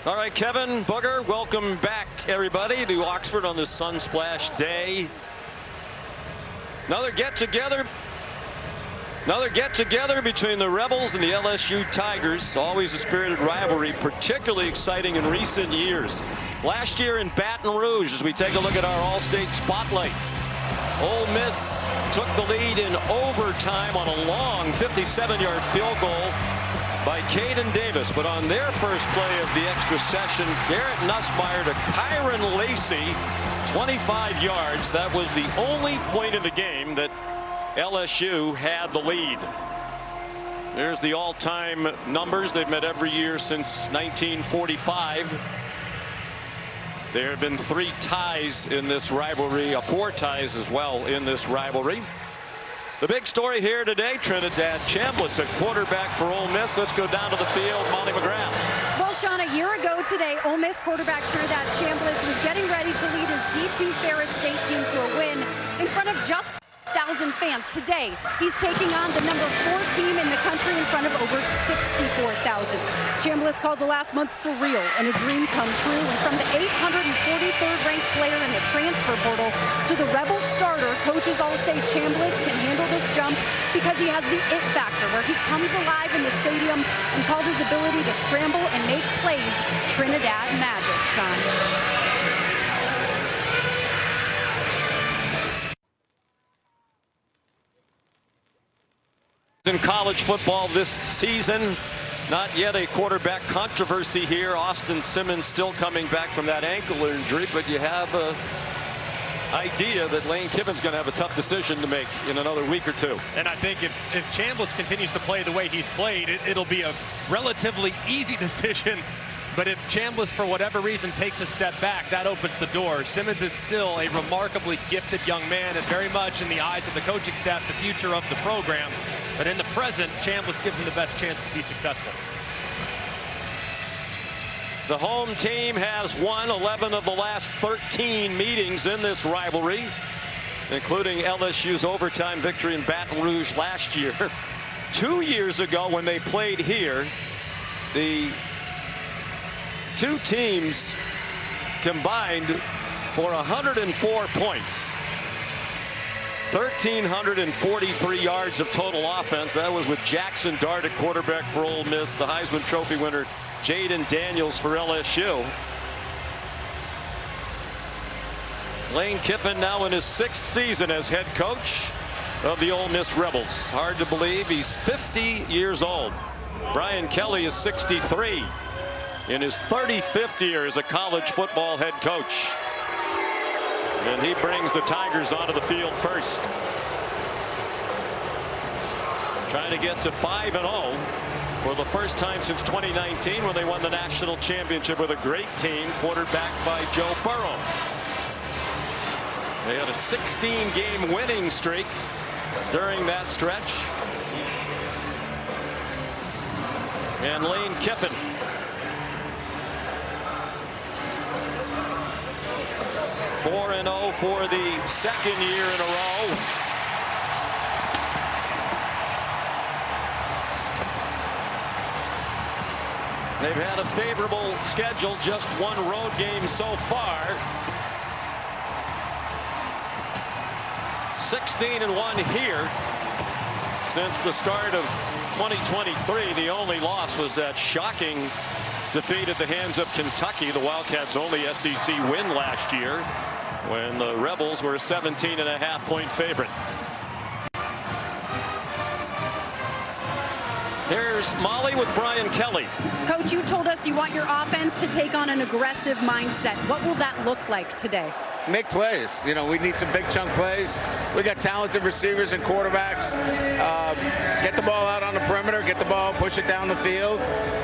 All right, Kevin, Booger, welcome back, everybody, to Oxford on this Sunsplash Day. Another get-together between the Rebels and the LSU Tigers. Always a spirited rivalry, particularly exciting in recent years. Last year in Baton Rouge, as we take a look at our All-State Spotlight, Ole Miss took the lead in overtime on a long 57-yard field goal by Caden Davis. But on their first play of the extra session, Garrett Nussmeier to Kyron Lacey, 25 yards. That was the only point in the game that LSU had the lead. There's the all-time numbers. They've met every year since 1945. There have been 3 ties in this rivalry, 4 ties as well in this rivalry. The big story here today, Trinidad Chambliss at quarterback for Ole Miss. Let's go down to the field. Molly McGrath. Well, Sean, a year ago today, Ole Miss quarterback Trinidad Chambliss was getting ready to lead his D2 Ferris State team to a win in front of just 1,000 fans. Today, he's taking on the number 4 team in the country in front of over 64,000. Chambliss called the last month surreal and a dream come true. And from the 843rd ranked player in the transfer portal to the Rebels starter, coaches all say Chambliss can handle this jump because he has the it factor, where he comes alive in the stadium, and called his ability to scramble and make plays Trinidad magic. Sean. In college football this season, not yet a quarterback controversy here. Austin Simmons still coming back from that ankle injury, but you have an idea that Lane Kiffin's going to have a tough decision to make in another week or 2. And I think if Chambliss continues to play the way he's played, it'll be a relatively easy decision. But if Chambliss, for whatever reason, takes a step back, that opens the door. Simmons is still a remarkably gifted young man, and very much in the eyes of the coaching staff, the future of the program. But in the present, Chambliss gives him the best chance to be successful. The home team has won 11 of the last 13 meetings in this rivalry, including LSU's overtime victory in Baton Rouge last year. 2 years ago, when they played here, the 2 teams combined for 104 points. 1,343 yards of total offense. That was with Jackson Dart at quarterback for Ole Miss, the Heisman Trophy winner Jaden Daniels for LSU. Lane Kiffin now in his 6th season as head coach of the Ole Miss Rebels. Hard to believe he's 50 years old. Brian Kelly is 63 in his 35th year as a college football head coach. And he brings the Tigers onto the field first. Trying to get to 5-0 for the first time since 2019, when they won the national championship with a great team quarterbacked by Joe Burrow. They had a 16-game winning streak during that stretch. And Lane Kiffin, (4-0) for the second year in a row. They've had a favorable schedule, just 1 road game so far. 16-1 here since the start of 2023. The only loss was that shocking defeat at the hands of Kentucky, the Wildcats' only SEC win last year, when the Rebels were a 17.5-point favorite. Here's Molly with Brian Kelly. Coach, you told us you want your offense to take on an aggressive mindset. What will that look like today? Make plays. You know, we need some big chunk plays. We got talented receivers and quarterbacks. Get the ball out on the perimeter, get the ball, push it down the field,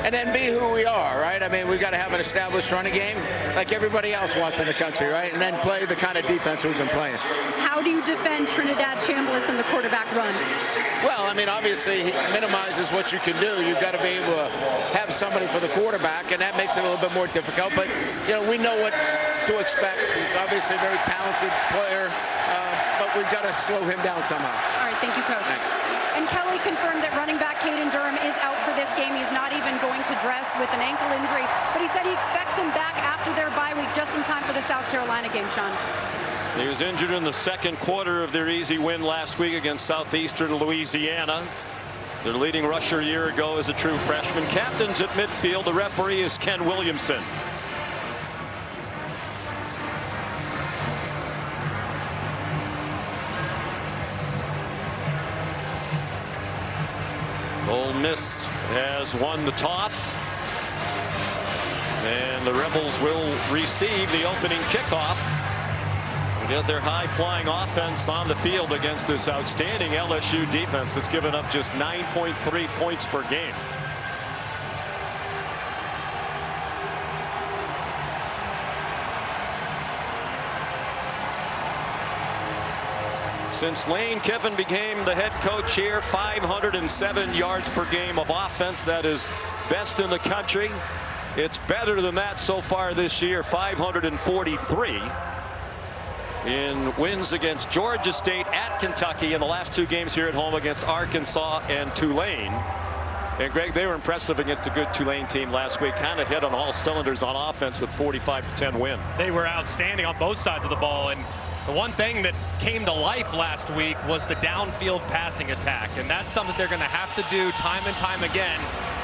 and then be who we are, right? I mean, we got to have an established running game like everybody else wants in the country, right? And then play the kind of defense we've been playing. How do you defend Trinidad Chambliss in the quarterback run? Well, I mean, obviously, he minimizes what you can do. You've got to be able to have somebody for the quarterback, and that makes it a little bit more difficult. But, you know, we know what to expect. He's obviously a very talented player, but we've got to slow him down somehow. All right, thank you, Coach. Thanks. And Kelly confirmed that running back Caden Durham is out for this game. He's not even going to dress with an ankle injury, but he said he expects him back after their bye week, just in time for the South Carolina game, Sean. He was injured in the second quarter of their easy win last week against Southeastern Louisiana. Their leading rusher a year ago is a true freshman. Captains at midfield. The referee is Ken Williamson. Ole Miss has won the toss, and the Rebels will receive the opening kickoff. Get their high-flying offense on the field against this outstanding LSU defense that's given up just 9.3 points per game. Since Lane Kiffin became the head coach here, 507 yards per game of offense. That is best in the country. It's better than that so far this year, 543. In wins against Georgia State, at Kentucky, in the last two games here at home against Arkansas and Tulane. And Greg, they were impressive against a good Tulane team last week. Kind of hit on all cylinders on offense with 45-10 win. They were outstanding on both sides of the ball, and the one thing that came to life last week was the downfield passing attack, and that's something they're going to have to do time and time again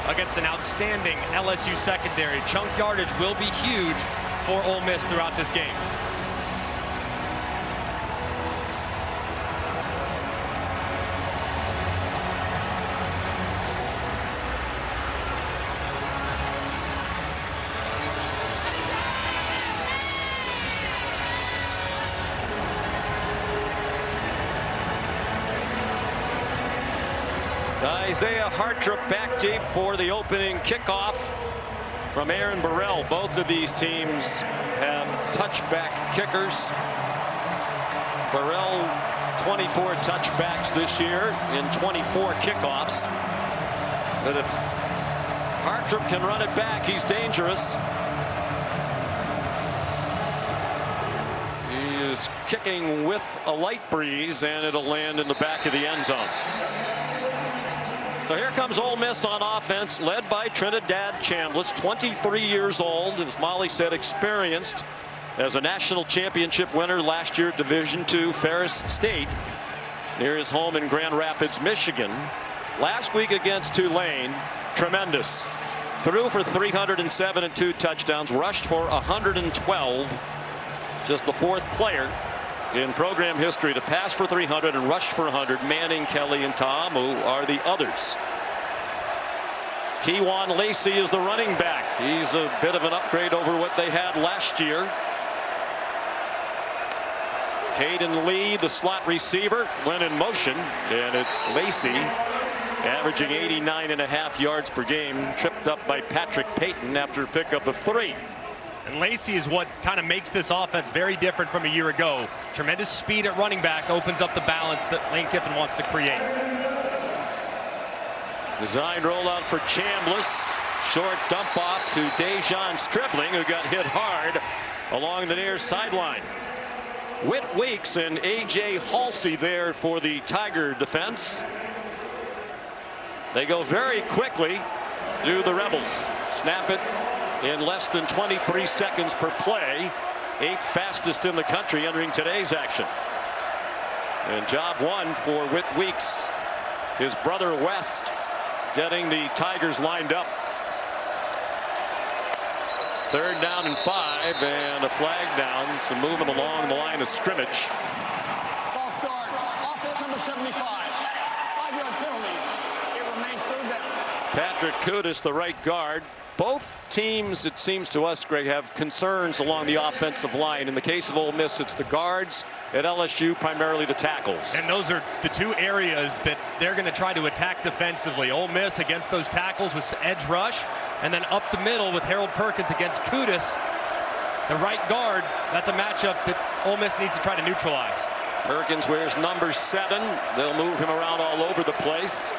against an outstanding LSU secondary. Chunk yardage will be huge for Ole Miss throughout this game. Isaiah Hartrop back deep for the opening kickoff from Aaron Burrell. Both of these teams have touchback kickers. Burrell 24 touchbacks this year in 24 kickoffs. But if Hartrop can run it back, he's dangerous. He is kicking with a light breeze, and it'll land in the back of the end zone. So here comes Ole Miss on offense, led by Trinidad Chambliss, 23 years old, as Molly said, experienced as a national championship winner last year at Division II Ferris State near his home in Grand Rapids, Michigan. Last week against Tulane, tremendous. Threw for 307 and 2 touchdowns, rushed for 112. Just the fourth player in program history to pass for 300 and rush for 100. Manning, Kelly, and Ta'amu are the others. Kewan Lacey is the running back. He's a bit of an upgrade over what they had last year. Caden Lee, the slot receiver, went in motion, and it's Lacey averaging 89.5 yards per game, tripped up by Patrick Payton after a pickup of 3. And Lacey is what kind of makes this offense very different from a year ago. Tremendous speed at running back, opens up the balance that Lane Kiffin wants to create. Design rollout for Chambliss. Short dump off to Dejon Stribling, who got hit hard along the near sideline. Whit Weeks and A.J. Halsey there for the Tiger defense. They go very quickly, do the Rebels. Snap it in less than 23 seconds per play. 8th fastest in the country entering today's action. And job one for Whit Weeks. His brother West getting the Tigers lined up. 3rd down and 5, and a flag down. Some movement along the line of scrimmage. Ball start. Offense number 75. 5-yard penalty. It remains 3rd down. Patrick Kudus, the right guard. Both teams, it seems to us, Greg, have concerns along the offensive line. In the case of Ole Miss, it's the guards. At LSU, primarily the tackles. And those are the two areas that they're going to try to attack defensively. Ole Miss against those tackles with edge rush, and then up the middle with Harold Perkins against Kudus, the right guard. That's a matchup that Ole Miss needs to try to neutralize. Perkins wears number 7. They'll move him around all over the place.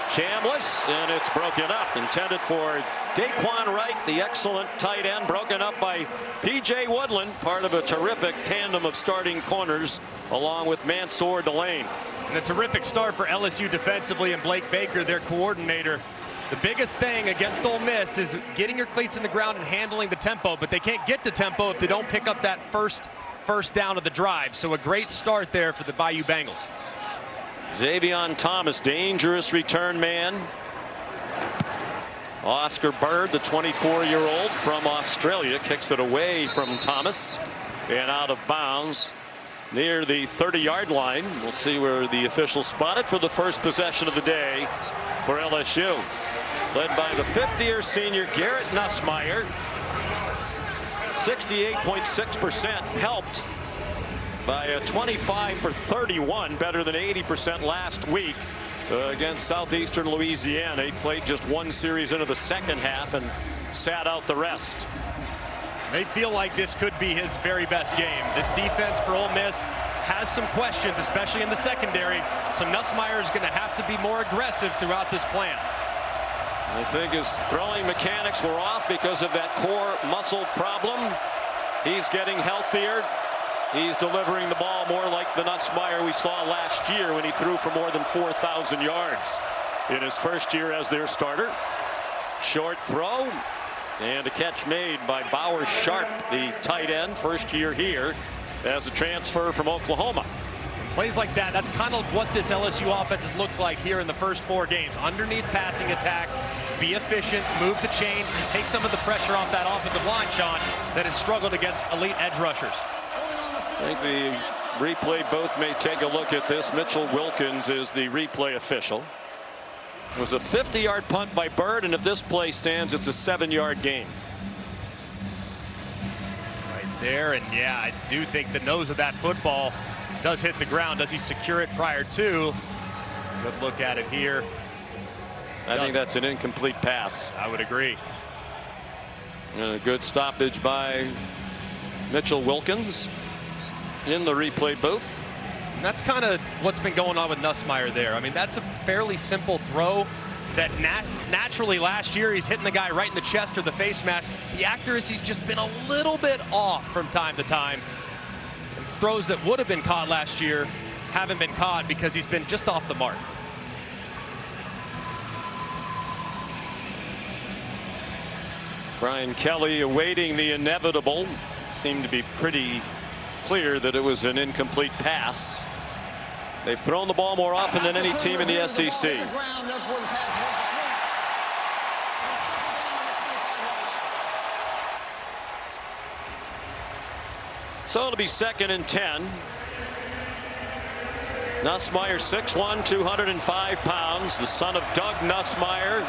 Chambliss, and it's broken up. Intended for Daquan Wright, the excellent tight end, broken up by P.J. Woodland, part of a terrific tandem of starting corners, along with Mansour Delane. And a terrific start for LSU defensively, and Blake Baker, their coordinator. The biggest thing against Ole Miss is getting your cleats in the ground and handling the tempo, but they can't get to tempo if they don't pick up that first down of the drive. So a great start there for the Bayou Bengals. Xavier Thomas, dangerous return man. Oscar Bird, the 24-year-old from Australia, kicks it away from Thomas and out of bounds near the 30-yard line. We'll see where the officials spot it for the first possession of the day for LSU. Led by the fifth-year senior Garrett Nussmeier. 68.6%, helped by a 25 for 31, better than 80% last week against Southeastern Louisiana. He played just one series into the second half and sat out the rest. They feel like this could be his very best game. This defense for Ole Miss has some questions, especially in the secondary. So Nussmeier is going to have to be more aggressive throughout this plan. I think his throwing mechanics were off because of that core muscle problem. He's getting healthier. He's delivering the ball more like the Nussmeier we saw last year when he threw for more than 4,000 yards in his first year as their starter. Short throw and a catch made by Bauer Sharp, the tight end, first year here as a transfer from Oklahoma. Plays like that, that's kind of what this LSU offense has looked like here in the first 4 games. Underneath passing attack, be efficient, move the chains, and take some of the pressure off that offensive line, Sean, that has struggled against elite edge rushers. I think the replay both may take a look at this. Mitchell Wilkins is the replay official. It was a 50-yard punt by Bird, and if this play stands, it's a 7-yard gain. Right there, and yeah, I do think the nose of that football does hit the ground. Does he secure it prior to? Good look at it here. I think that's an incomplete pass. I would agree. And a good stoppage by Mitchell Wilkins in the replay booth. And that's kind of what's been going on with Nussmeier there. I mean, that's a fairly simple throw that naturally last year he's hitting the guy right in the chest or the face mask. The accuracy's just been a little bit off from time to time. And throws that would have been caught last year haven't been caught because he's been just off the mark. Brian Kelly awaiting the inevitable. Seemed to be pretty clear that it was an incomplete pass. They've thrown the ball more often than any team in the SEC. So it'll be 2nd and 10. Nussmeier, 6'1", 205 pounds, the son of Doug Nussmeier,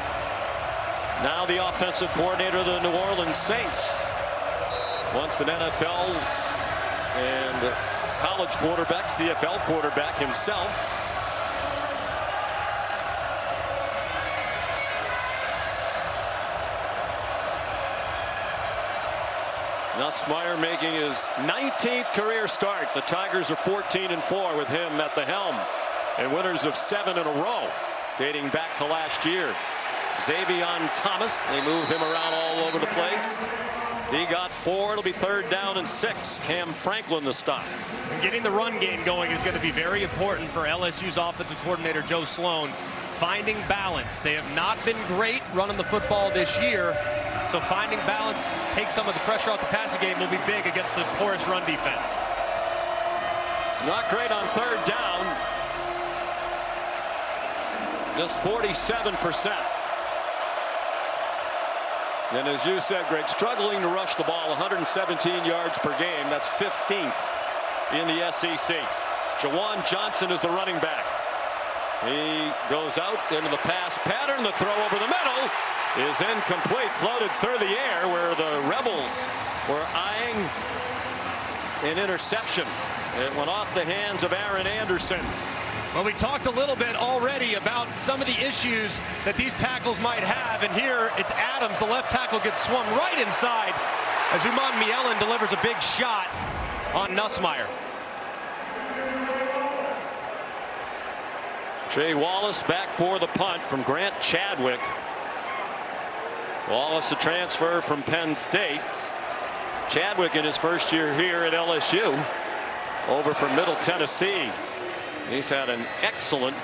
now the offensive coordinator of the New Orleans Saints. Once an NFL and college quarterback, CFL quarterback himself. Nussmeier making his 19th career start. The Tigers are 14-4 with him at the helm, and winners of 7 in a row dating back to last year. Xavier Thomas, they move him around all over the place. He got 4. It'll be 3rd down and 6. Cam Franklin the stop. And getting the run game going is going to be very important for LSU's offensive coordinator Joe Sloan. Finding balance. They have not been great running the football this year, so finding balance, take some of the pressure off the passing game will be big against a porous run defense. Not great on 3rd down. Just 47%. And as you said, Greg, struggling to rush the ball, 117 yards per game. That's 15th in the SEC. Jawan Johnson is the running back. He goes out into the pass pattern. The throw over the middle is incomplete. Floated through the air where the Rebels were eyeing an interception. It went off the hands of Aaron Anderson. Well, we talked a little bit already about some of the issues that these tackles might have, and here it's Adams, the left tackle, gets swung right inside as Uman Mielen delivers a big shot on Nussmeier. Trey Wallace back for the punt from Grant Chadwick. Wallace, a transfer from Penn State. Chadwick in his first year here at LSU, over from Middle Tennessee. He's had an excellent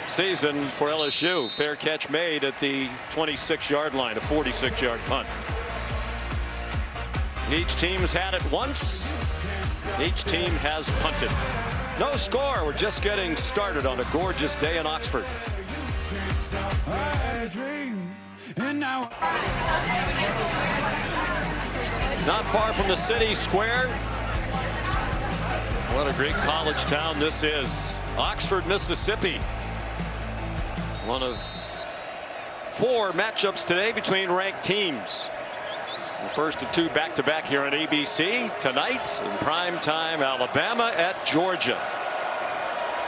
season for LSU. Fair catch made at the 26-yard line, a 46-yard punt. Each team's had it once. Each team has punted. No score. We're just getting started on a gorgeous day in Oxford. Not far from the city square. What a great college town this is. Oxford, Mississippi. One of 4 matchups today between ranked teams. The first of 2 back-to-back here on ABC. Tonight in prime time, Alabama at Georgia.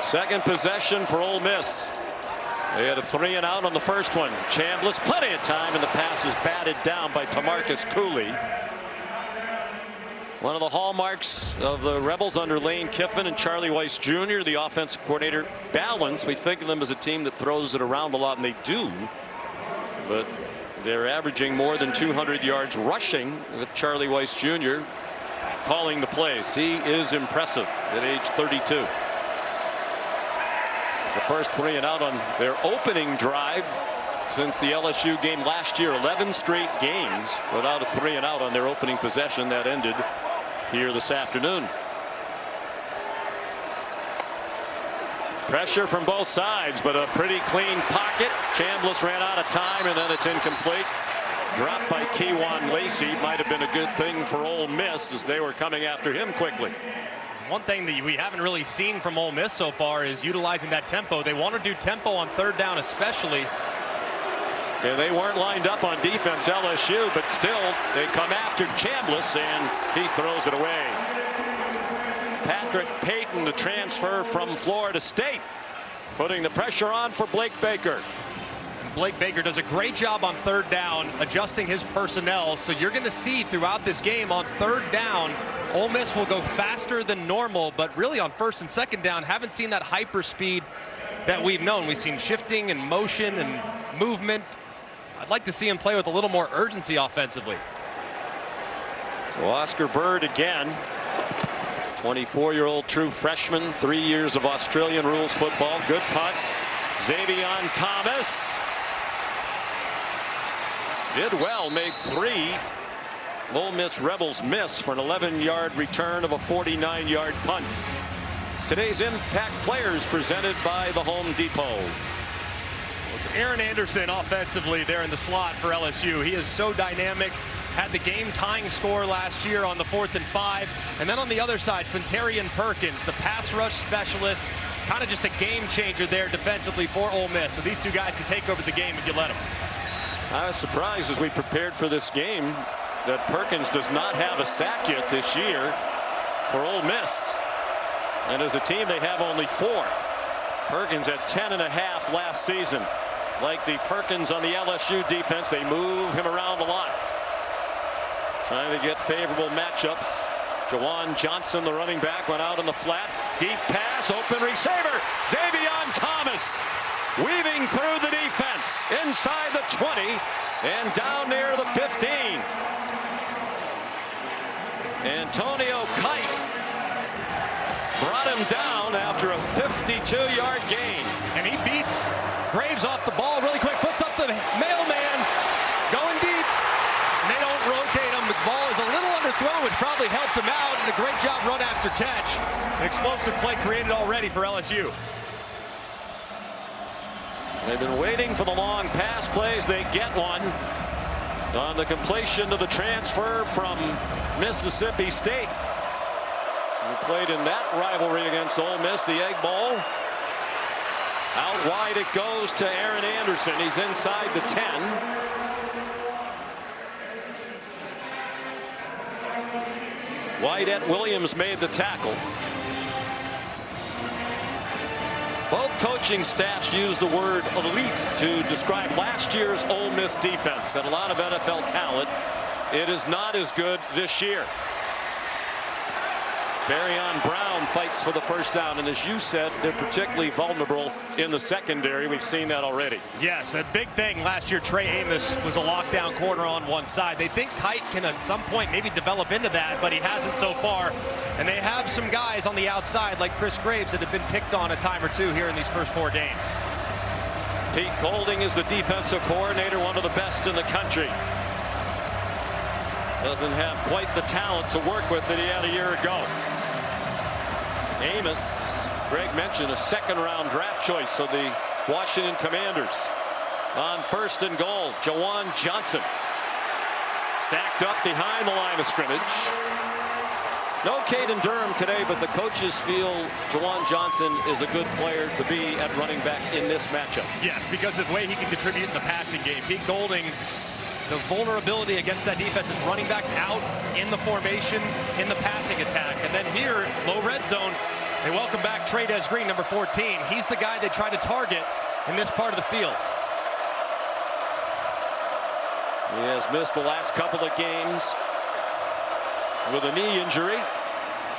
Second possession for Ole Miss. They had a 3-and-out on the first one. Chambliss, plenty of time, and the pass is batted down by Tamarcus Cooley. One of the hallmarks of the Rebels under Lane Kiffin and Charlie Weiss Jr., the offensive coordinator, balance. We think of them as a team that throws it around a lot, and they do. But they're averaging more than 200 yards rushing with Charlie Weiss Jr. calling the plays. He is impressive at age 32. The first 3-and-out on their opening drive since the LSU game last year. 11 straight games without a 3-and-out on their opening possession. That ended here this afternoon. Pressure from both sides, but a pretty clean pocket. Chambliss ran out of time, and then it's incomplete. Dropped by Keywan Lacey. Might have been a good thing for Ole Miss as they were coming after him quickly. One thing that we haven't really seen from Ole Miss so far is utilizing that tempo. They want to do tempo on 3rd down especially. Yeah, they weren't lined up on defense, LSU, but still they come after Chambliss, and he throws it away. Patrick Payton, the transfer from Florida State, putting the pressure on for Blake Baker. And Blake Baker does a great job on 3rd down, adjusting his personnel. So you're going to see throughout this game on 3rd down, Ole Miss will go faster than normal, but really on 1st and 2nd down, haven't seen that hyper speed that we've known. We've seen shifting and motion and movement. I'd like to see him play with a little more urgency offensively. So Oscar Bird again. 24-year-old true freshman, 3 years of Australian rules football. Good punt. Xavion Thomas did well, made 3 Ole Miss Rebels miss for an 11-yard return of a 49-yard punt. Today's Impact Players presented by the Home Depot. It's Aaron Anderson offensively there in the slot for LSU. He is so dynamic. Had the game-tying score last year on the 4th and 5. And then on the other side, Centarian Perkins, the pass rush specialist, kind of just a game changer there defensively for Ole Miss. So these 2 guys can take over the game if you let them. I was surprised as we prepared for this game that Perkins does not have a sack yet this year for Ole Miss. And as a team, they have only 4. Perkins at 10.5 last season. Like the Perkins on the LSU defense, they move him around a lot. Trying to get favorable matchups. Jawan Johnson, the running back, went out in the flat. Deep pass, open receiver. Xavion Thomas weaving through the defense inside the 20 and down near the 15. Antonio Kite brought him down after a 52-yard gain. And he beats Graves off the ball really quick, puts up the mailman, going deep. And they don't rotate him. The ball is a little underthrown, which probably helped him out. And a great job run after catch. An explosive play created already for LSU. They've been waiting for the long pass plays. They get one on the completion to the transfer from Mississippi State. He played in that rivalry against Ole Miss, the Egg Bowl. Out wide it goes to Aaron Anderson. He's inside the 10. Wyatt Williams made the tackle. Both coaching staffs use the word elite to describe last year's Ole Miss defense. And a lot of NFL talent. It is not as good this year. Barrion Brown fights for the first down, and as you said, they're particularly vulnerable in the secondary. We've seen that already. Yes, a big thing last year. Trey Amos was a lockdown corner on one side. They think Kite can at some point maybe develop into that, but he hasn't so far. And they have some guys on the outside like Chris Graves that have been picked on a time or two here in these first 4 games. Pete Golding is the defensive coordinator, one of the best in the country. Doesn't have quite the talent to work with that he had a year ago. Amos, Greg mentioned, a second-round draft choice of the Washington Commanders. On 1st and goal, Jawan Johnson stacked up behind the line of scrimmage. No Caden Durham today, but the coaches feel Jawan Johnson is a good player to be at running back in this matchup. Yes, because of the way he can contribute in the passing game. Pete Golding, the vulnerability against that defense is running backs out in the formation in the passing attack. And then here, low red zone, they welcome back Trey'Dez Green, number 14. He's the guy they try to target in this part of the field. He has missed the last couple of games with a knee injury.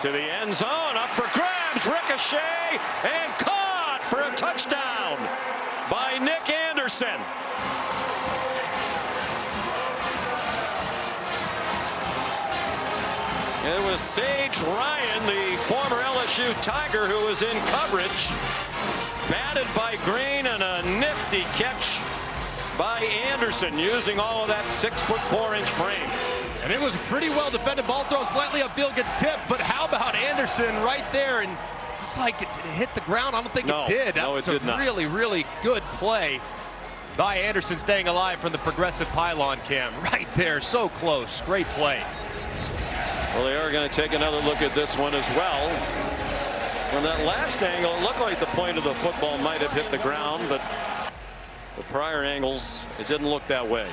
To the end zone, up for grabs, ricochet, and caught for a touchdown by Nick Anderson. It was Sage Ryan, the former LSU Tiger, who was in coverage. Batted by Green, and a nifty catch by Anderson, using all of that 6'4" frame. And it was a pretty well defended ball thrown slightly upfield, gets tipped. But how about Anderson right there? And looked like it hit the ground. I don't think it did. That was a really, really good play by Anderson, staying alive from the progressive pylon cam. Right there, so close. Great play. Well, they are going to take another look at this one as well. From that last angle, it looked like the point of the football might have hit the ground, but the prior angles, it didn't look that way.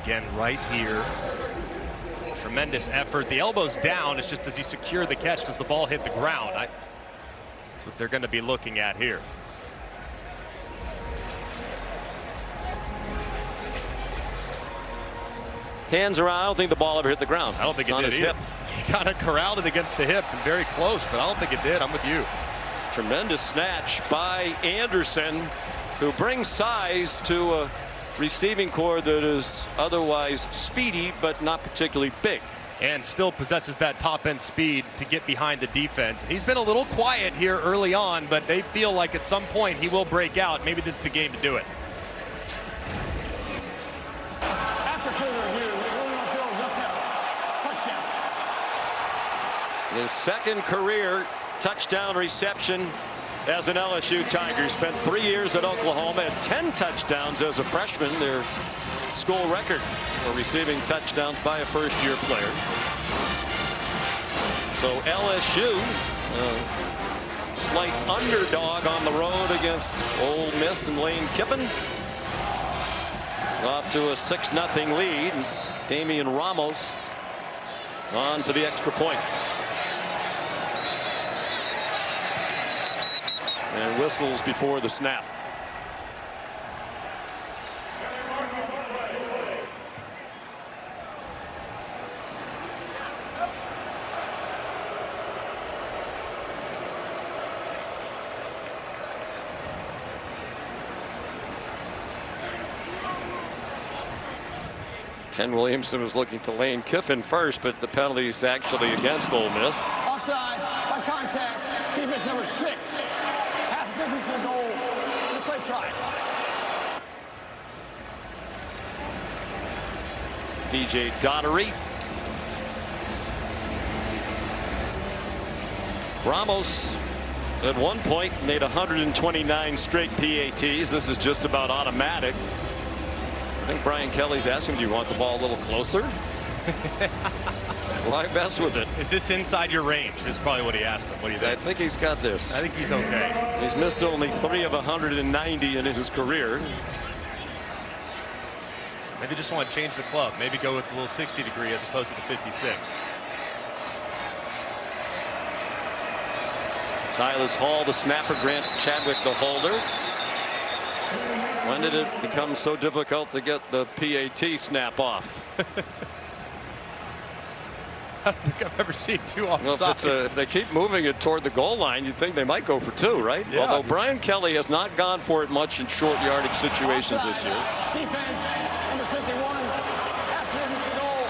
Again, right here. Tremendous effort. The elbow's down. It's just, does he secure the catch? Does the ball hit the ground? That's what they're going to be looking at here. Hands around. I don't think the ball ever hit the ground. I don't think it did either. He kind of corralled it against the hip and very close, but I don't think it did. I'm with you. Tremendous snatch by Anderson, who brings size to a receiving core that is otherwise speedy but not particularly big. And still possesses that top end speed to get behind the defense. He's been a little quiet here early on, but they feel like at some point he will break out. Maybe this is the game to do it. After further review, William Field is upheld. Touchdown. His second career touchdown reception as an LSU Tiger. Spent 3 years at Oklahoma, had 10 touchdowns as a freshman, their school record for receiving touchdowns by a first-year player. So LSU, slight underdog on the road against Ole Miss and Lane Kiffin. Off to a 6-0 lead. Damian Ramos on for the extra point. And whistles before the snap. Ken Williamson was looking to Lane Kiffin first, but the penalty is actually against Ole Miss. Offside by contact. Defense number 6. Half thickness of the goal. The play try. TJ Daugherty. Ramos at one point made 129 straight PATs. This is just about automatic. I think Brian Kelly's asking, do you want the ball a little closer? Why mess with it? Is this inside your range? Is probably what he asked him. What do you think? I think he's got this. I think he's okay. He's missed only 3 of 190 in his career. Maybe just want to change the club. Maybe go with a little 60 degree as opposed to the 56. Silas Hall, the snapper, Grant Chadwick, the holder. When did it become so difficult to get the PAT snap off? don't think I've ever seen 2 offsides. Well, if they keep moving it toward the goal line, you'd think they might go for 2, right? Yeah. Although Brian Kelly has not gone for it much in short yardage situations this year. Defense, number 51. After the goal.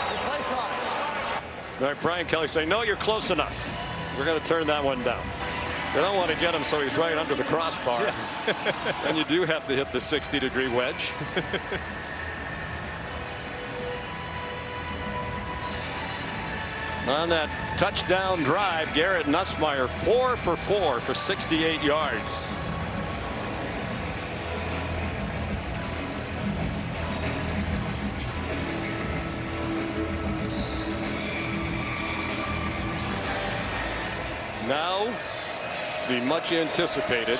Replay try. All right, Brian Kelly saying, no, you're close enough. We're going to turn that one down. They don't want to get him so he's right under the crossbar. Yeah. And you do have to hit the 60-degree wedge. On that touchdown drive, Garrett Nussmeier 4 for 4 for 68 yards. Now, the much anticipated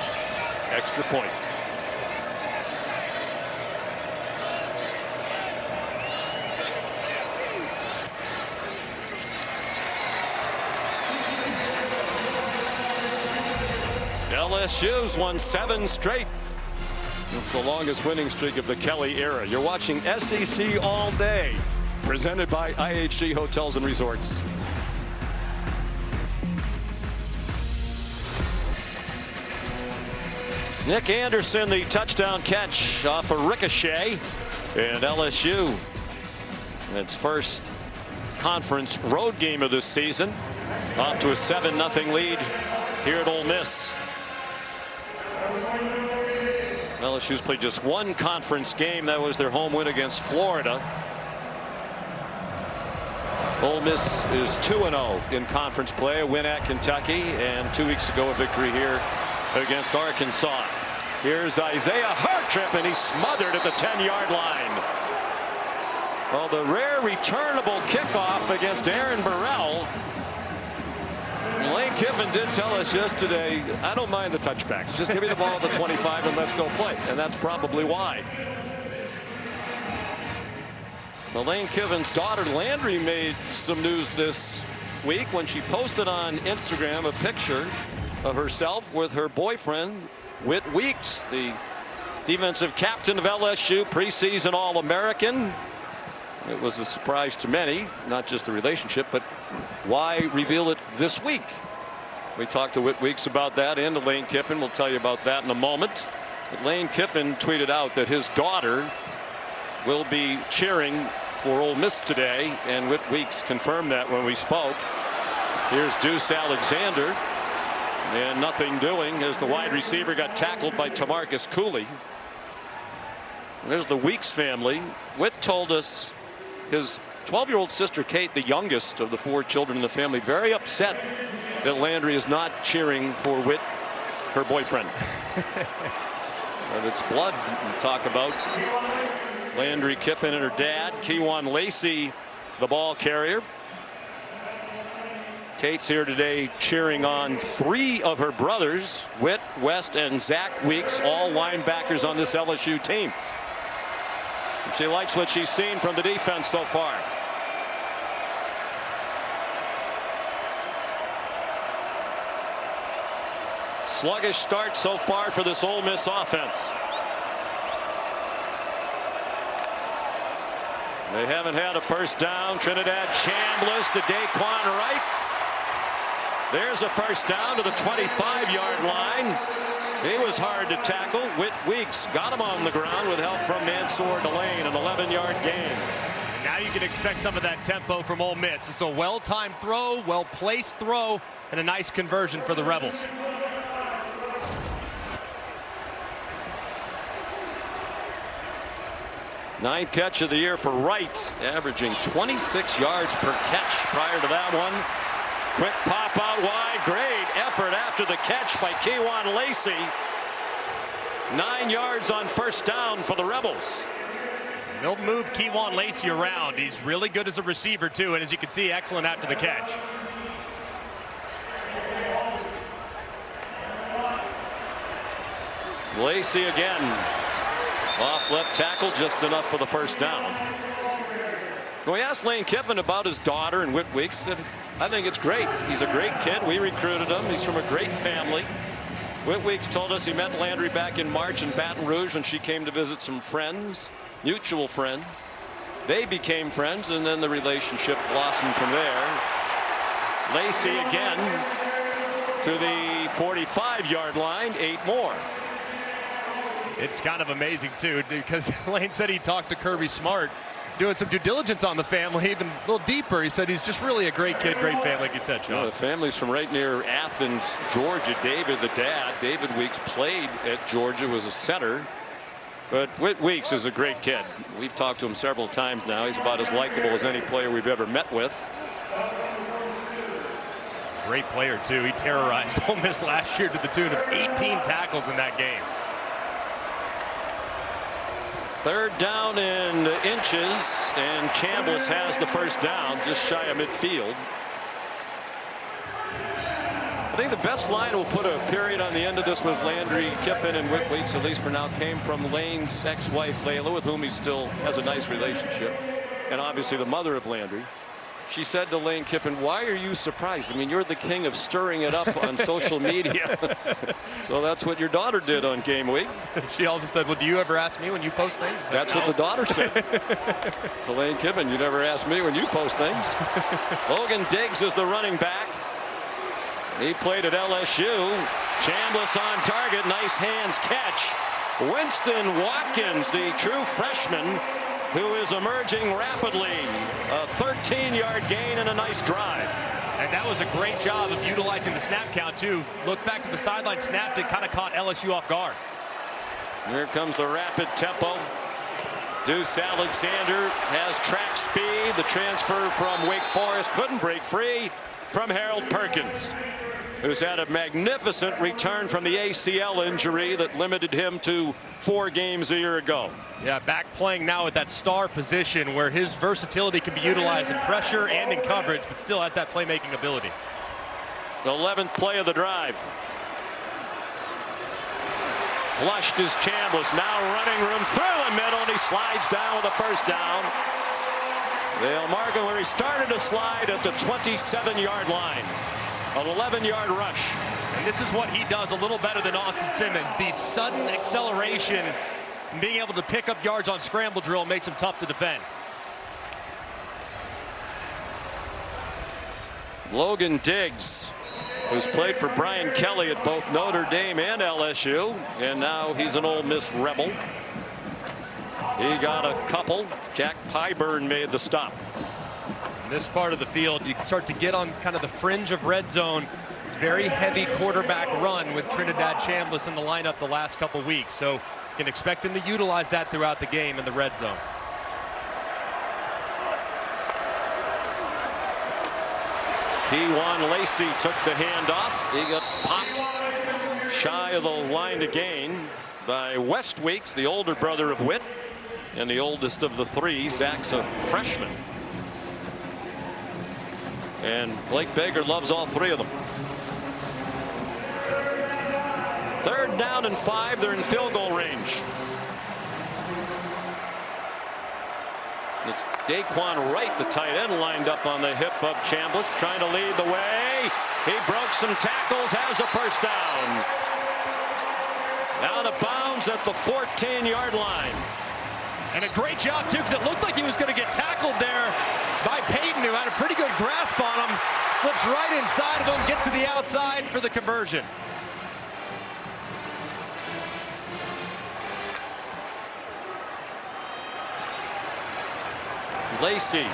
extra point. LSU's won 7 straight. It's the longest winning streak of the Kelly era. You're watching SEC All Day, presented by IHG Hotels and Resorts. Nick Anderson, the touchdown catch off a ricochet, and LSU, its first conference road game of this season, off to a 7-0 lead here at Ole Miss. LSU's played just 1 conference game. That was their home win against Florida. Ole Miss is 2-0 in conference play, a win at Kentucky, and 2 weeks ago a victory here against Arkansas. Here's Isaiah Hartrip, and he's smothered at the 10-yard line. Well, the rare returnable kickoff against Aaron Burrell. Lane Kiffin did tell us yesterday, I don't mind the touchbacks. Just give me the ball at the 25 and let's go play. And that's probably why. Well, Lane Kiffin's daughter Landry made some news this week when she posted on Instagram a picture of herself with her boyfriend, Whit Weeks, the defensive captain of LSU, preseason All-American. It was a surprise to many, not just the relationship, but why reveal it this week? We talked to Whit Weeks about that, and to Lane Kiffin. We'll tell you about that in a moment. But Lane Kiffin tweeted out that his daughter will be cheering for Ole Miss today, and Whit Weeks confirmed that when we spoke. Here's Deuce Alexander, and nothing doing as the wide receiver got tackled by Tamarcus Cooley. There's the Weeks family. Whit told us his 12-year-old sister Kate, the youngest of the 4 children in the family, very upset that Landry is not cheering for Whit, her boyfriend. But it's blood we talk about. Landry Kiffin and her dad, Keywan Lacey, the ball carrier. Kate's here today cheering on 3 of her brothers, Whit, West, and Zach Weeks, all linebackers on this LSU team. And she likes what she's seen from the defense so far. Sluggish start so far for this Ole Miss offense. They haven't had a first down. Trinidad Chambliss to Daquan Wright. There's a first down to the 25-yard line. He was hard to tackle. Whit Weeks got him on the ground with help from Mansour Delane, an 11-yard gain. Now you can expect some of that tempo from Ole Miss. It's a well-timed throw, well-placed throw, and a nice conversion for the Rebels. Ninth catch of the year for Wright, averaging 26 yards per catch prior to that one. Quick pop out wide. Great effort after the catch by Keywan Lacey. 9 yards on first down for the Rebels. They'll move Keywan Lacey around. He's really good as a receiver too, and as you can see, excellent after the catch. Lacey again. Off left tackle, just enough for the first down. We asked Lane Kiffin about his daughter and Whit Weeks. Said, I think it's great. He's a great kid. We recruited him. He's from a great family. Whit Weeks told us he met Landry back in March in Baton Rouge when she came to visit some friends, mutual friends. They became friends, and then the relationship blossomed from there. Lacey again to the 45-yard line, 8 more. It's kind of amazing, too, because Lane said he talked to Kirby Smart, doing some due diligence on the family, even a little deeper. He said he's just really a great kid, great family, like you said, Sean. The family's from right near Athens, Georgia. David, the dad, David Weeks, played at Georgia, was a center. But Whit Weeks is a great kid. We've talked to him several times now. He's about as likable as any player we've ever met with. Great player, too. He terrorized Ole Miss last year to the tune of 18 tackles in that game. 3rd down in inches, and Chambliss has the first down, just shy of midfield. I think the best line, we'll put a period on the end of this with Landry, Kiffin, and Whit Weeks, at least for now, came from Lane's ex-wife, Layla, with whom he still has a nice relationship, and obviously the mother of Landry. She said to Lane Kiffin, "Why are you surprised? I mean, you're the king of stirring it up on social media." So that's what your daughter did on game week. She also said, "Well, do you ever ask me when you post things?" Said, that's no. what the daughter said to Lane Kiffin. "You never ask me when you post things." Logan Diggs is the running back. He played at LSU. Chambliss on target. Nice hands catch. Winston Watkins, the true freshman, who is emerging rapidly. A 13-yard gain and a nice drive. And that was a great job of utilizing the snap count, too. Look back to the sideline, snapped it, kind of caught LSU off guard. Here comes the rapid tempo. Deuce Alexander has track speed. The transfer from Wake Forest couldn't break free from Harold Perkins, who's had a magnificent return from the ACL injury that limited him to 4 games a year ago. Yeah, back playing now at that star position where his versatility can be utilized in pressure and in coverage, but still has that playmaking ability. The 11th play of the drive. Flushed is Chambliss, now running room through the middle, and he slides down with a first down. They'll mark him where he started to slide at the 27-yard line. An 11-yard rush. And this is what he does a little better than Austin Simmons. The sudden acceleration and being able to pick up yards on scramble drill makes him tough to defend. Logan Diggs, who's played for Brian Kelly at both Notre Dame and LSU, and now he's an Ole Miss Rebel. He got a couple. Jack Pyburn made the stop. In this part of the field, you start to get on kind of the fringe of red zone. It's very heavy quarterback run with Trinidad Chambliss in the lineup the last couple weeks. So you can expect him to utilize that throughout the game in the red zone. Keywan Lacey took the handoff. He got popped shy of the line to gain by West Weeks, the older brother of Whit, and the oldest of the 3. Zach's a freshman. And Blake Baker loves all 3 of them. 3rd down and 5. They're in field goal range. It's Daquan Wright, the tight end, lined up on the hip of Chambliss, trying to lead the way. He broke some tackles, has a first down. Out of bounds at the 14-yard line. And a great job, too, because it looked like he was going to get tackled there by Payton, who had a pretty good grasp on him. Slips right inside of him, gets to the outside for the conversion. Lacey,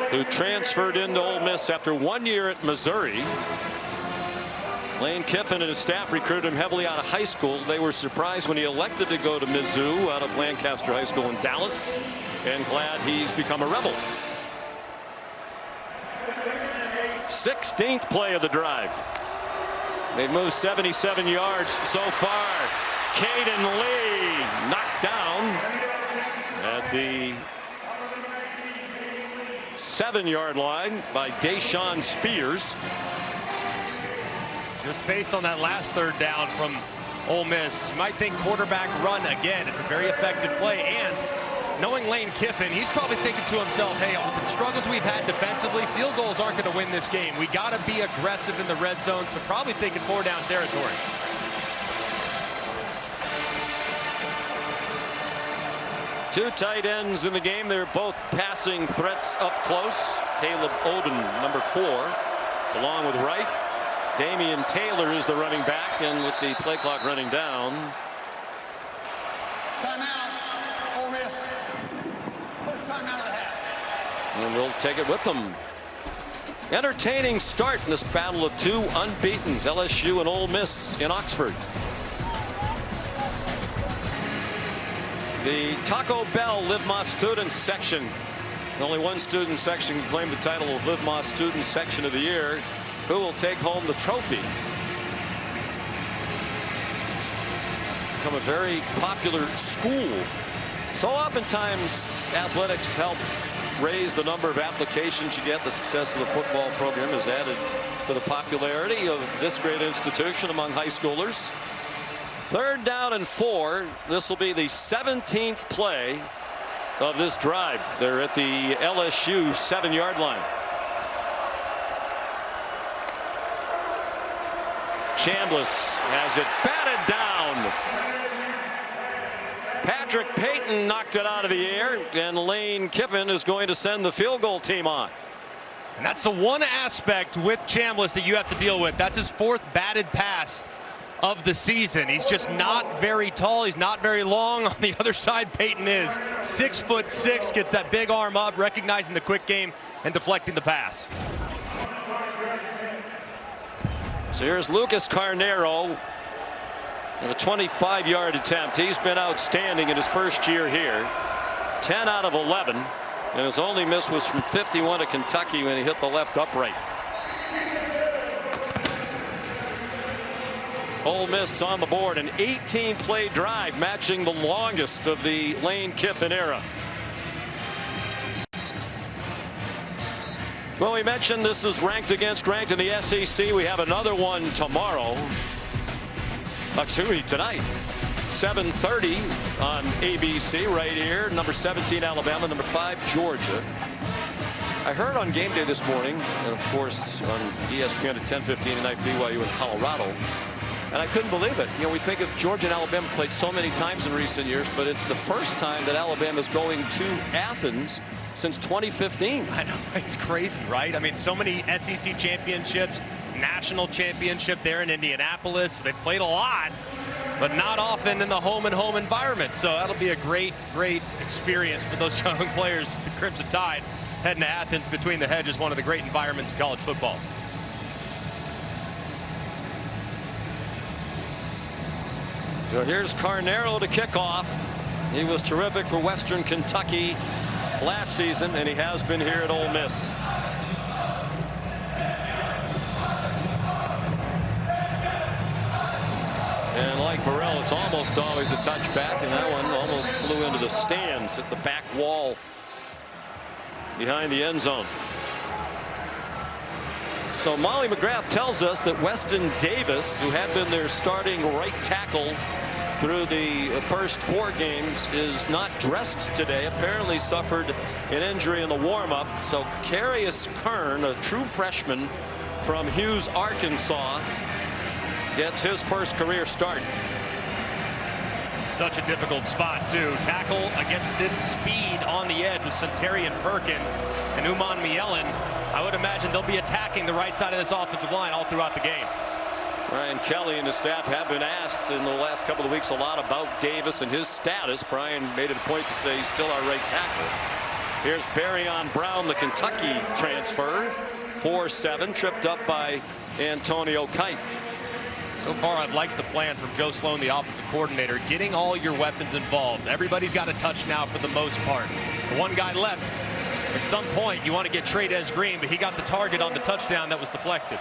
who transferred into Ole Miss after 1 year at Missouri. Lane Kiffin and his staff recruited him heavily out of high school. They were surprised when he elected to go to Mizzou out of Lancaster High School in Dallas, and glad he's become a Rebel. 16th play of the drive. They've moved 77 yards so far. Caden Lee knocked down at the 7-yard line by Deshaun Spears. Just based on that last 3rd down from Ole Miss, you might think quarterback run again. It's a very effective play, and knowing Lane Kiffin, he's probably thinking to himself, hey, with the struggles we've had defensively, field goals aren't going to win this game. We got to be aggressive in the red zone, so probably thinking 4-down territory. Two tight ends in the game. They're both passing threats up close. Caleb Oden, number 4, along with Wright. Damian Taylor is the running back, and with the play clock running down. Timeout. Ole Miss. First timeout of the half. And they'll take it with them. Entertaining start in this battle of two unbeatens, LSU and Ole Miss in Oxford. The Taco Bell Live Más Student section. Only one student section can claim the title of Live Más Student Section of the Year. Who will take home the trophy? Become a very popular school. So oftentimes athletics helps raise the number of applications you get. The success of the football program has added to the popularity of this great institution among high schoolers. 3rd down and 4. This will be the 17th play of this drive. They're at the LSU 7-yard line. Chambliss has it batted down. Patrick Payton knocked it out of the air, and Lane Kiffin is going to send the field goal team on. And that's the one aspect with Chambliss that you have to deal with. That's his 4th batted pass of the season. He's just not very tall. He's not very long. On the other side, Payton is 6'6", gets that big arm up, recognizing the quick game and deflecting the pass. So here's Lucas Carnero with a 25-yard attempt. He's been outstanding in his first year here. 10 out of 11, and his only miss was from 51 at Kentucky when he hit the left upright. Ole Miss on the board, an 18-play drive matching the longest of the Lane Kiffin era. Well, we mentioned this is ranked against ranked in the SEC. We have another one tomorrow. Excuse me, tonight. 7:30 on ABC right here. Number 17 Alabama, number 5 Georgia. I heard on game day this morning, and of course on ESPN at 10:15 tonight, BYU in Colorado. And I couldn't believe it. You know, we think of Georgia and Alabama played so many times in recent years, but it's the first time that Alabama is going to Athens since 2015. I know, it's crazy, right? I mean, so many SEC championships, national championship there in Indianapolis. They've played a lot, but not often in the home environment. So that'll be a great experience for those young players. The Crimson Tide heading to Athens between the hedges, one of the great environments in college football. So here's Carnero to kick off. He was terrific for Western Kentucky last season, and he has been here at Ole Miss. And like Burrell, it's almost always a touchback, and that one almost flew into the stands at the back wall behind the end zone. So Molly McGrath tells us that Weston Davis, who had been their starting right tackle through the first 4 games, is not dressed today. Apparently suffered an injury in the warm-up. So Carius Kern, a true freshman from Hughes, Arkansas, gets his first career start. Such a difficult spot too. Tackle against this speed on the edge with Centarian Perkins and Uman Mielen. I would imagine they'll be attacking the right side of this offensive line all throughout the game. Brian Kelly and his staff have been asked in the last couple of weeks a lot about Davis and his status. Brian made it a point to say he's still our right tackle. Here's Barryon Brown, the Kentucky transfer. 4-7, tripped up by Antonio Kite. So far, I've liked the plan from Joe Sloan, the offensive coordinator, getting all your weapons involved. Everybody's got a touch now for the most part. The one guy left. At some point, you want to get Trey'Dez Green, but he got the target on the touchdown that was deflected.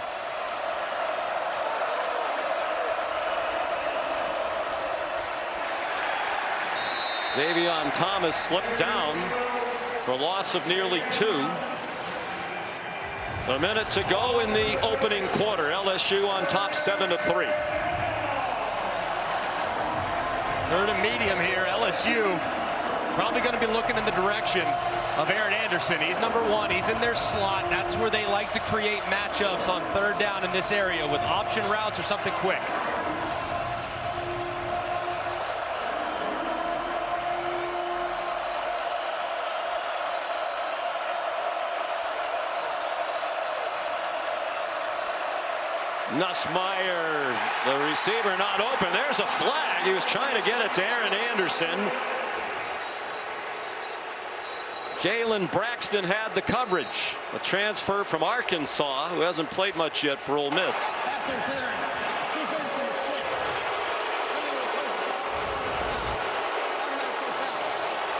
Xavion Thomas slipped down for a loss of nearly 2. A minute to go in the opening quarter. LSU on top 7-3. 3rd and medium here. LSU probably going to be looking in the direction of Aaron Anderson. He's number 1. He's in their slot. That's where they like to create matchups on 3rd down in this area with option routes or something quick. Nussmeier, the receiver not open. There's a flag. He was trying to get it to Aaron Anderson. Jalen Braxton had the coverage. A transfer from Arkansas, who hasn't played much yet for Ole Miss.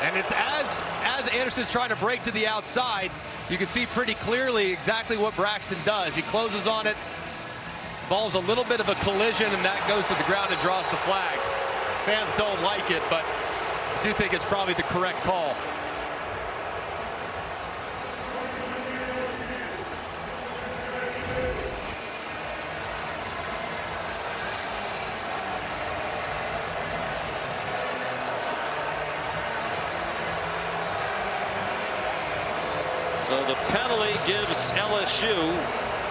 And it's as Anderson's trying to break to the outside, you can see pretty clearly exactly what Braxton does. He closes on it, involves a little bit of a collision, and that goes to the ground and draws the flag. Fans don't like it, but I do think it's probably the correct call. So the penalty gives LSU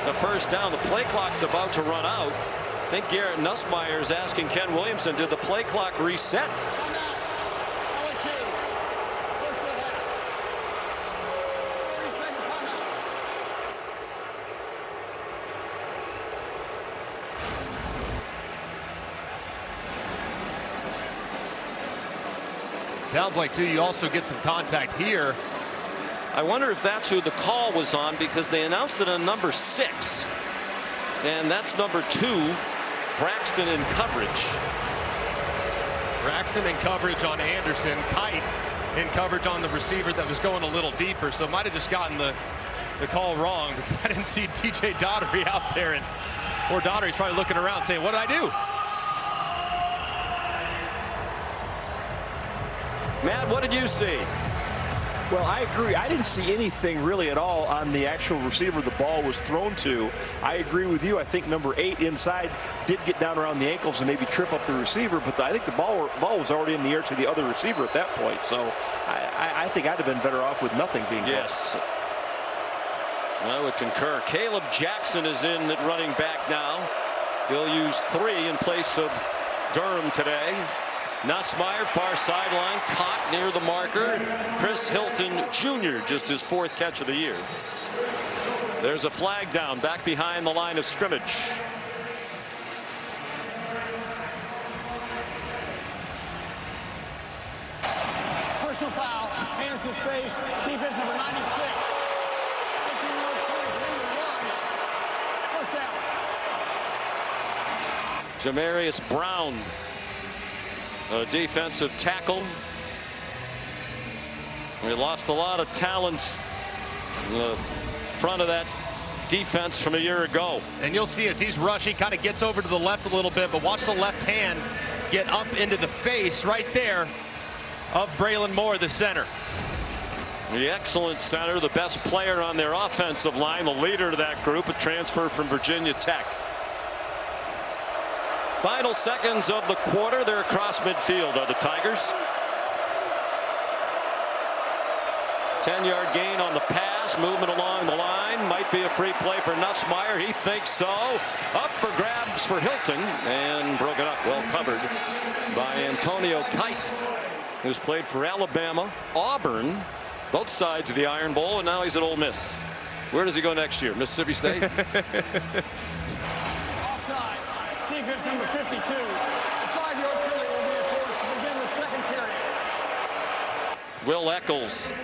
the first down. The play clock's about to run out. I think Garrett Nussmeier is asking Ken Williamson, did the play clock reset? Sounds like, too, you also get some contact here. I wonder if that's who the call was on, because they announced it on number 6. And that's number 2, Braxton in coverage. Braxton in coverage on Anderson. Kite in coverage on the receiver that was going a little deeper. So might have just gotten the call wrong, because I didn't see DJ Daugherty out there. And poor Daugherty's probably looking around saying, what did I do? Matt, what did you see? Well, I agree. I didn't see anything really at all on the actual receiver the ball was thrown to. I agree with you. I think number 8 inside did get down around the ankles and maybe trip up the receiver, but I think the ball was already in the air to the other receiver at that point. So I think I'd have been better off with nothing being called. Yes. I would concur. Caleb Jackson is in at running back now. He'll use 3 in place of Durham today. Nussmeier, far sideline, caught near the marker. Chris Hilton Jr., just his 4th catch of the year. There's a flag down back behind the line of scrimmage. Personal foul. Anderson face. Defense number 96. 15-yard penalty. First down. Jamarius Brown, a defensive tackle. We lost a lot of talent in the front of that defense from a year ago. And you'll see as he's rushing, kind of gets over to the left a little bit, but watch the left hand get up into the face right there of Braylon Moore, the center. The excellent center, the best player on their offensive line, the leader of that group, a transfer from Virginia Tech. Final seconds of the quarter. They're across midfield are the Tigers. 10-yard gain on the pass. Movement along the line. Might be a free play for Nussmeier. He thinks so. Up for grabs for Hilton. And broken up. Well covered by Antonio Kite, who's played for Alabama, Auburn, both sides of the Iron Bowl, and now he's at Ole Miss. Where does he go next year? Mississippi State? Offside. Defense number 52. A 5-yard penalty will be enforced to begin the second period. Will Eccles.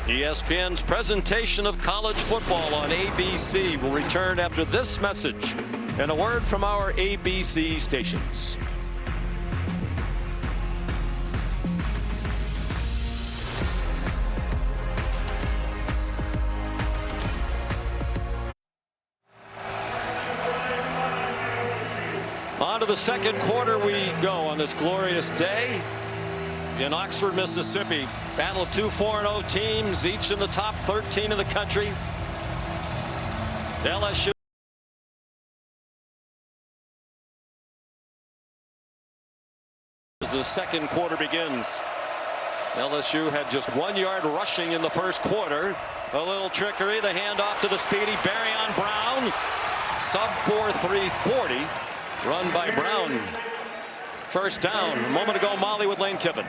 ESPN's presentation of college football on ABC will return after this message and a word from our ABC stations. On to the second quarter we go on this glorious day in Oxford, Mississippi. Battle of 2 4-0 teams, each in the top 13 in the country. LSU as the second quarter begins. LSU had just 1 yard rushing in the first quarter. A little trickery, the handoff to the speedy Barryon Brown. Sub 4.340. Run by Brown. First down. A moment ago, Molly with Lane Kiffin.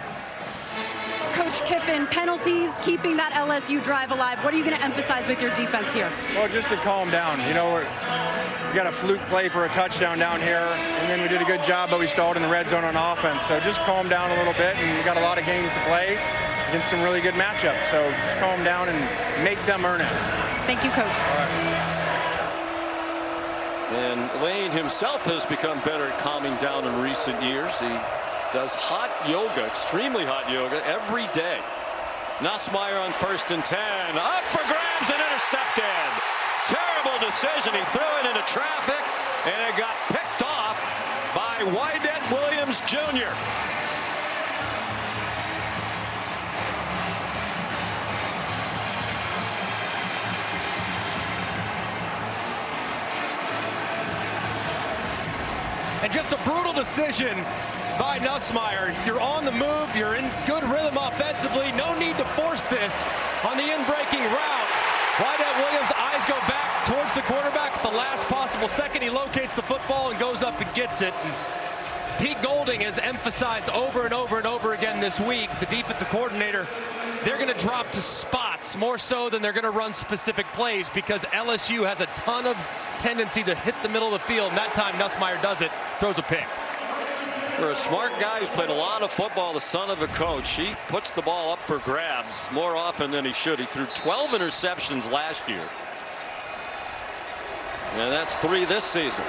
Coach Kiffin, penalties, keeping that LSU drive alive. What are you going to emphasize with your defense here? Well, just to calm down. You know, we got a fluke play for a touchdown down here, and then we did a good job, but we stalled in the red zone on offense. So just calm down a little bit, and we got a lot of games to play against some really good matchups. So just calm down and make them earn it. Thank you, Coach. And Lane himself has become better at calming down in recent years. He does hot yoga, extremely hot yoga, every day. Nussmeier on 1st and 10. Up for grabs and intercepted. Terrible decision. He threw it into traffic, and it got picked off by Wydett Williams Jr. And just a brutal decision by Nussmeier. You're on the move. You're in good rhythm offensively. No need to force this on the in-breaking route. Wydett Williams' eyes go back towards the quarterback at the last possible second. He locates the football and goes up and gets it. And Pete Golding has emphasized over and over and over again this week, the defensive coordinator, they're going to drop to spots more so than they're going to run specific plays, because LSU has a ton of tendency to hit the middle of the field, and that time Nussmeier does it, throws a pick. For a smart guy who's played a lot of football, the son of a coach, he puts the ball up for grabs more often than he should. He threw 12 interceptions last year, and that's 3 this season.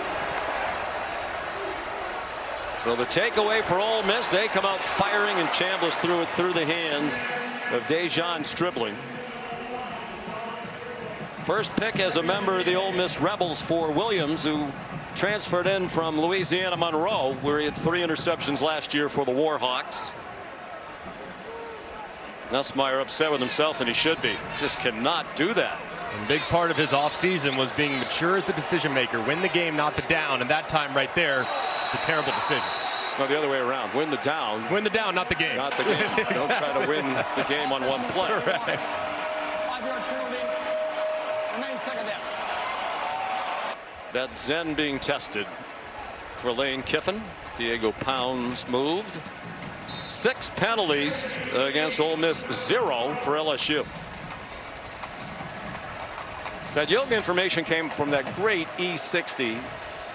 So the takeaway for Ole Miss, they come out firing, and Chambliss threw it through the hands of Dejon Stribling. First pick as a member of the Ole Miss Rebels for Williams, who transferred in from Louisiana Monroe, where he had 3 interceptions last year for the Warhawks. Nussmeier upset with himself, and he should be. Just cannot do that. And a big part of his offseason was being mature as a decision maker. Win the game, not the down. And that time right there, just a terrible decision. No, the other way around. Win the down. Win the down, not the game. Not the game. Exactly. Don't try to win the game on one play. Correct. 5-yard penalty. Remains second down. That Zen being tested for Lane Kiffin. Diego Pounds moved. 6 penalties against Ole Miss, 0 for LSU. That yoga information came from that great E60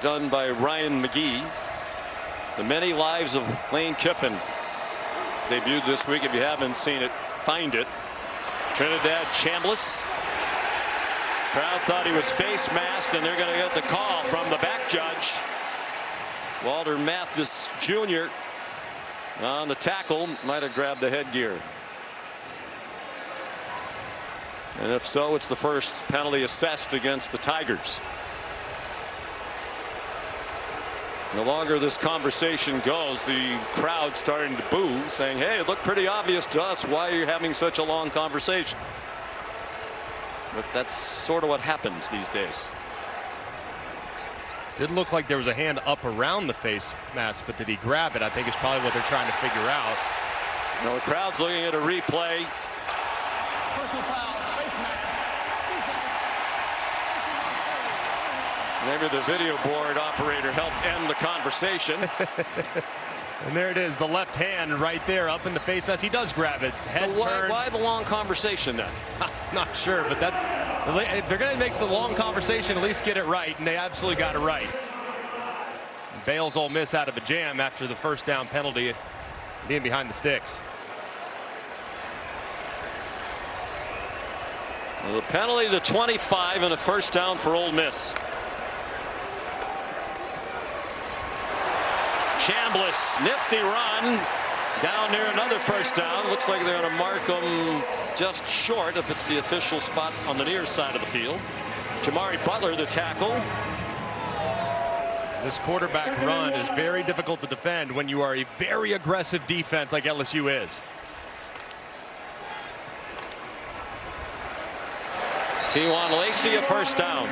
done by Ryan McGee. The Many Lives of Lane Kiffin debuted this week. If you haven't seen it, find it. Trinidad Chambliss. Crowd thought he was face masked, and they're going to get the call from the back judge. Walter Mathis Jr. on the tackle, might have grabbed the headgear. And if so, it's the first penalty assessed against the Tigers. The longer this conversation goes, the crowd starting to boo, saying, hey, it looked pretty obvious to us. Why are you having such a long conversation? But that's sort of what happens these days. Did look like there was a hand up around the face mask, but did he grab it? I think it's probably what they're trying to figure out. Now the crowd's looking at a replay. Personal foul. Face mask. Maybe the video board operator helped end the conversation. And there it is, the left hand right there up in the face mask. He does grab it. Head So turns. why the long conversation then? Not sure, but that's, if they're going to make the long conversation, at least get it right, and they absolutely got it right. Bails Ole Miss out of a jam after the first down penalty, being behind the sticks. Well, the penalty to 25 and a first down for Ole Miss. Chambliss, nifty run down near another first down. Looks like they're going to mark them just short if it's the official spot on the near side of the field. Jamari Butler, the tackle. This quarterback run is very difficult to defend when you are a very aggressive defense like LSU is. Kewan Lacey, a first down.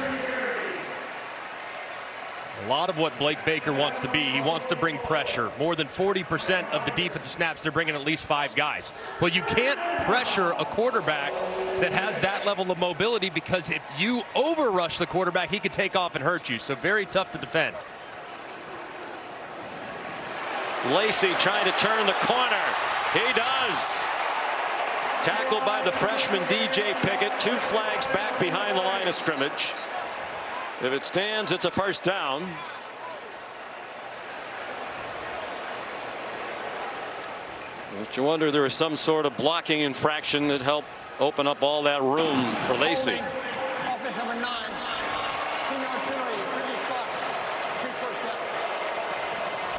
A lot of what Blake Baker wants to be. He wants to bring pressure. More than 40% of the defensive snaps, they're bringing at least 5 guys. Well, you can't pressure a quarterback that has that level of mobility, because if you overrush the quarterback, he could take off and hurt you. So very tough to defend. Lacey trying to turn the corner. He does. Tackled by the freshman DJ Pickett. 2 flags back behind the line of scrimmage. If it stands, it's a first down. But you wonder there was some sort of blocking infraction that helped open up all that room for Lacey. Offense number 9. 10-yard penalty. Previous spot. First down.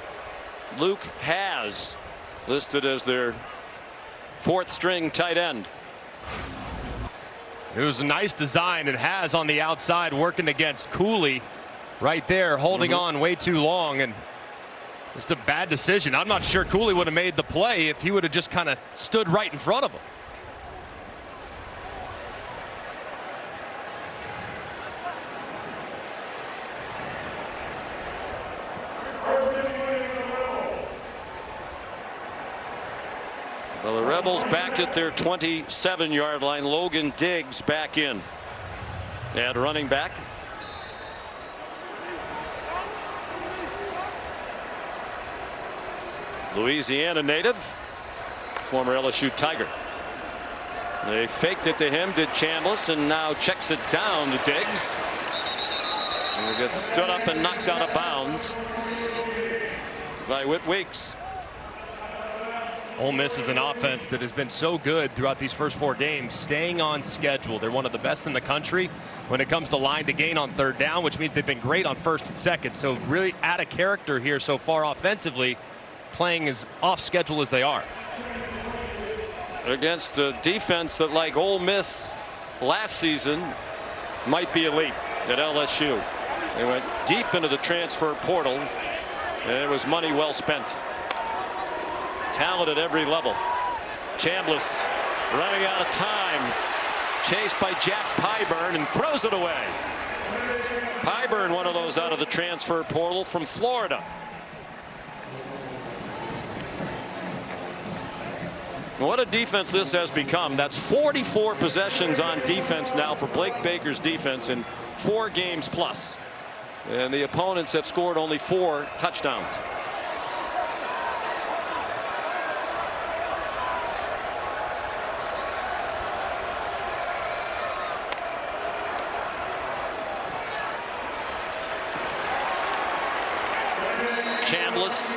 Luke Has listed as their 4th string tight end. It was a nice design, and Has on the outside working against Cooley right there, holding on way too long, and just a bad decision. I'm not sure Cooley would have made the play if he would have just kind of stood right in front of him. Well, the Rebels back at their 27-yard line. Logan Diggs back in at running back. Louisiana native, former LSU Tiger. They faked it to him, did Chambliss, and now checks it down to Diggs. And it gets stood up and knocked out of bounds by Whit Weeks. Ole Miss is an offense that has been so good throughout these first 4 games, staying on schedule. They're one of the best in the country when it comes to line to gain on 3rd down, which means they've been great on 1st and 2nd. So really out of character here so far offensively, playing as off schedule as they are. Against a defense that, like Ole Miss last season, might be elite at LSU. They went deep into the transfer portal, and it was money well spent. Talent at every level. Chambliss running out of time. Chased by Jack Pyburn and throws it away. Pyburn, one of those out of the transfer portal from Florida. What a defense this has become. That's 44 possessions on defense now for Blake Baker's defense in 4 games plus. And the opponents have scored only 4 touchdowns. Chambliss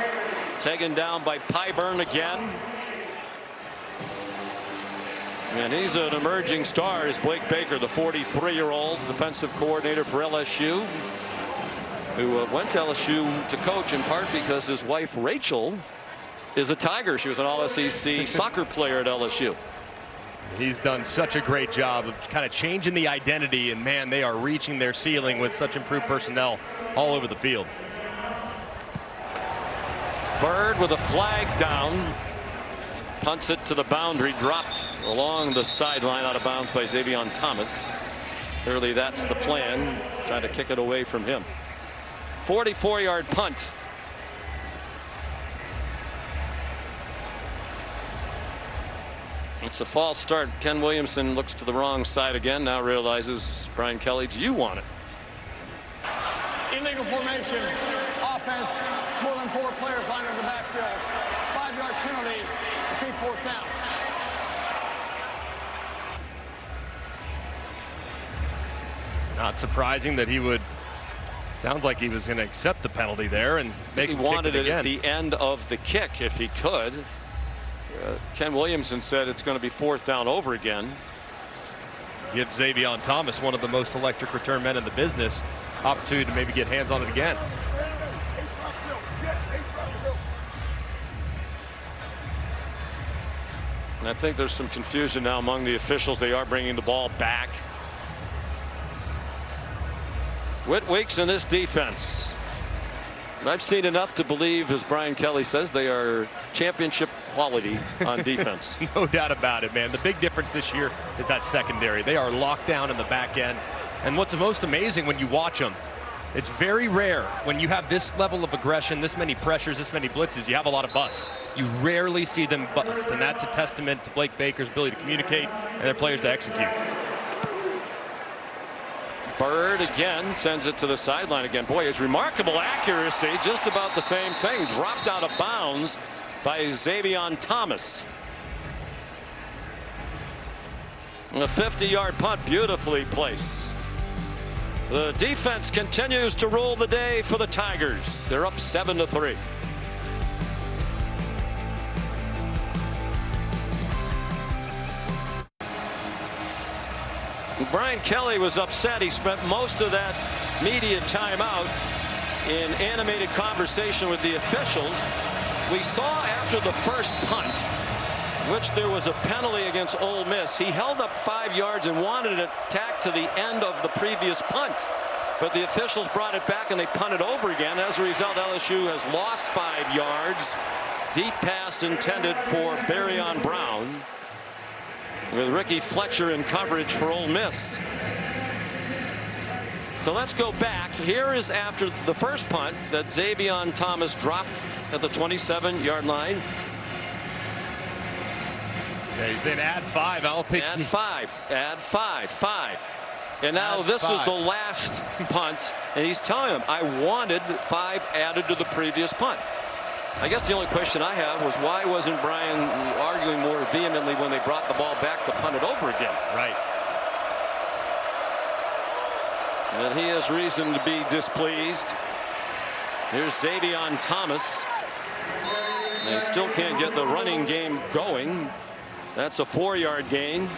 taken down by Pyburn again. And he's an emerging star, is Blake Baker, the 43-year-old defensive coordinator for LSU, who went to LSU to coach in part because his wife Rachel is a Tiger. She was an All-SEC soccer player at LSU. He's done such a great job of kind of changing the identity, and man, they are reaching their ceiling with such improved personnel all over the field. Bird with a flag down. Punts it to the boundary, dropped along the sideline, out of bounds by Xavier Thomas. Clearly that's the plan, trying to kick it away from him. 44-yard punt. It's a false start. Ken Williamson looks to the wrong side again, now realizes, Brian Kelly, you want it. Illegal formation. Offense. More than 4 players lined in the backfield. 5-yard penalty. Repeat 4th down. Not surprising that he would. Sounds like he was going to accept the penalty there and make him kick it again. He wanted it at the end of the kick if he could. Ken Williamson said it's going to be 4th down over again. Give Xavier Thomas, one of the most electric return men in the business, opportunity to maybe get hands on it again. And I think there's some confusion now among the officials. They are bringing the ball back. Whit Weeks in this defense. I've seen enough to believe, as Brian Kelly says, they are championship quality on defense. No doubt about it, man. The big difference this year is that secondary. They are locked down in the back end. And what's most amazing when you watch them, it's very rare when you have this level of aggression, this many pressures, this many blitzes, you have a lot of busts. You rarely see them bust, and that's a testament to Blake Baker's ability to communicate and their players to execute. Bird again sends it to the sideline again. Boy, his remarkable accuracy, just about the same thing. Dropped out of bounds by Xavier Thomas. A 50-yard punt, beautifully placed. The defense continues to rule the day for the Tigers. They're up 7-3. Brian Kelly was upset. He spent most of that media timeout in animated conversation with the officials. We saw after the first punt, which there was a penalty against Ole Miss, he held up 5 yards and wanted it tacked to the end of the previous punt. But the officials brought it back and they punted over again. As a result, LSU has lost 5 yards. Deep pass intended for Barryon Brown, with Ricky Fletcher in coverage for Ole Miss. So let's go back. Here is after the first punt that Xavion Thomas dropped at the 27-yard line. Yeah, he's saying add 5. I don't think add 5. Add 5. And now this is the last punt, and he's telling him, I wanted 5 added to the previous punt. I guess the only question I have was, why wasn't Brian arguing more vehemently when they brought the ball back to punt it over again? Right. And he has reason to be displeased. Here's Xavion Thomas. They still can't get the running game going. That's a 4-yard gain.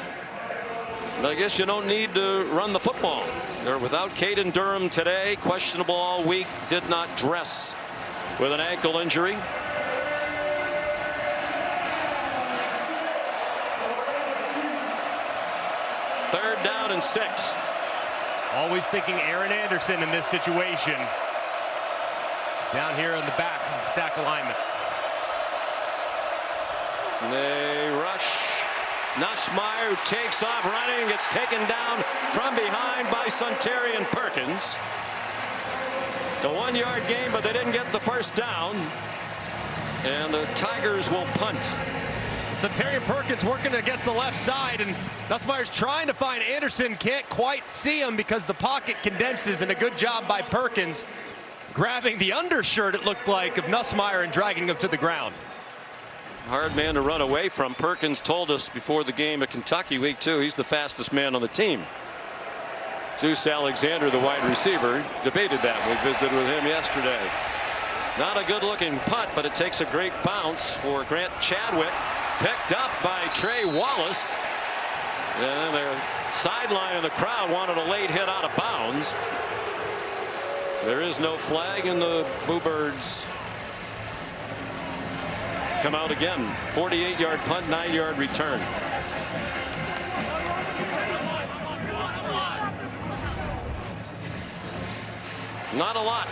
But I guess you don't need to run the football. They're without Caden Durham today. Questionable all week. Did not dress with an ankle injury. Third down and 6. Always thinking Aaron Anderson in this situation. He's down here in the back in the stack alignment. They rush. Nussmeier, who takes off running, gets taken down from behind by Suntarian Perkins. The 1-yard gain, but they didn't get the first down. And the Tigers will punt. Suntarian Perkins working against the left side, and Nussmeier's trying to find Anderson. Can't quite see him because the pocket condenses, and a good job by Perkins grabbing the undershirt, it looked like, of Nussmeier and dragging him to the ground. Hard man to run away from. Perkins told us before the game at Kentucky week 2 he's the fastest man on the team. Zeus Alexander, the wide receiver, debated that. We visited with him yesterday. Not a good looking punt, but it takes a great bounce for Grant Chadwick. Picked up by Trey Wallace. And the sideline of the crowd wanted a late hit out of bounds. There is no flag, and the Bluebirds come out again. 48-yard punt, 9-yard return. Not a lot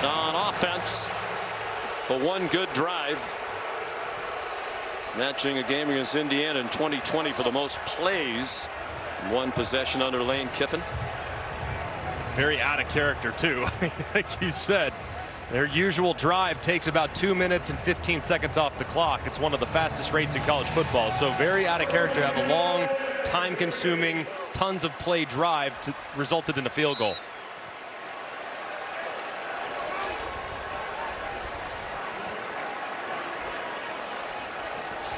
on offense, but one good drive. Matching a game against Indiana in 2020 for the most plays. One possession under Lane Kiffin. Very out of character, too. Like you said, their usual drive takes about 2 minutes and 15 seconds off the clock. It's one of the fastest rates in college football. So very out of character to have a long, time-consuming, tons of play drive resulted in a field goal.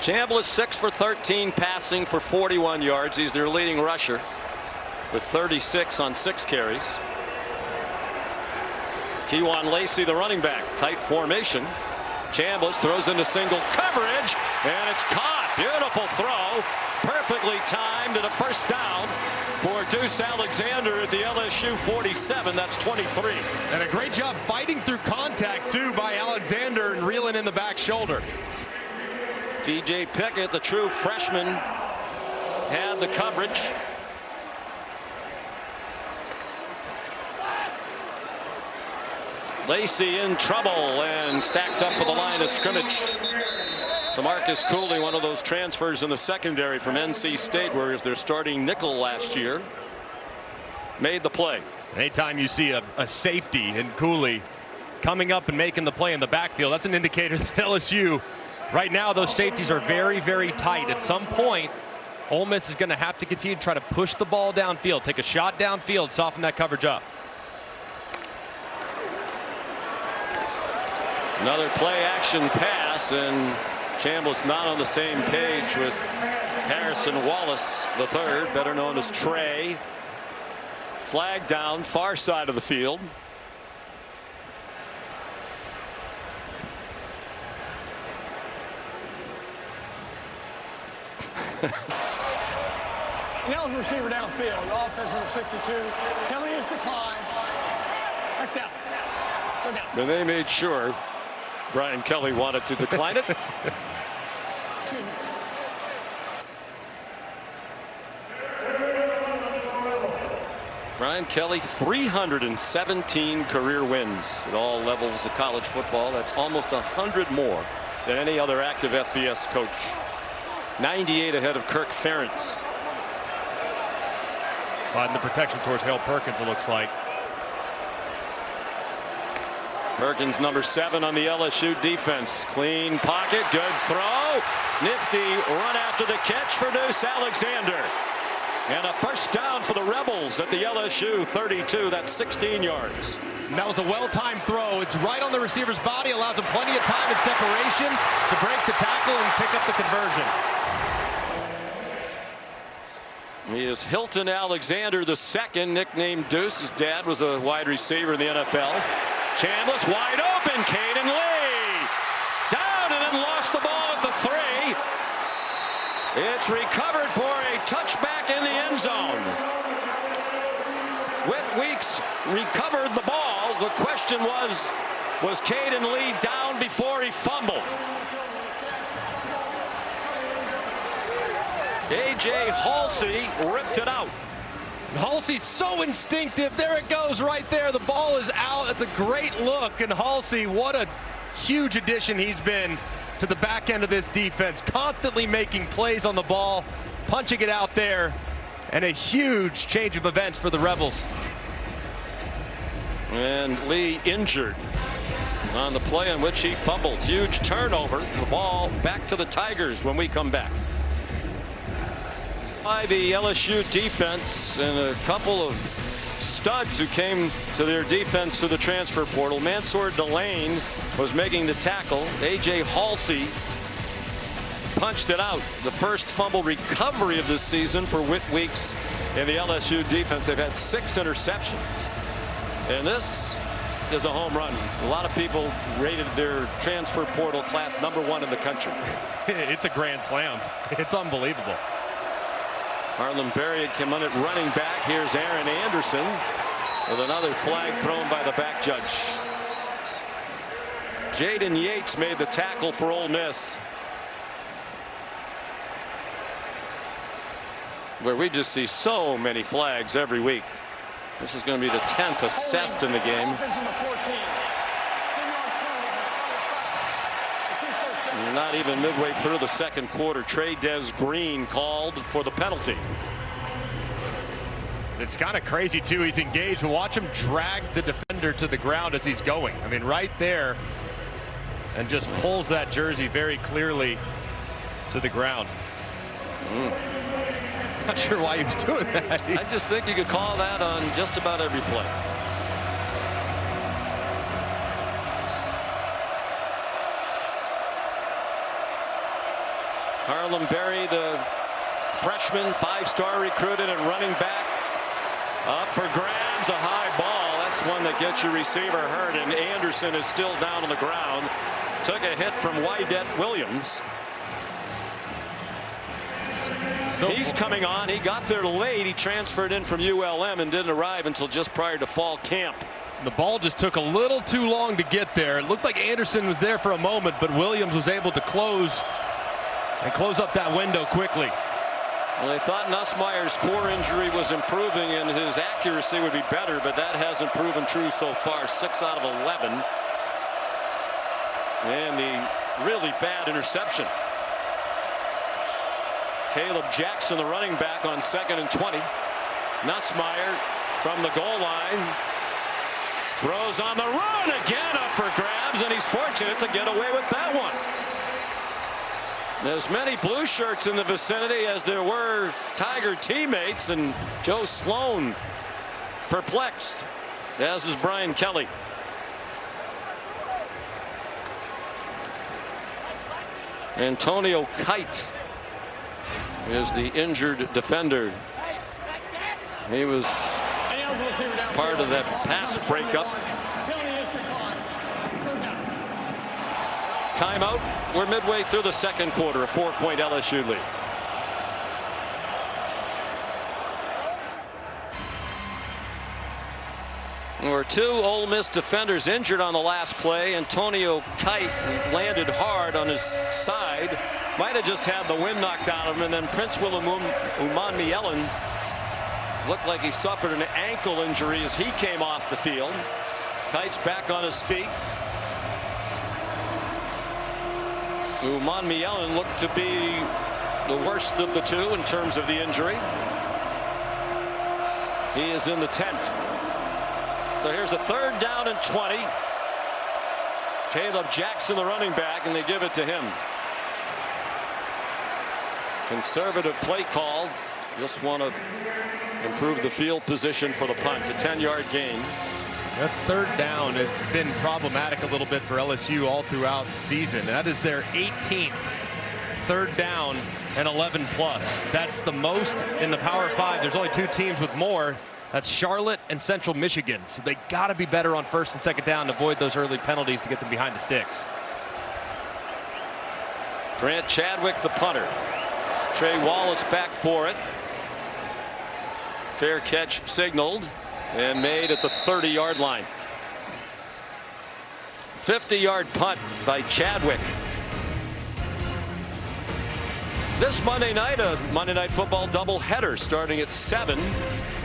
Chambliss 6 for 13 passing for 41 yards. He's their leading rusher with 36 on 6 carries. Kewan Lacey, the running back, tight formation. Chambliss throws into single coverage, and it's caught. Beautiful throw, perfectly timed, and a first down for Deuce Alexander at the LSU 47. That's 23. And a great job fighting through contact, too, by Alexander and reeling in the back shoulder. DJ Pickett, the true freshman, had the coverage. Lacey in trouble and stacked up with the line of scrimmage. So Marcus Cooley, one of those transfers in the secondary from NC State, where he was their starting nickel last year, made the play. Anytime you see a safety in Cooley coming up and making the play in the backfield, that's an indicator that LSU, right now, those safeties are very, very tight. At some point, Ole Miss is going to have to continue to try to push the ball downfield, take a shot downfield, soften that coverage up. Another play action pass, and Chambliss not on the same page with Harrison Wallace III, better known as Trey. Flag down, far side of the field. Nails the receiver downfield. Offense number 62. Penalty is declined. Next down. Third down. And they made sure Brian Kelly wanted to decline it. Excuse me. Brian Kelly, 317 career wins at all levels of college football. That's almost 100 more than any other active FBS coach. 98 ahead of Kirk Ferentz. Sliding the protection towards Hale Perkins, it looks like. Perkins, number 7 on the LSU defense. Clean pocket, good throw. Nifty run after the catch for Deuce Alexander. And a first down for the Rebels at the LSU 32. That's 16 yards. And that was a well-timed throw. It's right on the receiver's body, allows him plenty of time and separation to break the tackle and pick up the conversion. He is Hilton Alexander II, nicknamed Deuce. His dad was a wide receiver in the NFL. Chambliss wide open. Caden Lee down and then lost the ball at the 3. It's recovered for a touchback in the end zone. Whit Weeks recovered the ball. The question was Caden Lee down before he fumbled? A.J. Halsey ripped it out. Halsey's so instinctive. There it goes right there. The ball is out. It's a great look. And Halsey, what a huge addition he's been to the back end of this defense. Constantly making plays on the ball, punching it out there, and a huge change of events for the Rebels. And Lee injured on the play in which he fumbled. Huge turnover. The ball back to the Tigers when we come back. By the LSU defense and a couple of studs who came to their defense through the transfer portal. Mansour Delane was making the tackle. A.J. Halsey punched it out. The first fumble recovery of this season for Whit Weeks in the LSU defense. They've had 6 interceptions. And this is a home run. A lot of people rated their transfer portal class #1 in the country. It's a grand slam. It's unbelievable. Harlan Berry came on it running back. Here's Aaron Anderson with another flag thrown by the back judge. Jaden Yates made the tackle for Ole Miss. Where we just see so many flags every week. This is going to be the 10th assessed in the game. Offense number 14. Not even midway through the second quarter. Trey Des Green called for the penalty. It's kind of crazy too. He's engaged. Watch him drag the defender to the ground as he's going. I mean, right there, and just pulls that jersey very clearly to the ground. Not sure why he was doing that. I just think you could call that on just about every play. Harlan Berry, the freshman, 5-star recruited and running back. Up for grabs, a high ball. That's one that gets your receiver hurt, and Anderson is still down on the ground. Took a hit from Wydett Williams. So he's coming on. He got there late. He transferred in from ULM and didn't arrive until just prior to fall camp. The ball just took a little too long to get there. It looked like Anderson was there for a moment, but Williams was able to close up that window quickly. Well, they thought Nussmeier's core injury was improving and his accuracy would be better, but that hasn't proven true so far. 6 out of 11. And the really bad interception. Caleb Jackson, the running back, on 2nd and 20. Nussmeier from the goal line. Throws on the run again, up for grabs, and he's fortunate to get away with that one. As many blue shirts in the vicinity as there were Tiger teammates, and Joe Sloan perplexed, as is Brian Kelly. Antonio Kite is the injured defender. He was part of that pass breakup. Timeout. We're midway through the second quarter. A 4-point LSU lead. There were two Ole Miss defenders injured on the last play. Antonio Kite landed hard on his side. Might have just had the wind knocked out of him. And then Prince Umanmielen looked like he suffered an ankle injury as he came off the field. Kite's back on his feet. Umanmielen looked to be the worst of the two in terms of the injury. He is in the tent. So here's the 3rd down and 20. Caleb Jackson, the running back, and they give it to him. Conservative play call. Just want to improve the field position for the punt. A 10-yard gain. That 3rd down has been problematic a little bit for LSU all throughout the season. That is their 18th 3rd down and 11 plus. That's the most in the Power 5. There's only 2 teams with more. That's Charlotte and Central Michigan. So they got to be better on 1st and 2nd down to avoid those early penalties to get them behind the sticks. Grant Chadwick, the punter. Trey Wallace back for it. Fair catch signaled and made at the 30-yard line. 50-yard punt by Chadwick. This Monday night, a Monday Night Football doubleheader starting at 7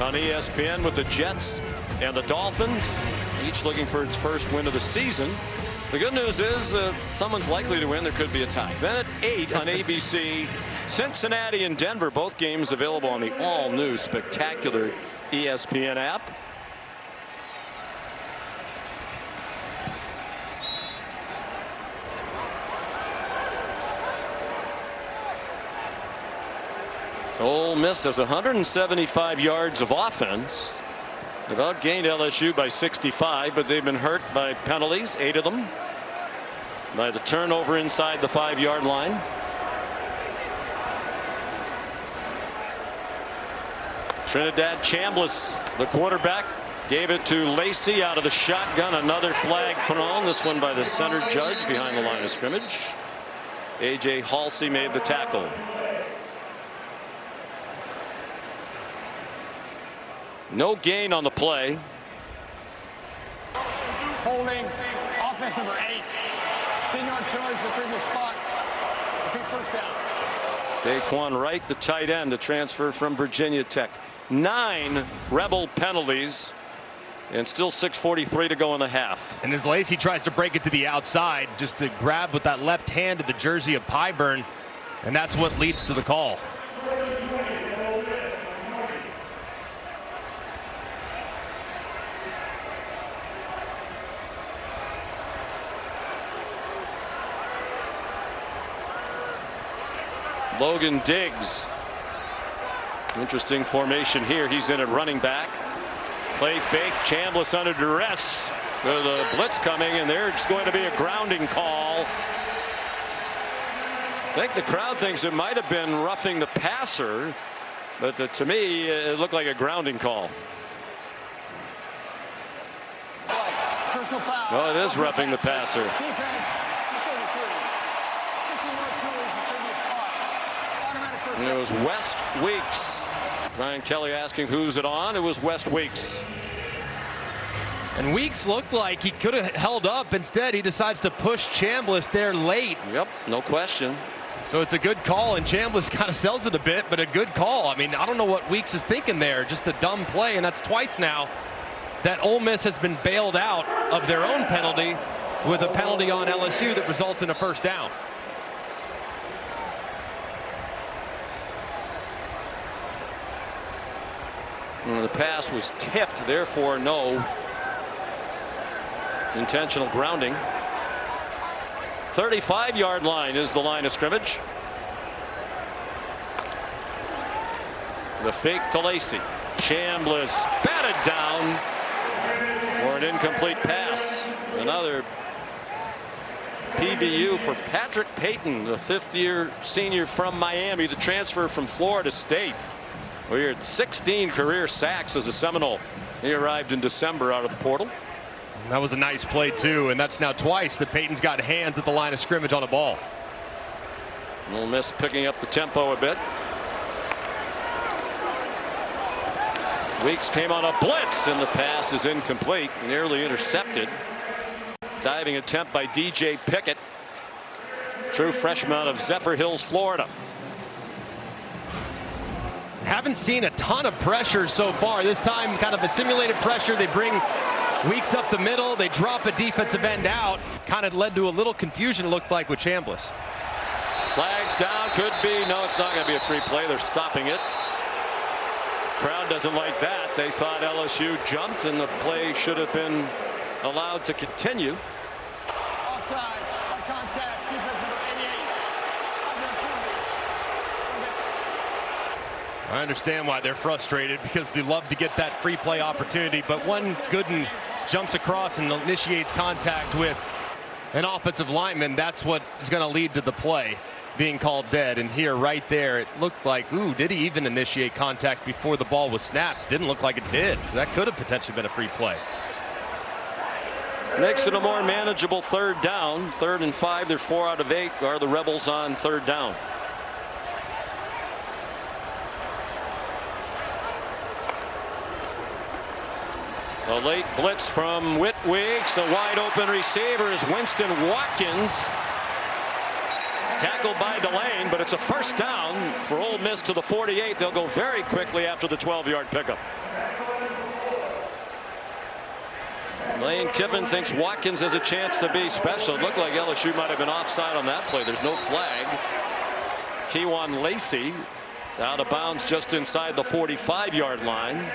on ESPN with the Jets and the Dolphins, each looking for its first win of the season. The good news is someone's likely to win. There could be a tie. Then at 8 on ABC, Cincinnati and Denver, both games available on the all-new spectacular ESPN app. Ole Miss has 175 yards of offense. They've outgained LSU by 65, but they've been hurt by penalties, 8 of them, by the turnover inside the 5-yard line. Trinidad Chambliss, the quarterback, gave it to Lacey out of the shotgun. Another flag thrown, this one by the center judge behind the line of scrimmage. A.J. Halsey made the tackle. No gain on the play. Holding, offense number 8. 10-yard penalty for the previous spot. Big 1st down. Daquan Wright, the tight end, the transfer from Virginia Tech. 9 Rebel penalties and still 6:43 to go in the half. And as Lacey tries to break it to the outside, just to grab with that left hand of the jersey of Pyburn, and that's what leads to the call. Logan Diggs. Interesting formation here. He's in at running back. Play fake. Chambliss under duress. With a blitz coming, and there's going to be a grounding call. I think the crowd thinks it might have been roughing the passer, but to me, it looked like a grounding call. Personal foul. Well, it is roughing the passer. Defense. And it was West Weeks. Ryan Kelly asking who's it on. It was West Weeks. And Weeks looked like he could have held up. Instead, he decides to push Chambliss there late. Yep, no question. So it's a good call, and Chambliss kind of sells it a bit, but a good call. I mean, I don't know what Weeks is thinking there. Just a dumb play, and that's twice now that Ole Miss has been bailed out of their own penalty with a penalty on LSU that results in a 1st down. And the pass was tipped, therefore no intentional grounding. 35-yard line is the line of scrimmage. The fake to Lacey. Chambliss batted down for an incomplete pass. Another PBU for Patrick Payton, the fifth-year senior from Miami, the transfer from Florida State. We had 16 career sacks as a Seminole. He arrived in December out of the portal. That was a nice play too, and that's now twice that Payton's got hands at the line of scrimmage on a ball. Ole Miss picking up the tempo a bit. Weeks came on a blitz, and the pass is incomplete, nearly intercepted. Diving attempt by DJ Pickett, true freshman out of Zephyr Hills, Florida. Haven't seen a ton of pressure so far. This time kind of a simulated pressure. They bring Weeks up the middle. They drop a defensive end out. Kind of led to a little confusion, it looked like, with Chambliss. Flags down, could be. No, it's not going to be a free play. They're stopping it. Crowd doesn't like that. They thought LSU jumped and the play should have been allowed to continue. Offside by contact, defense number 88. I understand why they're frustrated, because they love to get that free play opportunity, but when Gooden jumps across and initiates contact with an offensive lineman, that's what is going to lead to the play being called dead. And here, right there, it looked like, ooh, did he even initiate contact before the ball was snapped? Didn't look like it did, so that could have potentially been a free play. Makes it a more manageable third down. 3rd and 5. They're 4 out of 8. Are the Rebels on third down? A late blitz from Whit Weeks. A wide open receiver is Winston Watkins. Tackled by Delane, but it's a first down for Ole Miss to the 48. They'll go very quickly after the 12-yard pickup. Lane Kiffin thinks Watkins has a chance to be special. It looked like LSU might have been offside on that play. There's no flag. Kewan Lacey out of bounds just inside the 45-yard line.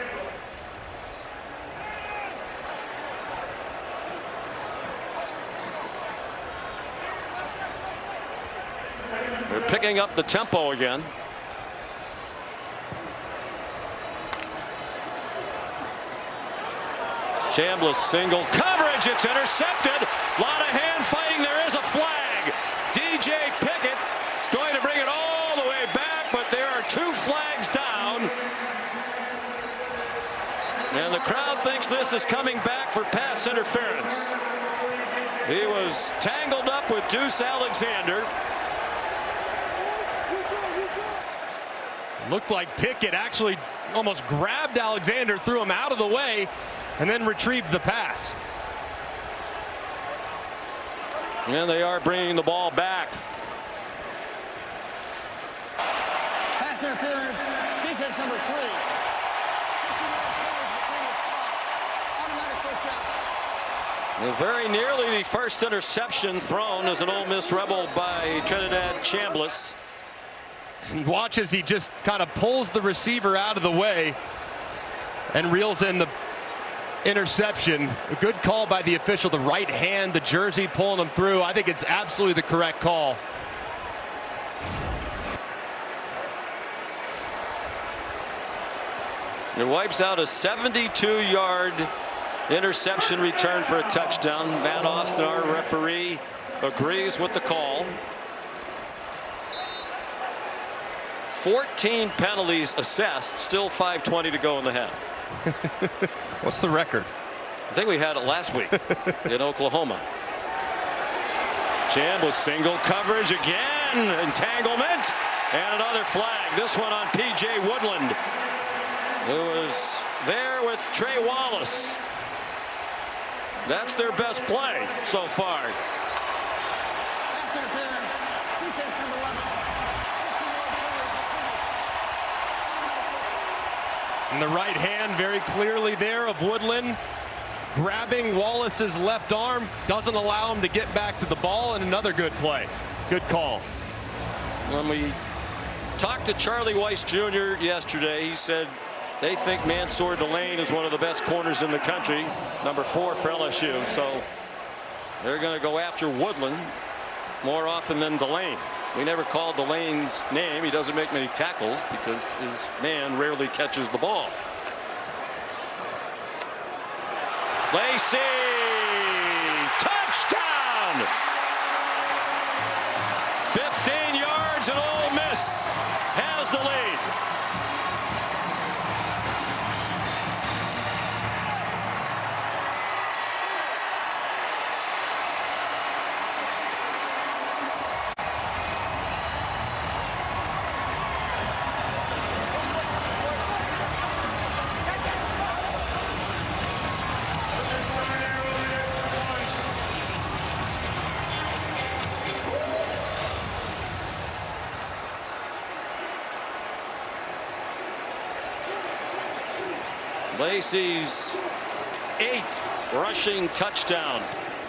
They're picking up the tempo again. Chambliss single coverage. It's intercepted. A lot of hand fighting. There is a flag. DJ Pickett is going to bring it all the way back, but there are 2 flags down. And the crowd thinks this is coming back for pass interference. He was tangled up with Deuce Alexander. Looked like Pickett actually almost grabbed Alexander, threw him out of the way, and then retrieved the pass. And they are bringing the ball back. Pass interference, defense number 3. Automatic first down. Very nearly the first interception thrown as an Ole Miss Rebel by Trinidad Chambliss. And watch as he just kind of pulls the receiver out of the way and reels in the interception. A good call by the official. The right hand, the jersey pulling him through. I think it's absolutely the correct call. It wipes out a 72-yard interception return for a touchdown. Matt Austin, our referee, agrees with the call. 14 penalties assessed, still 5:20 to go in the half. What's the record? I think we had it last week in Oklahoma. Chambliss single coverage again, entanglement, and another flag. This one on P.J. Woodland, who was there with Trey Wallace. That's their best play so far. Pass interference, defense number 11. And the right hand very clearly there of Woodland, grabbing Wallace's left arm, doesn't allow him to get back to the ball, and another good play. Good call. When we talked to Charlie Weiss Jr. yesterday, he said they think Mansour Delane is one of the best corners in the country, number 4 for LSU. So they're going to go after Woodland more often than Delane. We never called Delane's name. He doesn't make many tackles because his man rarely catches the ball. Lacey, touchdown! yards, and Ole Miss has the lead. Lacey's 8th rushing touchdown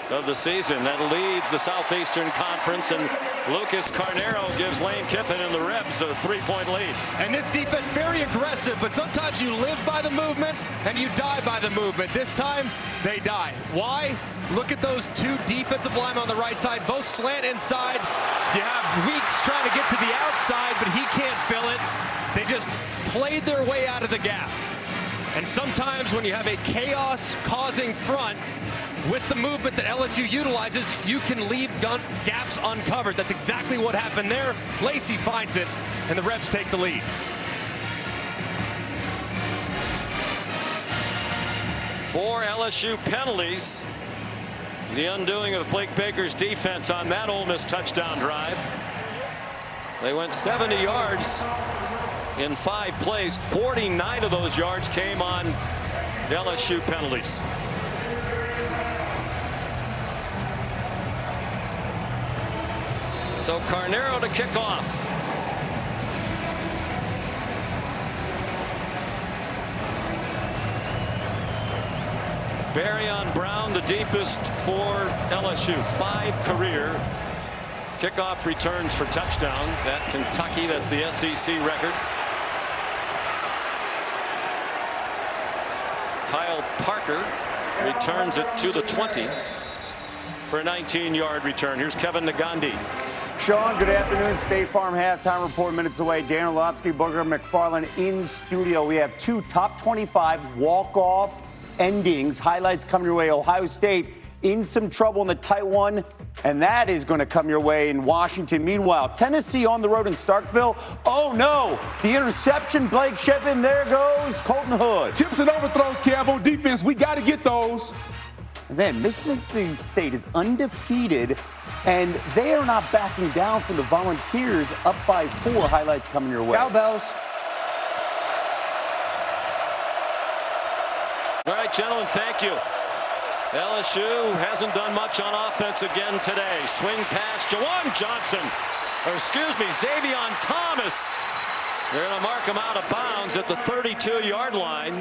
of the season. That leads the Southeastern Conference, and Lucas Carnero gives Lane Kiffin and the Rebs a 3-point lead. And this defense very aggressive, but sometimes you live by the movement and you die by the movement. This time they die. Why? Look at those two defensive linemen on the right side, both slant inside. You have Weeks trying to get to the outside, but he can't fill it. They just played their way out of the gap. And sometimes when you have a chaos-causing front with the movement that LSU utilizes, you can leave gaps uncovered. That's exactly what happened there. Lacey finds it, and the Rebs take the lead. 4 LSU penalties. The undoing of Blake Baker's defense on that Ole Miss touchdown drive. They went 70 yards in 5 plays. 49 of those yards came on LSU penalties. So Carnero to kick off. Barrion Brown, the deepest for LSU. 5 career kickoff returns for touchdowns at Kentucky. That's the SEC record. Kyle Parker returns it to the 20 for a 19-yard return. Here's Kevin Nagandi. Sean, good afternoon. State Farm halftime report minutes away. Dan Orlovsky, Booger McFarland in studio. We have 2 top 25 walk-off endings. Highlights coming your way. Ohio State in some trouble in the tight one, and that is going to come your way in Washington. Meanwhile, Tennessee on the road in Starkville. Oh, no. The interception, Blake Shippen. There goes Colton Hood. Tips and overthrows, Kev, on defense. We got to get those. And then Mississippi State is undefeated, and they are not backing down from the Volunteers, up by 4. Highlights coming your way. Cowbells. All right, gentlemen, thank you. LSU hasn't done much on offense again today. Swing pass, Jawan Johnson. Or excuse me, Xavion Thomas. They're going to mark him out of bounds at the 32-yard line.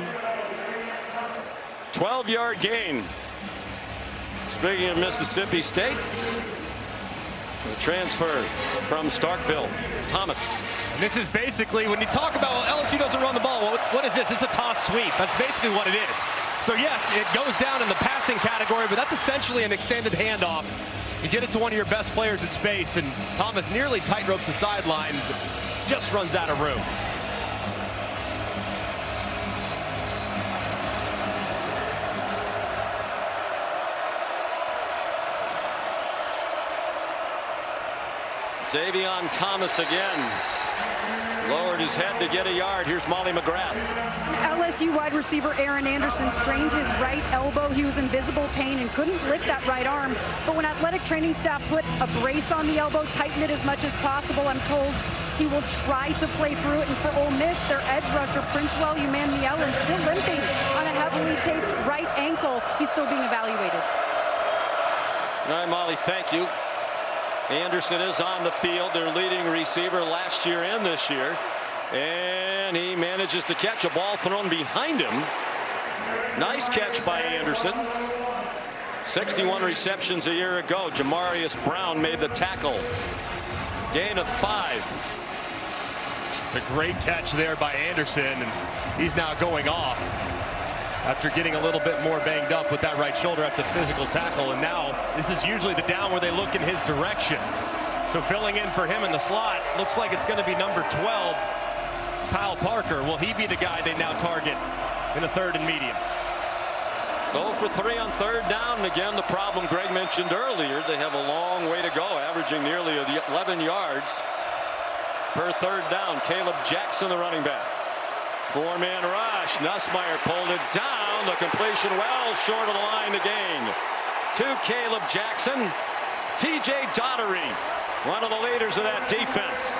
12-yard gain. Speaking of Mississippi State, the transfer from Starkville, Thomas. And this is basically, when you talk about LSU doesn't run the ball, well, what is this? It's a toss sweep. That's basically what it is. So yes, it goes down in the passing category, but that's essentially an extended handoff. You get it to one of your best players in space, and Thomas nearly tightropes the sideline, but just runs out of room. Xavion Thomas again. Lowered his head to get a yard. Here's Molly McGrath. LSU wide receiver Aaron Anderson strained his right elbow. He was in visible pain and couldn't lift that right arm. But when athletic training staff put a brace on the elbow, tighten it as much as possible, I'm told he will try to play through it. And for Ole Miss, their edge rusher, Princewell Umanmielen, still limping on a heavily taped right ankle. He's still being evaluated. All right, Molly, thank you. Anderson is on the field, their leading receiver last year and this year. And he manages to catch a ball thrown behind him. Nice catch by Anderson. 61 receptions a year ago. Jamarius Brown made the tackle. Gain of 5. It's a great catch there by Anderson, and he's now going off after getting a little bit more banged up with that right shoulder at the physical tackle. And now this is usually the down where they look in his direction. So filling in for him in the slot, looks like it's going to be number 12, Kyle Parker. Will he be the guy they now target in a 3rd and medium? 0 for 3 on 3rd down. And again, the problem Greg mentioned earlier, they have a long way to go, averaging nearly 11 yards per third down. Caleb Jackson, the running back. Four-man rush. Nussmeier pulled it down. The completion well short of the line to gain. To Caleb Jackson. T.J. Daugherty, one of the leaders of that defense.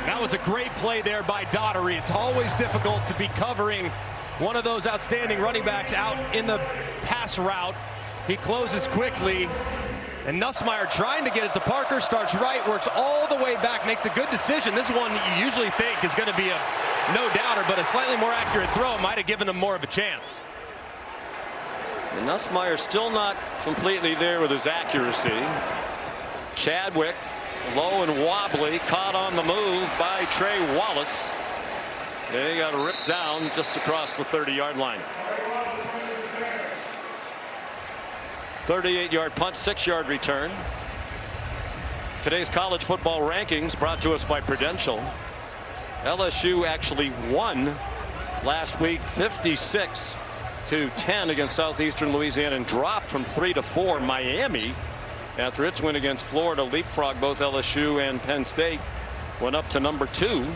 That was a great play there by Daugherty. It's always difficult to be covering one of those outstanding running backs out in the pass route. He closes quickly, and Nussmeier trying to get it to Parker, starts right, works all the way back, makes a good decision. This one you usually think is going to be a no-doubter, but a slightly more accurate throw might have given him more of a chance. And Nussmeier still not completely there with his accuracy. Chadwick, low and wobbly, caught on the move by Trey Wallace. They got ripped down just across the 30-yard line. 38-yard punt, 6-yard return. Today's college football rankings brought to us by Prudential. LSU actually won last week 56-10 against Southeastern Louisiana and dropped from 3 to 4. Miami, after its win against Florida, leapfrogged both LSU and Penn State, went up to number 2.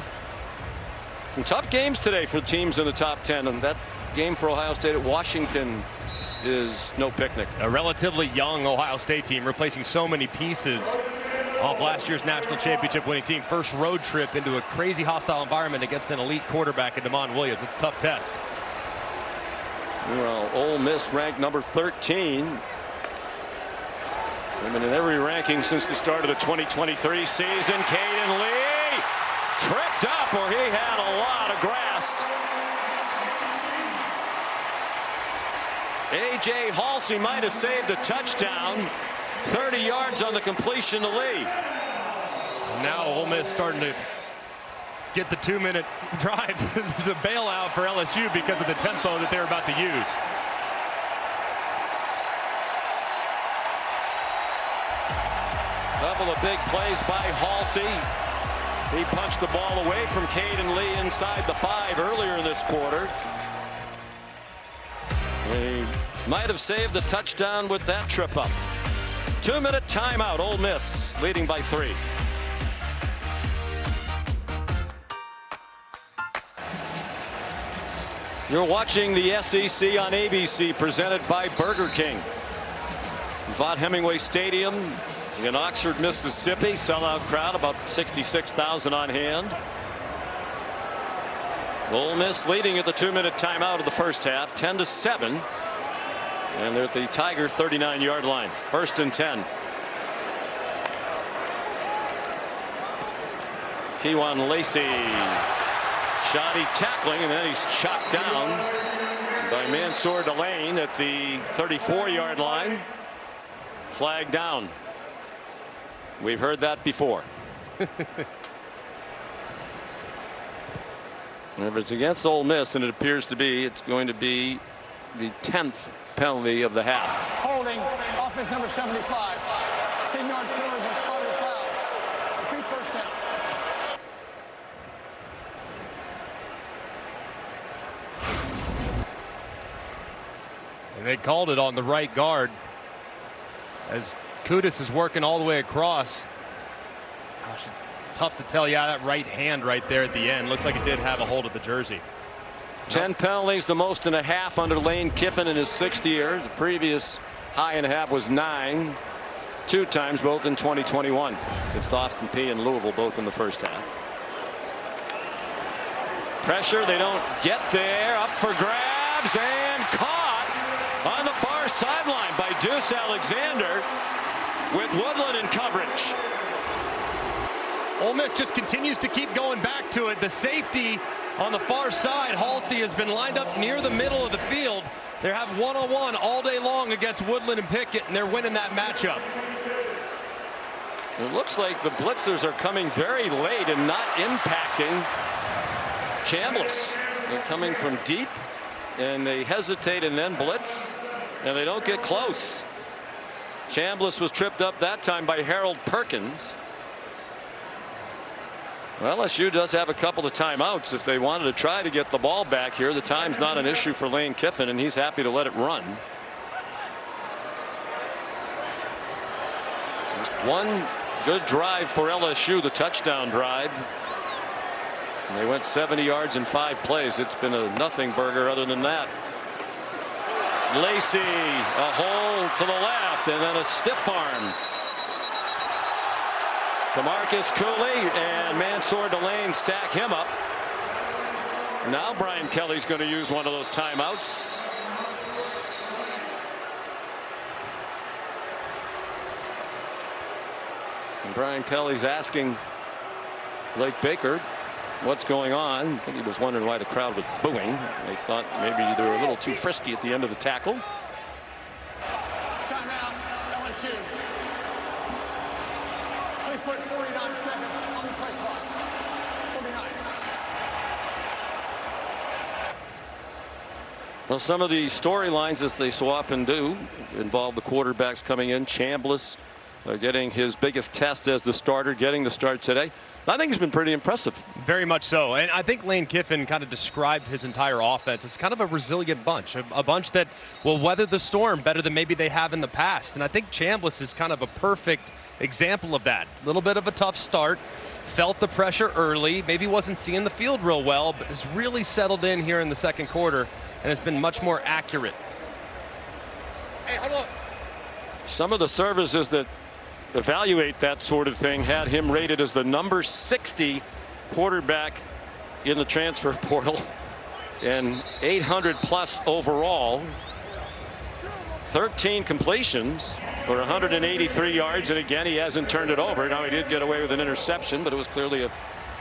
Some tough games today for teams in the top 10, and that game for Ohio State at Washington is no picnic. A relatively young Ohio State team replacing so many pieces off last year's national championship winning team. First road trip into a crazy hostile environment against an elite quarterback in Damon Williams. It's a tough test. Well, Ole Miss ranked number 13. They've been in every ranking since the start of the 2023 season. Caden Lee tripped up where he had a lot of grass. A.J. Halsey might have saved a touchdown. 30 yards on the completion to Lee. Now Ole Miss starting to get the 2-minute drive. There's a bailout for LSU because of the tempo that they're about to use. Couple of big plays by Halsey. He punched the ball away from Caden Lee inside the 5 earlier in this quarter. He might have saved the touchdown with that trip up. 2-minute timeout. Ole Miss leading by 3. You're watching the SEC on ABC, presented by Burger King. Vaught Hemingway Stadium in Oxford, Mississippi. Sellout crowd, about 66,000 on hand. Ole Miss leading at the 2-minute timeout of the first half, 10-7. And they're at the Tiger 39-yard line. 1st and 10. Kewan Lacey. Shoddy tackling, and then he's chopped down by Mansour Delane at the 34-yard line. Flag down. We've heard that before. If it's against Ole Miss, and it appears to be, it's going to be the 10th penalty of the half. Holding, offense number 75. 10-yard penalty for spot of the foul. Repeat first down. And they called it on the right guard as Kudus is working all the way across. Gosh, it's tough to tell. Yeah, that right hand right there at the end looks like it did have a hold of the jersey. 10 penalties, the most in a half under Lane Kiffin in his 6th year. The previous high in a half was 9. 2 times, both in 2021. Against Austin Peay and Louisville, both in the first half. Pressure, they don't get there. Up for grabs and caught on the far sideline by Deuce Alexander with Woodland in coverage. Ole Miss just continues to keep going back to it. The safety on the far side, Halsey, has been lined up near the middle of the field. They have one-on-one all day long against Woodland and Pickett, and they're winning that matchup. It looks like the blitzers are coming very late and not impacting Chambliss. They're coming from deep, and they hesitate and then blitz, and they don't get close. Chambliss was tripped up that time by Harold Perkins. Well, LSU does have a couple of timeouts if they wanted to try to get the ball back here. The time's not an issue for Lane Kiffin, and he's happy to let it run. Just one Good drive for LSU, the touchdown drive. And they went 70 yards in 5 plays. It's been a nothing burger other than that. Lacey, a hole to the left, and then a stiff arm to Marcus Cooley, and Mansour Delane stack him up. Now Brian Kelly's going to use one of those timeouts. And Brian Kelly's asking Blake Baker what's going on. I think he was wondering why the crowd was booing. They thought maybe they were a little too frisky at the end of the tackle. Timeout, LSU. Please put 49 seconds on the play clock. 49. Well, some of the storylines, as they so often do, involve the quarterbacks coming in. Chambliss getting his biggest test as the starter, getting the start today. I think he's been pretty impressive. Very much so. And I think Lane Kiffin kind of described his entire offense as kind of a resilient bunch, a bunch that will weather the storm better than maybe they have in the past. And I think Chambliss is kind of a perfect example of that. A little bit of a tough start, felt the pressure early, maybe wasn't seeing the field real well, but has really settled in here in the second quarter and has been much more accurate. Hey, hold on. Some of the services that evaluate that sort of thing had him rated as the number 60 quarterback in the transfer portal and 800 plus overall. 13 completions for 183 yards, and again, he hasn't turned it over. Now, he did get away with an interception, but it was clearly a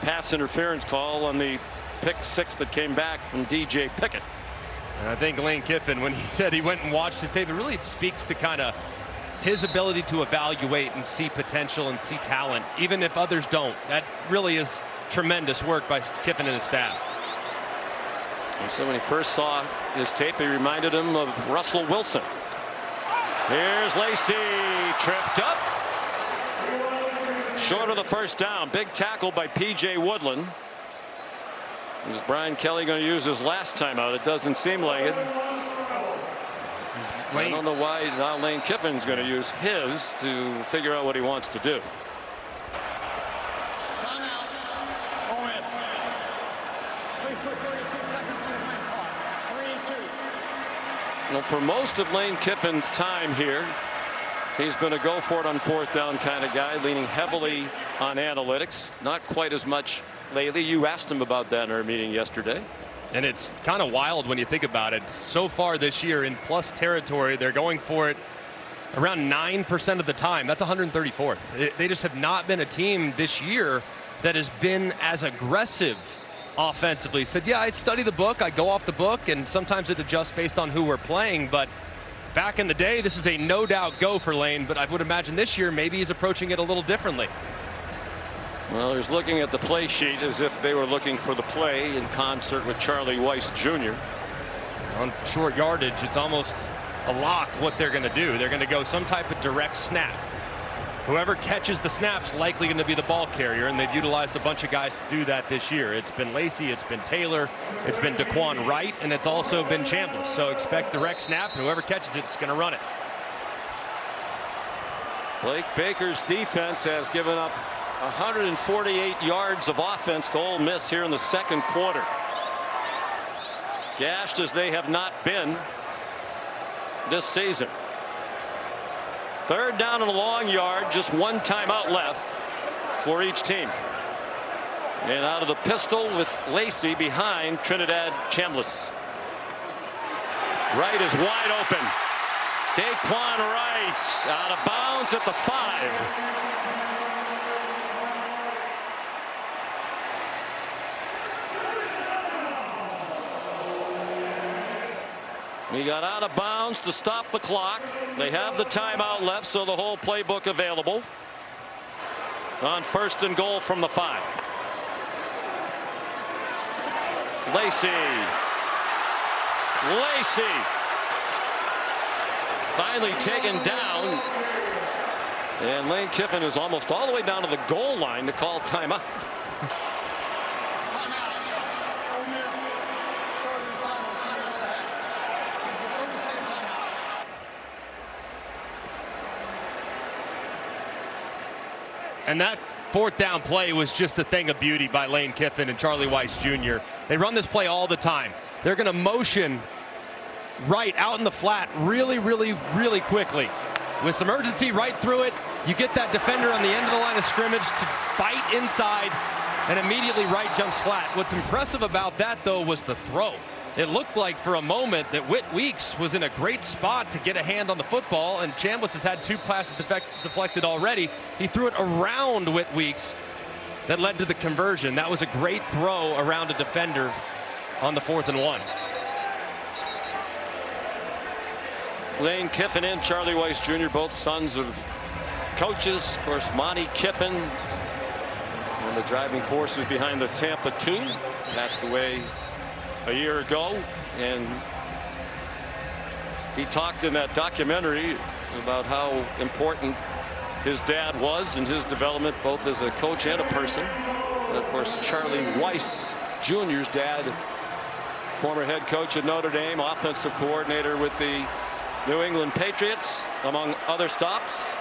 pass interference call on the pick 6 that came back from DJ Pickett. And I think Lane Kiffin, when he said he went and watched his tape, it really speaks to kind of his ability to evaluate and see potential and see talent, even if others don't. That really is tremendous work by Kiffin and his staff. And so when he first saw his tape, he reminded him of Russell Wilson. Here's Lacey, tripped up. Short of the first down. Big tackle by P.J. Woodland. Is Brian Kelly going to use his last timeout? It doesn't seem like it. I don't know why now Lane Kiffin's going to use his to figure out what he wants to do. Timeout. Ole Miss. Please put 32 seconds on the play clock. 3-2. Well, for most of Lane Kiffin's time here, he's been a go for it on 4th down kind of guy, leaning heavily on analytics. Not quite as much lately. You asked him about that in our meeting yesterday. And it's kind of wild when you think about it. So far this year in plus territory, they're going for it around 9% of the time. That's 134th. They just have not been a team this year that has been as aggressive offensively. Said, yeah, I study the book, I go off the book, and sometimes it adjusts based on who we're playing. But back in the day, this is a no doubt go for Lane. But I would imagine this year maybe he's approaching it a little differently. Well, he's looking at the play sheet as if they were looking for the play in concert with Charlie Weiss Jr. On short yardage, it's almost a lock what they're going to do. They're going to go some type of direct snap. Whoever catches the snap's likely going to be the ball carrier, and they've utilized a bunch of guys to do that this year. It's been Lacey, it's been Taylor, it's been Daquan Wright, and it's also been Chambliss. So expect direct snap, and whoever catches it's going to run it. Blake Baker's defense has given up 148 yards of offense to Ole Miss here in the second quarter. Gashed as they have not been this season. 3rd down and a long yard, just 1 timeout left for each team. And out of the pistol with Lacey behind Trinidad Chambliss. Wright is wide open. Daquan Wright out of bounds at the 5. He got out of bounds to stop the clock. They have the timeout left, so the whole playbook available on 1st and goal from the 5. Lacey finally taken down, and Lane Kiffin is almost all the way down to the goal line to call timeout. And that fourth down play was just a thing of beauty by Lane Kiffin and Charlie Weiss Jr. They run this play all the time. They're going to motion right out in the flat really, really, really quickly. With some urgency right through it, you get that defender on the end of the line of scrimmage to bite inside, and immediately Wright jumps flat. What's impressive about that, though, was the throw. It looked like for a moment that Whit Weeks was in a great spot to get a hand on the football, and Chambliss has had 2 passes deflected already. He threw it around Whit Weeks that led to the conversion. That was a great throw around a defender on the 4th and 1. Lane Kiffin and Charlie Weiss Jr., both sons of coaches. Of course, Monty Kiffin, one of the driving forces behind the Tampa 2, passed away a year ago, and he talked in that documentary about how important his dad was in his development, both as a coach and a person. And of course, Charlie Weiss Jr.'s dad, former head coach at Notre Dame, offensive coordinator with the New England Patriots, among other stops.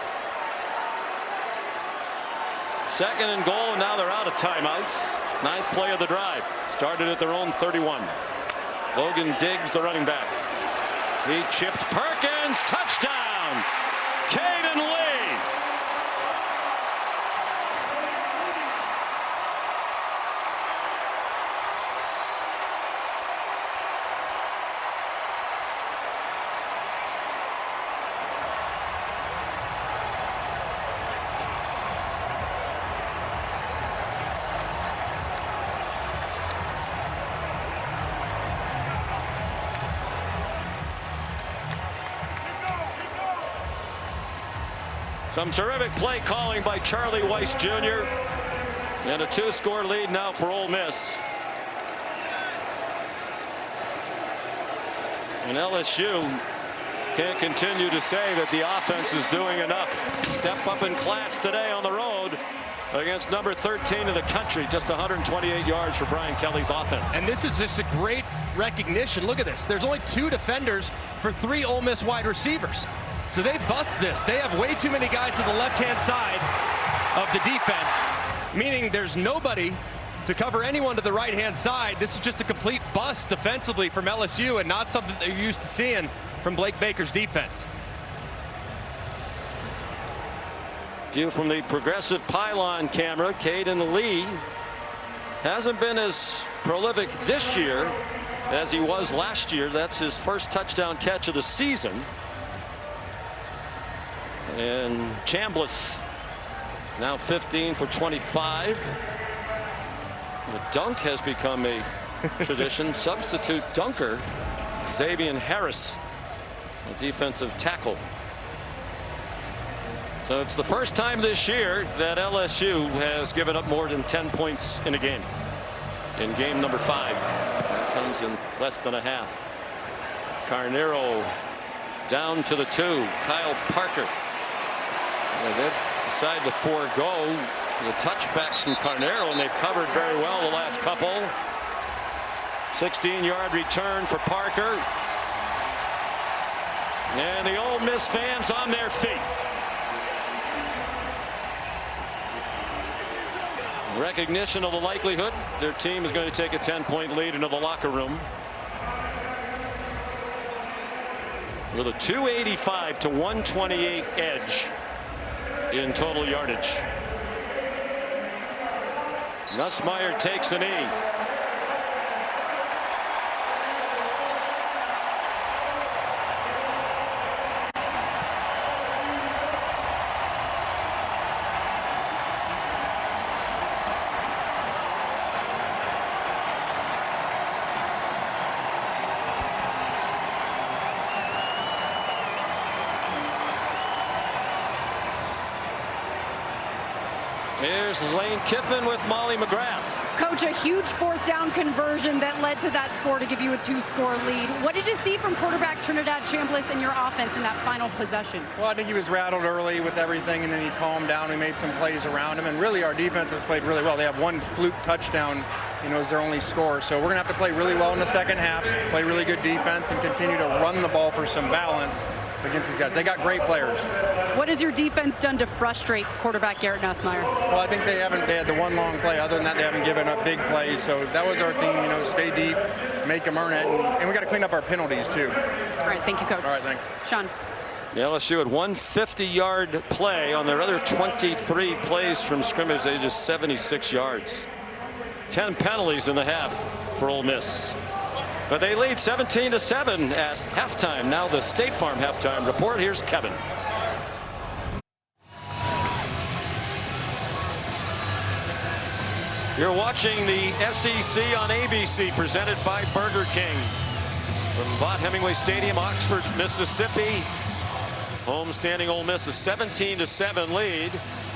2nd and goal, and now they're out of timeouts. 9th play of the drive. Started at their own 31. Logan Diggs, the running back. He chipped Perkins. Touchdown! Caden Lee. Some terrific play calling by Charlie Weiss Jr. And a 2-score lead now for Ole Miss. And LSU can't continue to say that the offense is doing enough. Step up in class today on the road against number 13 in the country. Just 128 yards for Brian Kelly's offense. And this is just a great recognition. Look at this. There's only 2 defenders for 3 Ole Miss wide receivers. So they bust this. They have way too many guys to the left-hand side of the defense, meaning there's nobody to cover anyone to the right-hand side. This is just a complete bust defensively from LSU, and not something they're used to seeing from Blake Baker's defense. View from the progressive pylon camera. Caden Lee hasn't been as prolific this year as he was last year. That's his first touchdown catch of the season. And Chambliss now 15 for 25. The dunk has become a tradition. Substitute dunker Xavier Harris, a defensive tackle. So it's the first time this year that LSU has given up more than 10 points in a game. In game number 5. That comes in less than a half. Carnero down to the 2. Kyle Parker. They decide to forego the touchbacks from Carnero, and they've covered very well the last couple. 16-yard return for Parker. And the Ole Miss fans on their feet. Recognition of the likelihood their team is going to take a 10-point lead into the locker room. With a 285 to 128 edge in total yardage. Nussmeier takes a knee. Here's Lane Kiffin with Molly McGrath. Coach, a huge 4th down conversion that led to that score to give you a 2-score lead. What did you see from quarterback Trinidad Chambliss in your offense in that final possession? Well, I think he was rattled early with everything, and then he calmed down. We made some plays around him, and really our defense has played really well. They have 1 fluke touchdown, as their only score. So we're going to have to play really well in the second half, play really good defense, and continue to run the ball for some balance. against these guys. They got great players. What has your defense done to frustrate quarterback Garrett Nussmeier? Well, I think they had the one long play. Other than that, they haven't given up big plays. So that was our thing, you know, stay deep, make them earn it. And we got to clean up our penalties, too. All right, thank you, Coach. All right, thanks. Sean. The LSU had 150-yard play. On their other 23 plays from scrimmage, they just 76 yards. 10 penalties in the half for Ole Miss. But they lead 17-7 at halftime. Now the State Farm halftime report. Here's Kevin. You're watching the SEC on ABC, presented by Burger King. From Vaught Hemingway Stadium, Oxford, Mississippi. Homestanding Ole Miss a 17-7 lead.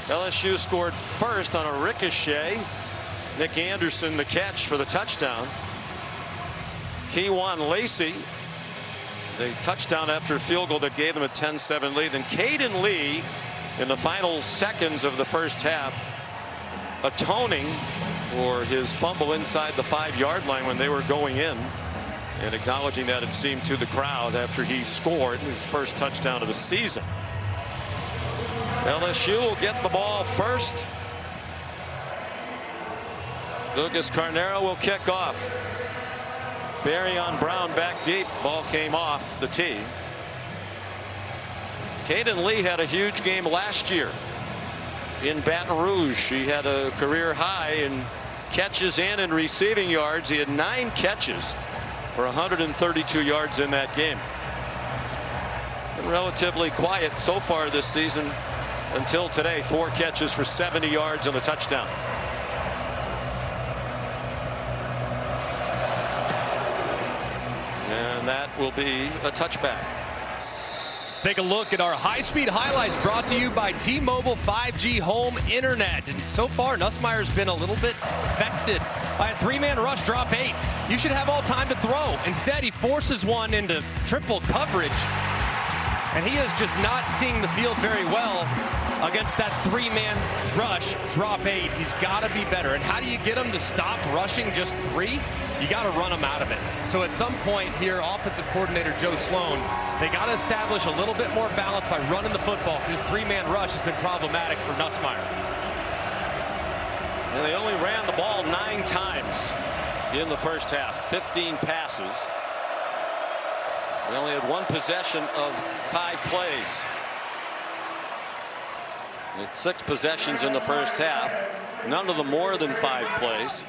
LSU scored first on a ricochet. Nick Anderson the catch for the touchdown. Keywan Lacey the touchdown after a field goal that gave them a 10-7 lead. Then Caden Lee in the final seconds of the first half, atoning for his fumble inside the 5-yard line when they were going in, and acknowledging that, it seemed, to the crowd after he scored his first touchdown of the season. LSU will get the ball first. Lucas Carnero will kick off. Barry on Brown back deep. Ball came off the tee. Caden Lee had a huge game last year in Baton Rouge. He had a career high in catches and in receiving yards. He had 9 catches for 132 yards in that game. Been relatively quiet so far this season until today. 4 catches for 70 yards and a touchdown. And that will be a touchback. Let's take a look at our high-speed highlights brought to you by T-Mobile 5G Home Internet. And so far, Nussmeier's been a little bit affected by a 3-man rush drop 8. You should have all time to throw. Instead, he forces one into triple coverage. And he is just not seeing the field very well against that 3-man rush drop 8. He's got to be better. And how do you get him to stop rushing just 3? You got to run him out of it. So at some point here, offensive coordinator Joe Sloan, they got to establish a little bit more balance by running the football. His 3-man rush has been problematic for Nussmeier. And they only ran the ball 9 times in the first half. 15 passes. They only had 1 possession of 5 plays. They had 6 possessions in the first half. None of them more than 5 plays.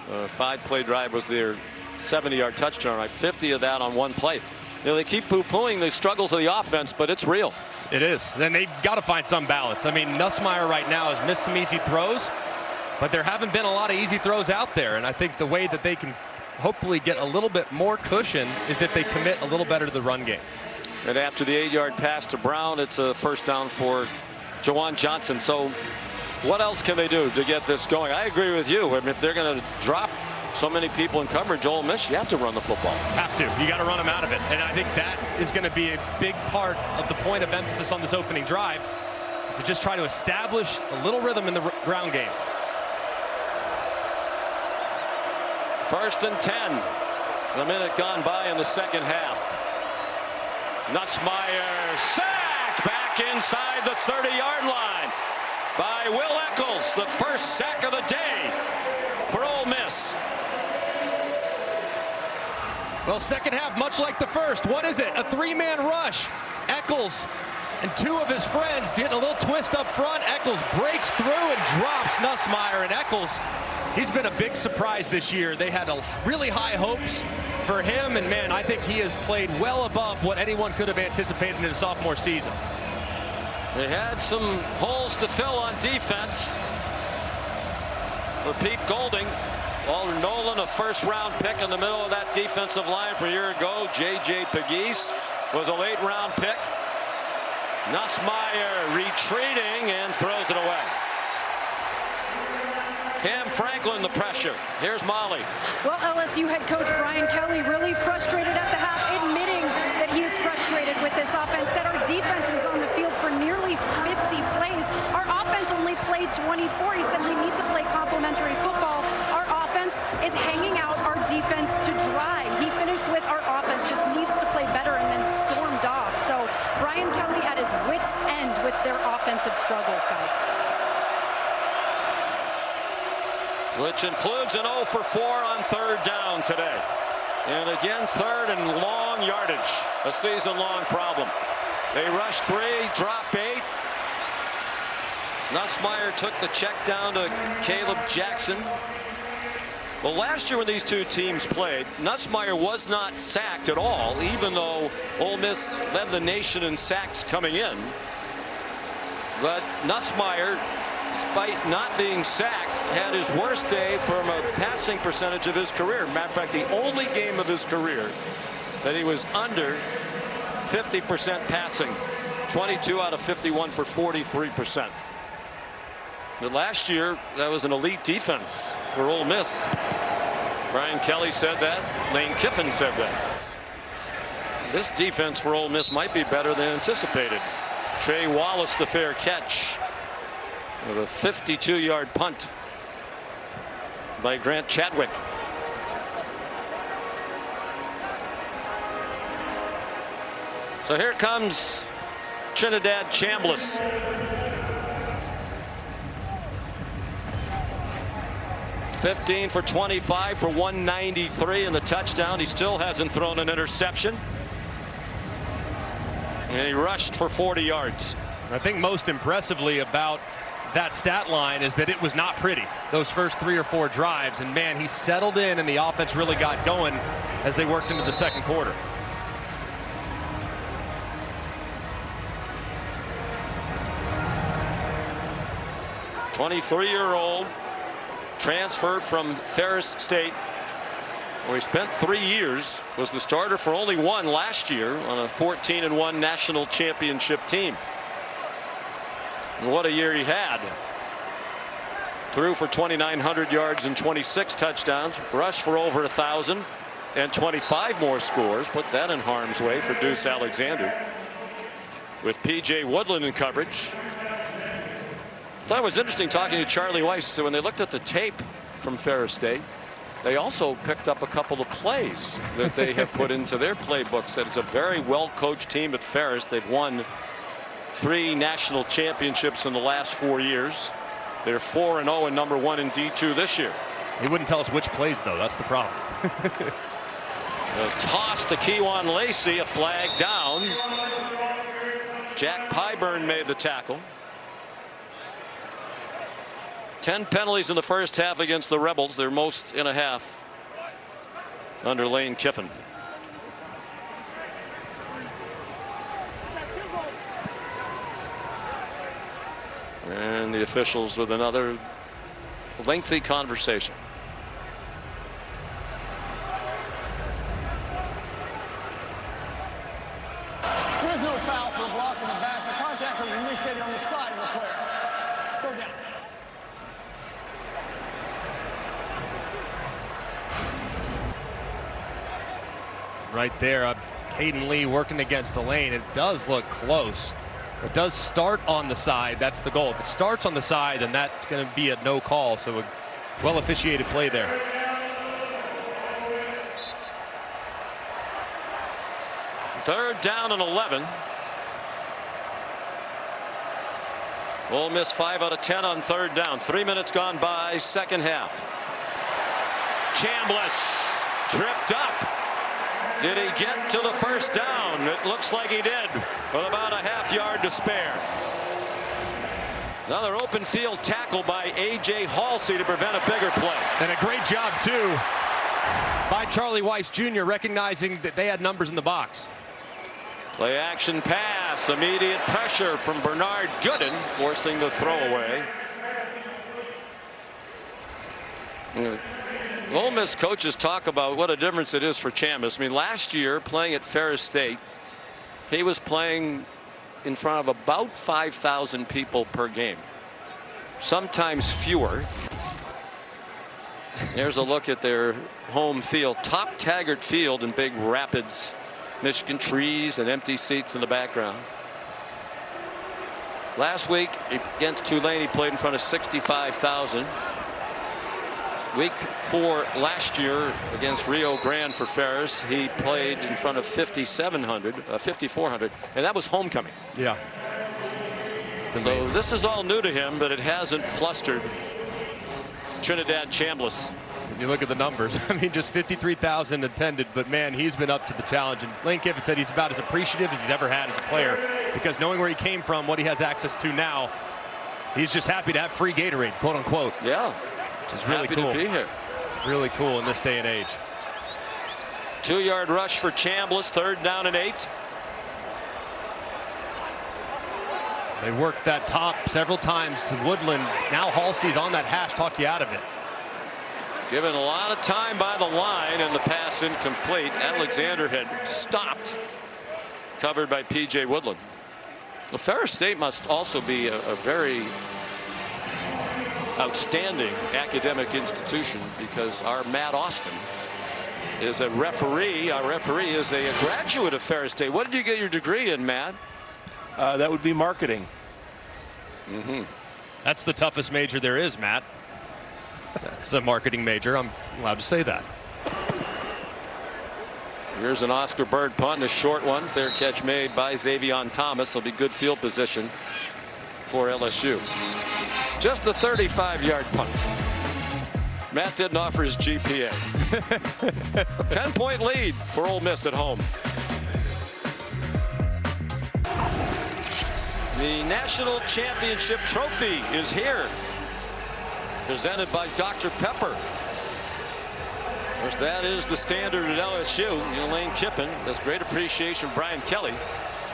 5-play drive was their 70-yard touchdown. Right, 50 of that on 1 play. You know, they keep poo-pooing the struggles of the offense, but it's real. It is. Then they've got to find some balance. I mean, Nussmeier right now has missed some easy throws, but there haven't been a lot of easy throws out there. And I think the way that they can hopefully get a little bit more cushion is if they commit a little better to the run game. And after the 8-yard pass to Brown, it's a first down for Jawan Johnson. So what else can they do to get this going? I agree with you. I mean, if they're going to drop so many people in coverage, Ole Miss, you have to run the football. Have to. You got to run them out of it. And I think that is going to be a big part of the point of emphasis on this opening drive, is to just try to establish a little rhythm in the ground game. 1st and 10. A minute gone by in the second half. Nussmeier sacked back inside the 30-yard line by Will Eccles, the first sack of the day for Ole Miss. Well, second half, much like the first. What is it? A 3-man rush. Eccles and 2 of his friends getting a little twist up front. Eccles breaks through and drops Nussmeier. And Eccles, he's been a big surprise this year. They had really high hopes for him. And, man, I think he has played well above what anyone could have anticipated in his sophomore season. They had some holes to fill on defense for Pete Golding. Walter Nolan, a first-round pick in the middle of that defensive line from a year ago. J.J. Pegues was a late-round pick. Nussmeier retreating and throws it away. Cam Franklin, the pressure. Here's Molly. Well, LSU head coach Brian Kelly really frustrated at the half, admitting that he is frustrated with this offense. Said our defense was on the field for nearly 50 plays. Our offense only played 24. He said we need to play complementary football. Our offense is hanging out our defense to dry. He finished with our offense just needs to play better and then stormed off. So defensive struggles, guys. Which includes an 0 for 4 on third down today. And again, third and long yardage, a season-long problem. They rushed 3, drop 8. Nussmeier took the check down to Caleb Jackson. Well, last year when these two teams played, Nussmeier was not sacked at all, even though Ole Miss led the nation in sacks coming in. But Nussmeier, despite not being sacked, had his worst day from a passing percentage of his career. Matter of fact, the only game of his career that he was under 50% passing, 22 out of 51 for 43%. But last year, that was an elite defense for Ole Miss. Brian Kelly said that. Lane Kiffin said that. This defense for Ole Miss might be better than anticipated. Trey Wallace, the fair catch with a 52-yard punt by Grant Chadwick. So here comes Trinidad Chambliss. $15 for 25 for 193 and the touchdown. He still hasn't thrown an interception. And he rushed for 40 yards. I think most impressively about that stat line is that it was not pretty, those first 3 or 4 drives. And man, he settled in and the offense really got going as they worked into the second quarter. '23-year-old. Transferred from Ferris State, where he spent 3 years, was the starter for only 1 last year on a 14-1 national championship team. And what a year he had. Threw for 2,900 yards and 26 touchdowns, rushed for over 1,000 and 25 more scores. Put that in harm's way for Deuce Alexander. With P.J. Woodland in coverage. I thought it was interesting talking to Charlie Weiss. So when they looked at the tape from Ferris State, they also picked up a couple of plays that they have put into their playbooks. That it's a very well-coached team at Ferris. They've won 3 national championships in the last 4 years. They're 4-0 and number 1 in D2 this year. He wouldn't tell us which plays, though. That's the problem. A toss to Kejuan Lacey, a flag down. Jack Pyburn made the tackle. 10 penalties in the first half against the Rebels, their most in a half under Lane Kiffin. And the officials with another lengthy conversation. There's no foul for a block in the back. The contact was initiated on the side of the player. Third down. Right there, Caden Lee working against a lane. It does look close. It does start on the side. That's the goal. If it starts on the side, then that's going to be a no call. So a well officiated play there. Third down and 11. Ole Miss 5 out of 10 on third down. 3 minutes gone by, second half. Chambliss tripped up. Did he get to the first down? It looks like he did, with about a half-yard to spare. Another open field tackle by A.J. Halsey to prevent a bigger play. And a great job, too, by Charlie Weiss Jr., recognizing that they had numbers in the box. Play action pass, immediate pressure from Bernard Gooden, forcing the throwaway. Ole Miss coaches talk about what a difference it is for Chambliss. I mean, last year playing at Ferris State, he was playing in front of about 5,000 people per game, sometimes fewer. There's a look at their home field. Top Taggart Field in Big Rapids, Michigan. Trees and empty seats in the background. Last week against Tulane, he played in front of 65,000. Week 4 last year against Rio Grande for Ferris, he played in front of 5,400, and that was homecoming. Yeah. So this is all new to him, but it hasn't flustered Trinidad Chambliss. If you look at the numbers, I mean, just 53,000 attended, but man, he's been up to the challenge. And Lane Kiffin said he's about as appreciative as he's ever had as a player, because knowing where he came from, what he has access to now, he's just happy to have free Gatorade, quote unquote. Yeah, which is really happy cool. to be here. Really cool in this day and age. 2-yard rush for Chambliss, 3rd down and 8. They worked that top several times to Woodland. Now Halsey's on that hash, talk you out of it. Given a lot of time by the line, and the pass incomplete. Alexander had stopped, covered by P.J. Woodland. Well, Ferris State must also be a very outstanding academic institution, because our Matt Austin is a referee. Our referee is a graduate of Ferris State. What did you get your degree in, Matt? That would be marketing. That's the toughest major there is, Matt. It's a marketing major. I'm allowed to say that. Here's an Oscar Bird punt, and a short one. Fair catch made by Xavion Thomas. It'll be good field position for LSU. Just a 35-yard punt. Matt didn't offer his GPA. 10-point lead for Ole Miss at home. The National Championship Trophy is here, presented by Dr. Pepper. Of course, that is the standard at LSU. You know, Lane Kiffin has great appreciation for Brian Kelly,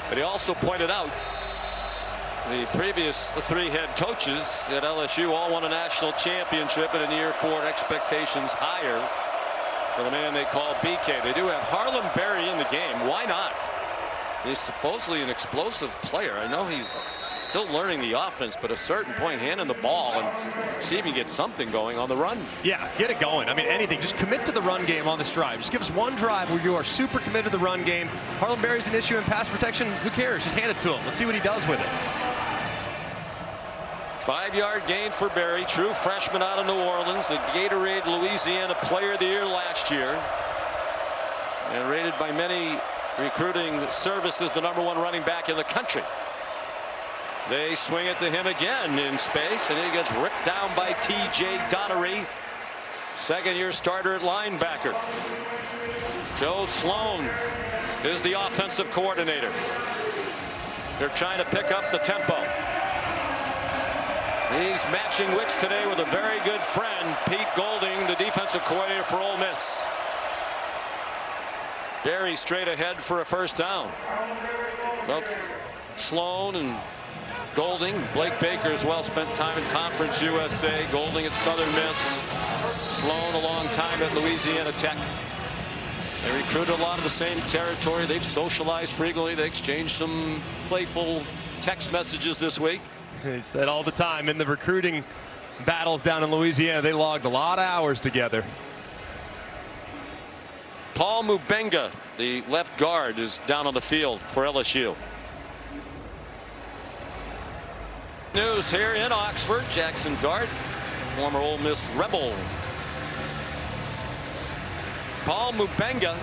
but he also pointed out the previous 3 head coaches at LSU all won a national championship, and in year 4 expectations higher for the man they call BK. They do have Harlem Berry in the game. Why not? He's supposedly an explosive player. I know he's still learning the offense, but at a certain point, handing the ball and see if he can get something going on the run. Yeah, get it going. I mean, anything. Just commit to the run game on this drive. Just give us one drive where you are super committed to the run game. Harlem Berry's an issue in pass protection. Who cares? Just hand it to him. Let's see what he does with it. 5-yard gain for Berry, true freshman out of New Orleans, the Gatorade Louisiana Player of the Year last year, and rated by many recruiting services the #1 running back in the country. They swing it to him again in space, and he gets ripped down by T.J. Daugherty, 2nd-year starter at linebacker. Joe Sloan is the offensive coordinator. They're trying to pick up the tempo. He's matching wits today with a very good friend, Pete Golding, the defensive coordinator for Ole Miss. Berry straight ahead for a 1st down. Both Sloan and Golding, Blake Baker as well, spent time in Conference USA. Golding at Southern Miss, Sloan a long time at Louisiana Tech. They recruited a lot of the same territory. They've socialized frequently. They exchanged some playful text messages this week. He said all the time in the recruiting battles down in Louisiana, they logged a lot of hours together. Paul Mubenga, the left guard, is down on the field for LSU. News here in Oxford. Jackson Dart, former Ole Miss Rebel. Paul Mubenga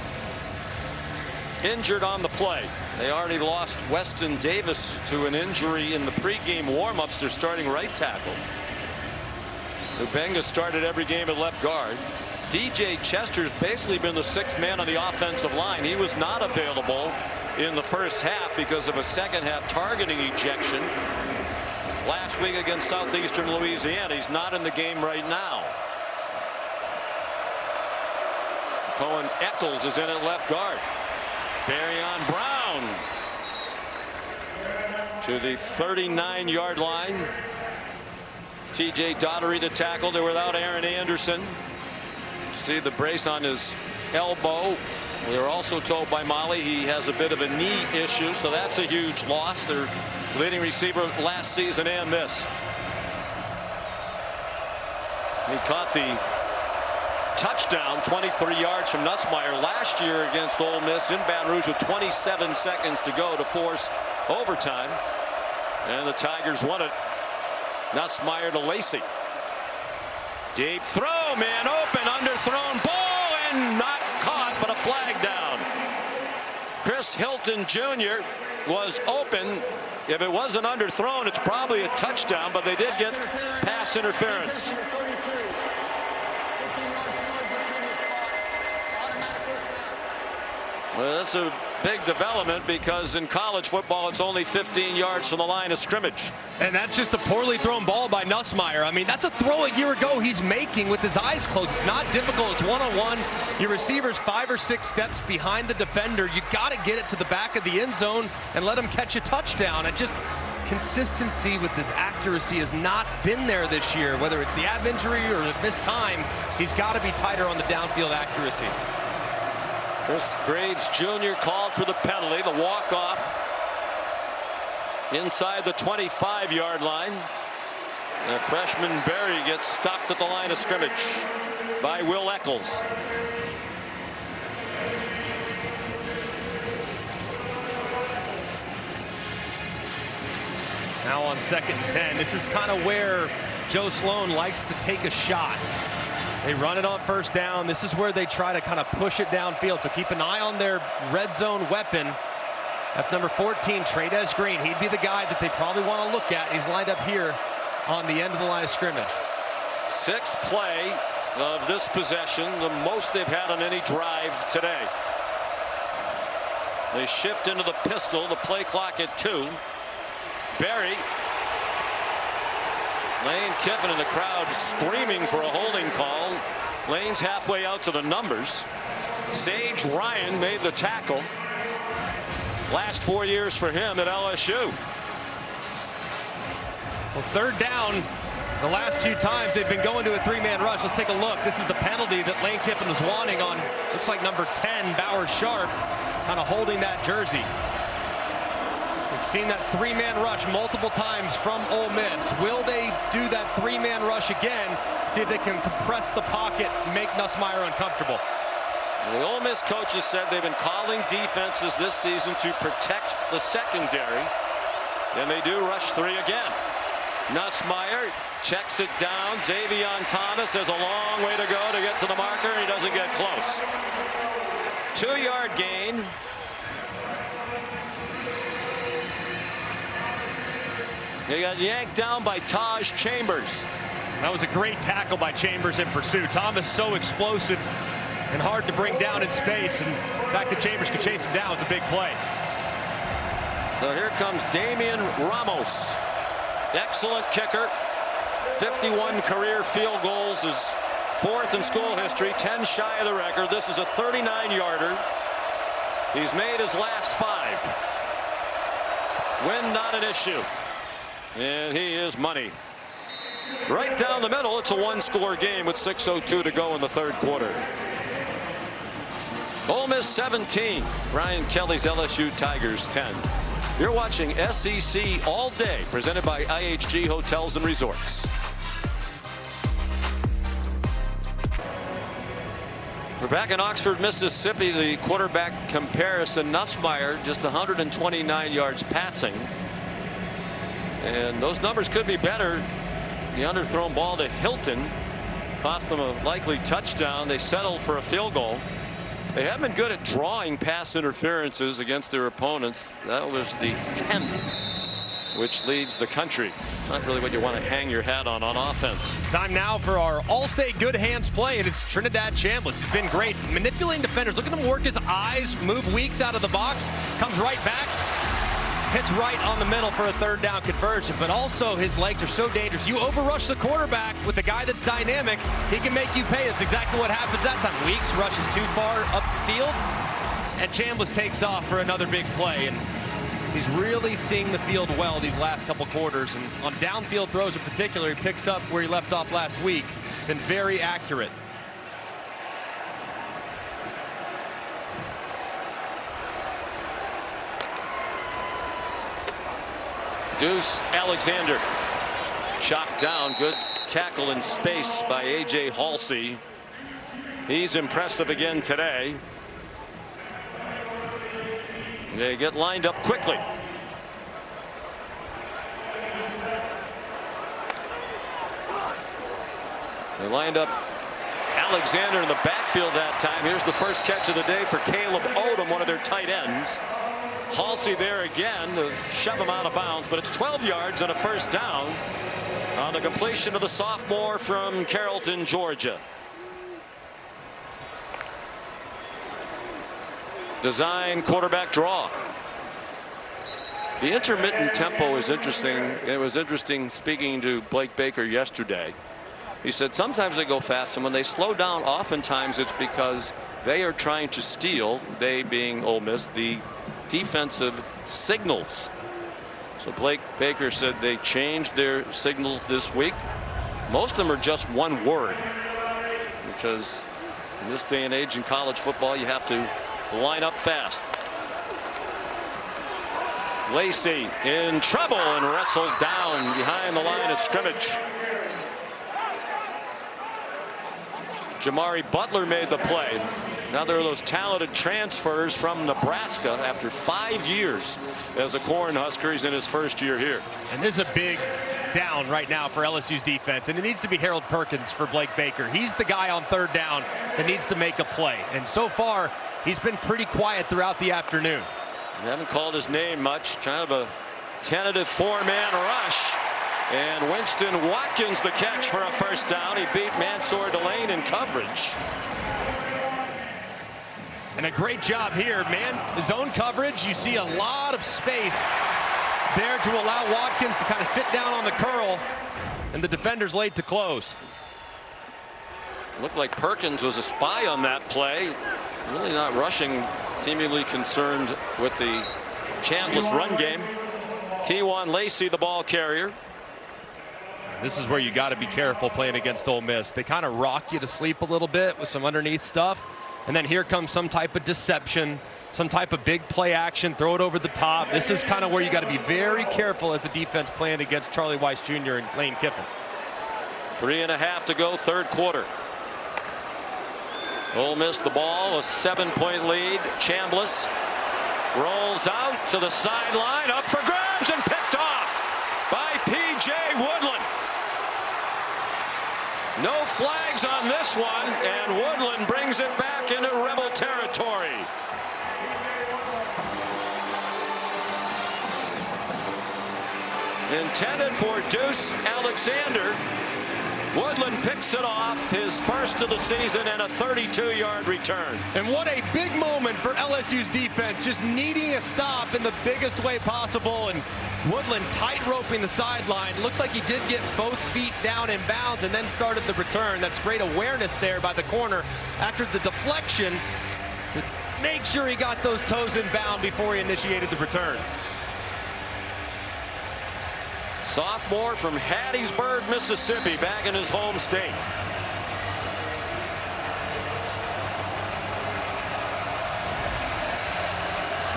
injured on the play. They already lost Weston Davis to an injury in the pregame warmups. They're starting right tackle. Mubenga started every game at left guard. DJ Chester's basically been the 6th man on the offensive line. He was not available in the 1st half because of a 2nd half targeting ejection last week against Southeastern Louisiana. He's not in the game right now. Cohen Eccles is in at left guard. Barryon Brown to the 39-yard line. T.J. Daugherty the tackle. They're without Aaron Anderson. See the brace on his elbow. We were also told by Molly he has a bit of a knee issue, so that's a huge loss. Their leading receiver last season and this. He caught the touchdown 23 yards from Nussmeier last year against Ole Miss in Baton Rouge with 27 seconds to go to force overtime, and the Tigers won it. Nussmeier to Lacey. Deep throw, man open, underthrown ball, and not caught, but a flag down. Chris Hilton Jr. was open. If it wasn't underthrown, it's probably a touchdown, but they did get pass interference. Number 32. 15-yard penalty for the previous spot. Automatic first down. Well, that's a big development because in college football, it's only 15 yards from the line of scrimmage. And that's just a poorly thrown ball by Nussmeier. I mean, that's a throw a year ago he's making with his eyes closed. It's not difficult. It's one-on-one. Your receiver's 5 or 6 steps behind the defender. You got to get it to the back of the end zone and let him catch a touchdown. And just consistency with his accuracy has not been there this year. Whether it's the ab injury or this time, he's got to be tighter on the downfield accuracy. Chris Graves Jr. called for the penalty, the walk-off inside the 25-yard line. The freshman Berry gets stopped at the line of scrimmage by Will Eccles. Now on 2nd and 10, this is kind of where Joe Sloan likes to take a shot. They run it on first down. This is where they try to kind of push it downfield. So keep an eye on their red zone weapon. That's number 14, Trades Green. He'd be the guy that they probably want to look at. He's lined up here on the end of the line of scrimmage. 6th play of this possession, the most they've had on any drive today. They shift into the pistol, the play clock at 2. Berry. Lane Kiffin in the crowd screaming for a holding call. Lane's halfway out to the numbers. Sage Ryan made the tackle. Last 4 years for him at LSU. Well, 3rd down, the last few times they've been going to a 3-man rush. Let's take a look. This is the penalty that Lane Kiffin was wanting on, looks like number 10, Bauer Sharp, kind of holding that jersey. We've seen that 3-man rush multiple times from Ole Miss. Will they do that 3-man rush again? See if they can compress the pocket, make Nussmeier uncomfortable. The Ole Miss coaches said they've been calling defenses this season to protect the secondary. And they do rush 3 again. Nussmeier checks it down. Xavion Thomas has a long way to go to get to the marker, and he doesn't get close. 2-yard gain. They got yanked down by Taj Chambers. That was a great tackle by Chambers in pursuit. Thomas so explosive and hard to bring down in space, and the fact that Chambers could chase him down is a big play. So here comes Damian Ramos. Excellent kicker. 51 career field goals, is 4th in school history, 10 shy of the record. This is a 39-yarder. He's made his last 5. Win not an issue. And he is money. Right down the middle, it's a 1-score game with 6:02 to go in the 3rd quarter. Ole Miss 17, Ryan Kelly's LSU Tigers 10. You're watching SEC All Day, presented by IHG Hotels and Resorts. We're back in Oxford, Mississippi. The quarterback comparison, Nussmeier just 129 yards passing. And those numbers could be better. The underthrown ball to Hilton cost them a likely touchdown. They settled for a field goal. They have been good at drawing pass interferences against their opponents. That was the 10th, which leads the country. Not really what you want to hang your hat on offense. Time now for our All-State Good Hands play, and it's Trinidad Chambliss. He's been great manipulating defenders. Look at him work his eyes, move Weeks out of the box, comes right back, hits right on the middle for a 3rd down conversion. But also his legs are so dangerous. You overrush the quarterback with the guy that's dynamic, he can make you pay. That's exactly what happens that time. Weeks rushes too far upfield, and Chambliss takes off for another big play. And he's really seeing the field well these last couple quarters. And on downfield throws in particular, he picks up where he left off last week. Been very accurate. Deuce Alexander chopped down. Good tackle in space by A.J. Halsey. He's impressive again today. They get lined up quickly. They lined up Alexander in the backfield that time. Here's the first catch of the day for Caleb Odom, one of their tight ends. Halsey there again to shove him out of bounds, but it's 12 yards and a first down on the completion of the sophomore from Carrollton, Georgia. Design quarterback draw. The intermittent tempo is interesting. It was interesting speaking to Blake Baker yesterday. He said sometimes they go fast, and when they slow down, oftentimes it's because they are trying to steal, they being Ole Miss, the defensive signals. So Blake Baker said they changed their signals this week. Most of them are just one word, because in this day and age in college football, you have to line up fast. Lacey in trouble and wrestled down behind the line of scrimmage. Jamari Butler made the play. Now there are those talented transfers from Nebraska after 5 years as a Cornhusker. He's in his first year here. And this is a big down right now for LSU's defense, and it needs to be Harold Perkins for Blake Baker. He's the guy on third down that needs to make a play, and so far he's been pretty quiet throughout the afternoon. They haven't called his name much. Kind of a tentative four-man rush. And Winston Watkins the catch for a first down. He beat Mansour Delane in coverage. And a great job here, man. Zone coverage, you see a lot of space there to allow Watkins to kind of sit down on the curl, and the defender's late to close. Looked like Perkins was a spy on that play. Really not rushing, seemingly concerned with the Chambliss run game. Keywan Lacey, the ball carrier. This is where you got to be careful playing against Ole Miss. They kind of rock you to sleep a little bit with some underneath stuff, and then here comes some type of deception, some type of big play action, throw it over the top. This is kind of where you got to be very careful as a defense playing against Charlie Weiss Jr. and Lane Kiffin. 3.5 to go, third quarter. Ole Miss the ball, a 7-point lead. Chambliss rolls out to the sideline, up for grabs and picked off by P.J. Woodland. No flags on this one, and Woodland brings it back into Rebel territory. Intended for Deuce Alexander. Woodland picks it off, his first of the season, and a 32-yard return. And what a big moment for LSU's defense, just needing a stop in the biggest way possible. And Woodland tight-roping the sideline. Looked like he did get both feet down in bounds and then started the return. That's great awareness there by the corner after the deflection to make sure he got those toes in bound before he initiated the return. Sophomore from Hattiesburg, Mississippi, back in his home state.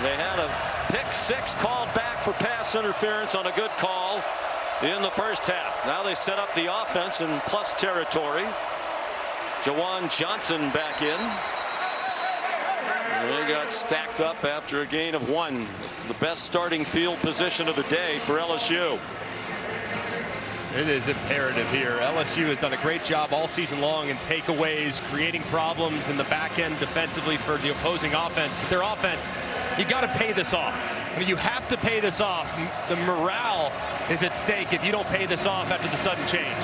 They had a pick six called back for pass interference on a good call in the first half. Now they set up the offense in plus territory. Jawan Johnson back in. And they got stacked up after a gain of 1. This is the best starting field position of the day for LSU. It is imperative here. LSU has done a great job all season long in takeaways, creating problems in the back end defensively for the opposing offense. But their offense, you got to pay this off. I mean, you have to pay this off. The morale is at stake if you don't pay this off after the sudden change.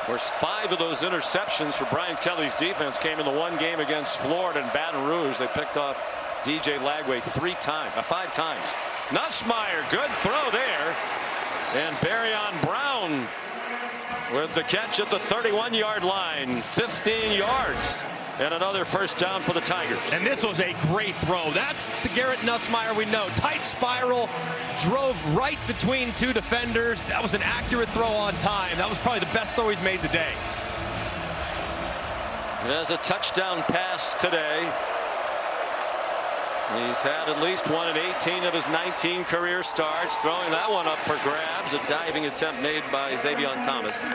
Of course, 5 of those interceptions for Brian Kelly's defense came in the one game against Florida and Baton Rouge. They picked off DJ Lagway 5 times. Nussmeier, good throw there. And Barryon Brown with the catch at the 31-yard line. 15 yards. And another first down for the Tigers. And this was a great throw. That's the Garrett Nussmeier we know. Tight spiral, drove right between 2 defenders. That was an accurate throw on time. That was probably the best throw he's made today. There's a touchdown pass today. He's had at least one in 18 of his 19 career starts. Throwing that one up for grabs. A diving attempt made by Xavion Thomas.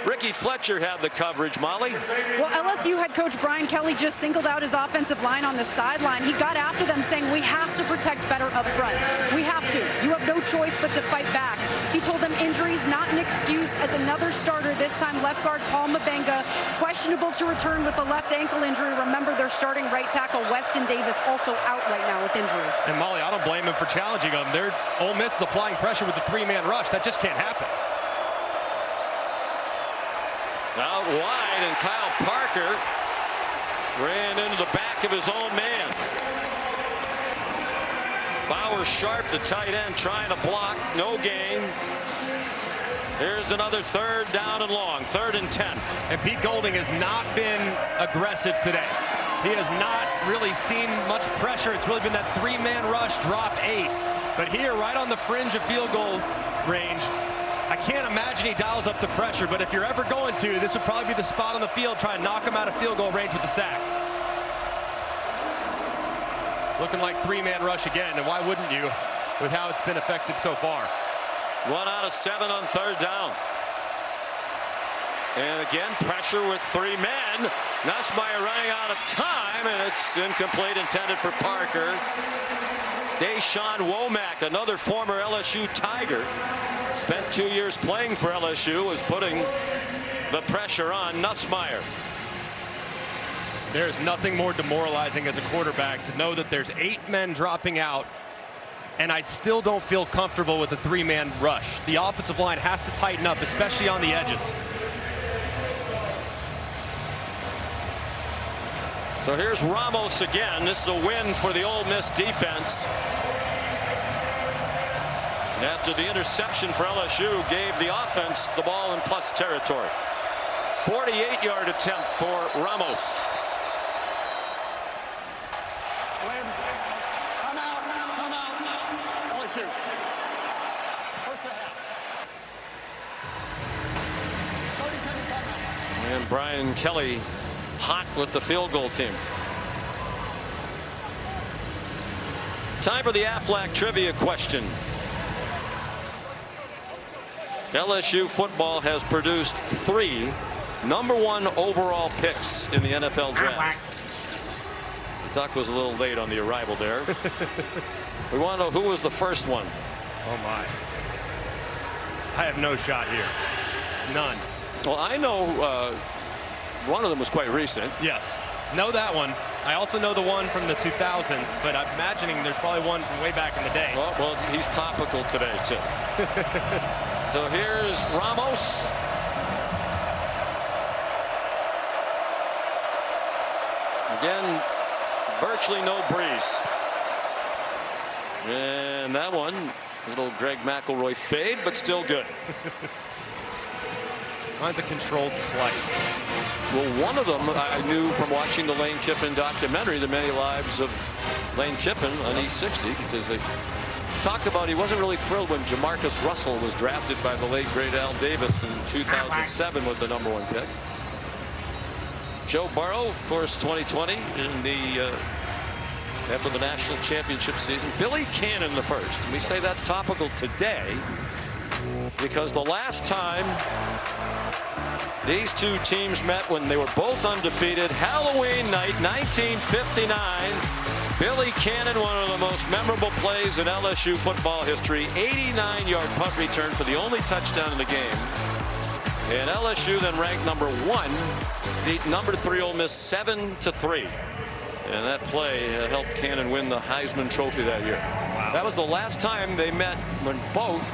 Ricky Fletcher had the coverage, Molly. Well, LSU head coach Brian Kelly just singled out his offensive line on the sideline. He got after them saying, we have to protect better up front. We have to. You have no choice but to fight back. He told them injuries not an excuse as another starter, this time left guard Paul Mabenga, questionable to return with a left ankle injury. Remember, their starting right tackle Weston Davis also out right now with injury. And Molly, I don't blame him for challenging them. Ole Miss is applying pressure with the three-man rush. That just can't happen. Out wide, and Kyle Parker ran into the back of his own man. Bauer Sharp, the tight end, trying to block. No gain. Here's another third down and long. 3rd and 10. And Pete Golding has not been aggressive today. He has not really seen much pressure. It's really been that three-man rush, drop 8. But here, right on the fringe of field goal range, I can't imagine he dials up the pressure, but if you're ever going to, this would probably be the spot on the field, try and knock him out of field goal range with the sack. It's looking like three-man rush again, and why wouldn't you with how it's been effective so far? 1 out of 7 on 3rd down. And again, pressure with 3 men. Nussmeier running out of time, and it's incomplete, intended for Parker. Deshaun Womack, another former LSU Tiger, spent 2 years playing for LSU, is putting the pressure on Nussmeier. There's nothing more demoralizing as a quarterback to know that there's 8 men dropping out, and I still don't feel comfortable with the 3-man rush. The offensive line has to tighten up, especially on the edges. So here's Ramos again. This is a win for the Ole Miss defense. And after the interception for LSU, gave the offense the ball in plus territory. 48-yard attempt for Ramos. Come out. LSU. First and a half. 30-second timeout. And Brian Kelly hot with the field goal team. Time for the Aflac trivia question. LSU football has produced 3 #1 overall picks in the NFL draft. The duck was a little late on the arrival there. We want to know who was the first one. Oh my. I have no shot here. None. Well, I know one of them was quite recent. Yes. Know that one. I also know the one from the 2000s, but I'm imagining there's probably one from way back in the day. Well, he's topical today, too. So here's Ramos. Again, virtually no breeze. And that one, little Greg McElroy fade, but still good. Mine's a controlled slice. Well, one of them I knew from watching the Lane Kiffin documentary, The Many Lives of Lane Kiffin on East 60, because they talked about he wasn't really thrilled when Jamarcus Russell was drafted by the late great Al Davis in 2007 with the #1 pick. Joe Burrow, of course, 2020 in the after the national championship season. Billy Cannon the first. And we say that's topical today because the last time these two teams met, when they were both undefeated, Halloween night 1959. Billy Cannon, one of the most memorable plays in LSU football history, 89-yard punt return for the only touchdown in the game. And LSU, then ranked #1, beat #3 Ole Miss 7-3. And that play helped Cannon win the Heisman Trophy that year. Wow. That was the last time they met, when both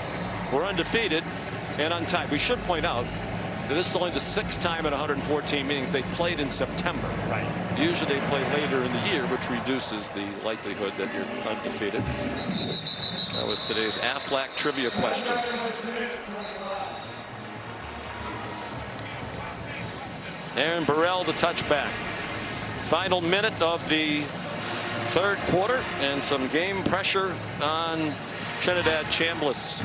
were undefeated and untied. We should point out that this is only the 6th time in 114 meetings they've played in September. Right. Usually they play later in the year, which reduces the likelihood that you're undefeated. That was today's Aflac trivia question. Aaron Burrell, the touchback. Final minute of the 3rd quarter, and some game pressure on Trinidad Chambliss.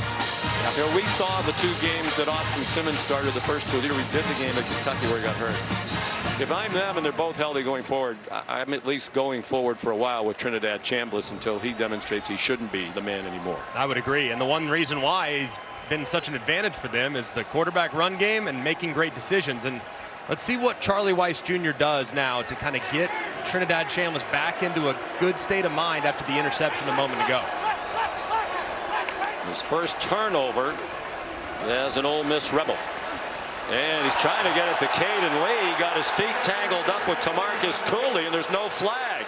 You know, we saw the 2 games that Austin Simmons started, the first 2 of the year. We did the game at Kentucky where he got hurt. If I'm them and they're both healthy going forward, I'm at least going forward for a while with Trinidad Chambliss until he demonstrates he shouldn't be the man anymore. I would agree. And the one reason why he's been such an advantage for them is the quarterback run game and making great decisions. And let's see what Charlie Weiss Jr. does now to kind of get Trinidad Chambliss back into a good state of mind after the interception a moment ago. His first turnover as an Ole Miss Rebel. And he's trying to get it to Caden Lee. He got his feet tangled up with Tamarcus Cooley, and there's no flag.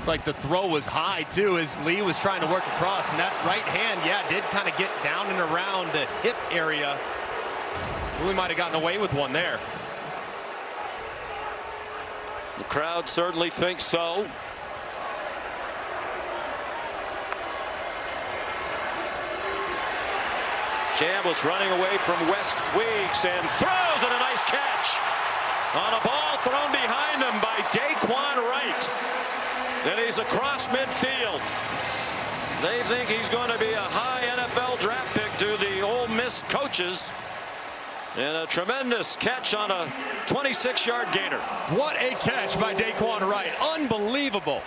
Like the throw was high too as Lee was trying to work across, and that right hand, yeah, did kind of get down and around the hip area. We might have gotten away with one there. The crowd certainly thinks so. Chambliss running away from West Weeks and throws, and a nice catch on a ball thrown behind him by Daquan Wright. And he's across midfield. They think he's going to be a high NFL draft pick to the Ole Miss coaches. And a tremendous catch on a 26-yard gainer. What a catch by Daquan Wright. Unbelievable.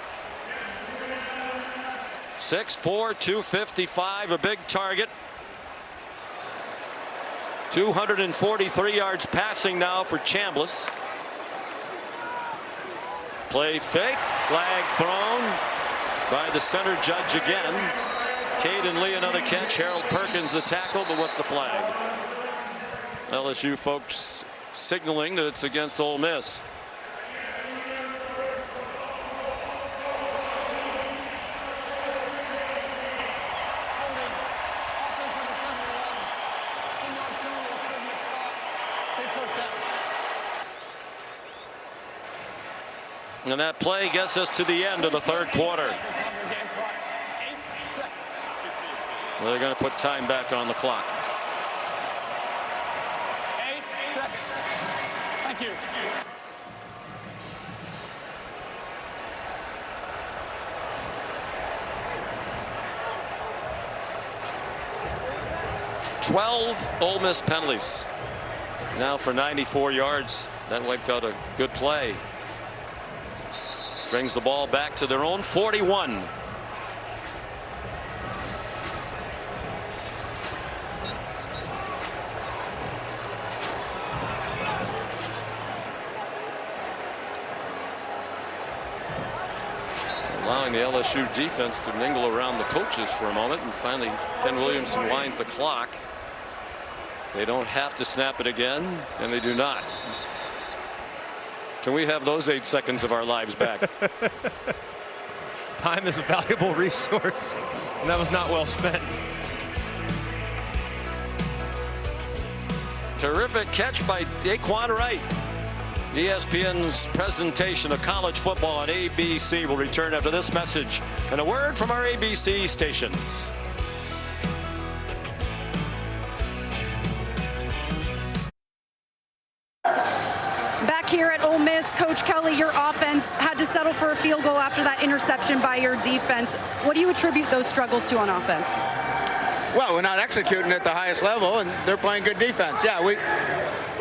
6'4", 255, a big target. 243 yards passing now for Chambliss. Play fake, flag thrown by the center judge again. Caden Lee another catch. Harold Perkins the tackle, but what's the flag? LSU folks signaling that it's against Ole Miss. And that play gets us to the end of the third quarter. Well, they're going to put time back on the clock. 8 seconds. Thank you. Ole Miss penalties. Now for 94 yards. That wiped out a good play. Brings the ball back to their own 41. Allowing the LSU defense to mingle around the coaches for a moment, and finally Ken Williamson winds the clock. They don't have to snap it again, and they do not. Can we have those 8 seconds of our lives back? Time is a valuable resource, and that was not well spent. Terrific catch by Daquan Wright. ESPN's presentation of college football on ABC will return after this message and a word from our ABC stations. Back here at Ole Miss, Coach Kelly, your offense had to settle for a field goal after that interception by your defense. What do you attribute those struggles to on offense? Well, we're not executing at the highest level, and they're playing good defense. Yeah, we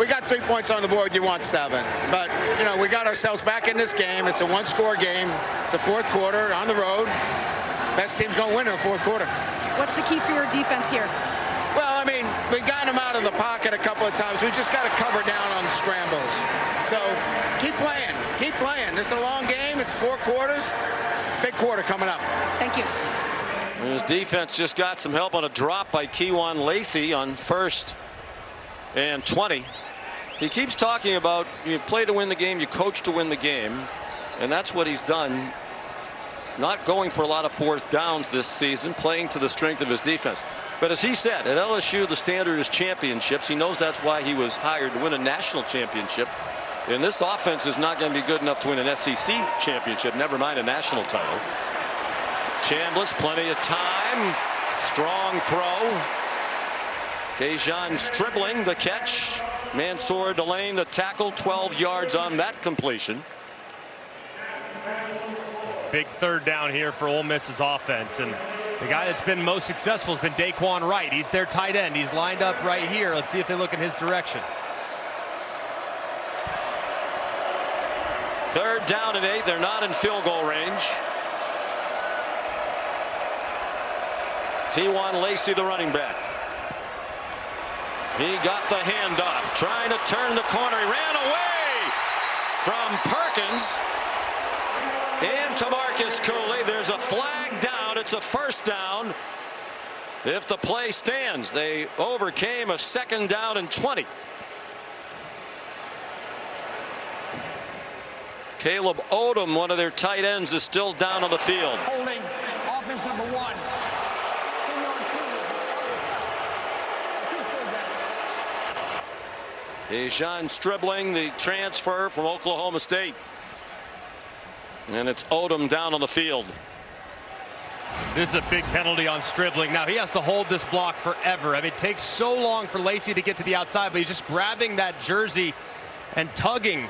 got 3 points on the board. You want 7. But, you know, we got ourselves back in this game. It's a one-score game. It's a fourth quarter on the road. Best team's going to win in the fourth quarter. What's the key for your defense here? Well, I mean, we got them out of the pocket a couple of times. We just got to cover down on the scrambles. So keep playing. Keep playing. This is a long game. It's 4 quarters. Big quarter coming up. Thank you. And his defense just got some help on a drop by Kewan Lacey on 1st and 20. He keeps talking about you play to win the game, you coach to win the game, and that's what he's done. Not going for a lot of 4th downs this season, playing to the strength of his defense. But as he said, at LSU the standard is championships. He knows that's why he was hired, to win a national championship. And this offense is not going to be good enough to win an SEC championship, never mind a national title. Chambliss, plenty of time. Strong throw. Dejan Stribling the catch. Mansour Delane the tackle. 12 yards on that completion. Big 3rd down here for Ole Miss's offense, and the guy that's been most successful has been Daquan Wright. He's their tight end. He's lined up right here. Let's see if they look in his direction. 3rd down and 8. They're not in field goal range. Kewan Lacey, the running back. He got the handoff, trying to turn the corner. He ran away from Perkins. And to Marcus Cooley, there's a flag down. It's a first down. If the play stands, they overcame a 2nd down and 20. Caleb Odom, one of their tight ends, is still down on the field. Holding, offense number 1. 2-yard penalty. Dejon Stribling, the transfer from Oklahoma State. And it's Odom down on the field. This is a big penalty on Stribling. Now he has to hold this block forever. I mean, it takes so long for Lacey to get to the outside, but he's just grabbing that jersey and tugging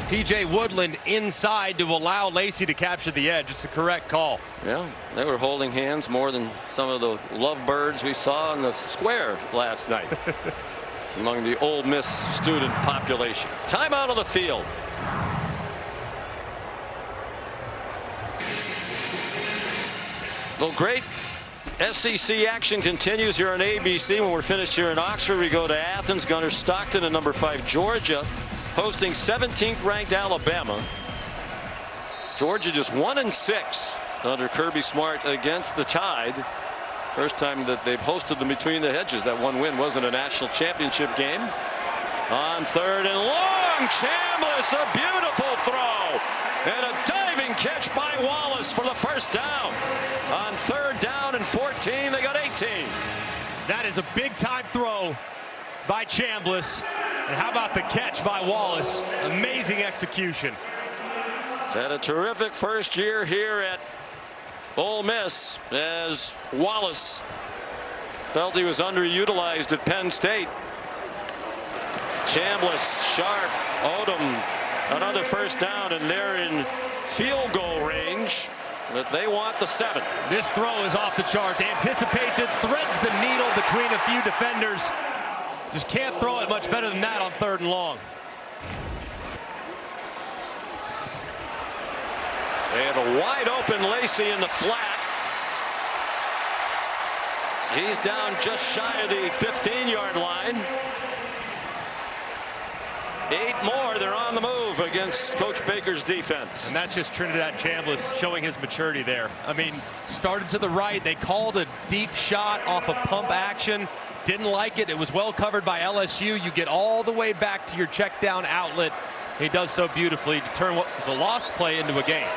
P.J. Woodland inside to allow Lacey to capture the edge. It's the correct call. Yeah, they were holding hands more than some of the lovebirds we saw in the square last night among the Ole Miss student population. Timeout on the field. Well, great SEC action continues here on ABC. When we're finished here in Oxford, we go to Athens. Gunnar Stockton and number 5 Georgia hosting 17th ranked Alabama. Georgia just 1-6 under Kirby Smart against the Tide. First time that they've hosted them between the hedges. That one win wasn't a national championship game. On 3rd and long, Chambliss, a beautiful throw and a diving catch by Wallace for the first down. On 3rd down and 14, they got 18. That is a big time throw by Chambliss. And how about the catch by Wallace? Amazing execution. He's had a terrific first year here at Ole Miss as Wallace felt he was underutilized at Penn State. Chambliss, sharp, Odom, another first down, and they're in field goal range. But they want the 7. This throw is off the charts. Anticipates it, threads the needle between a few defenders. Just can't throw it much better than that on 3rd and long. They have a wide open Lacey in the flat. He's down just shy of the 15-yard line. 8 more. They're on the move against Coach Baker's defense. And that's just Trinidad Chambliss showing his maturity there. I mean, started to the right. They called a deep shot off a pump action. Didn't like it. It was well covered by LSU. You get all the way back to your check down outlet. He does so beautifully to turn what was a lost play into a gain.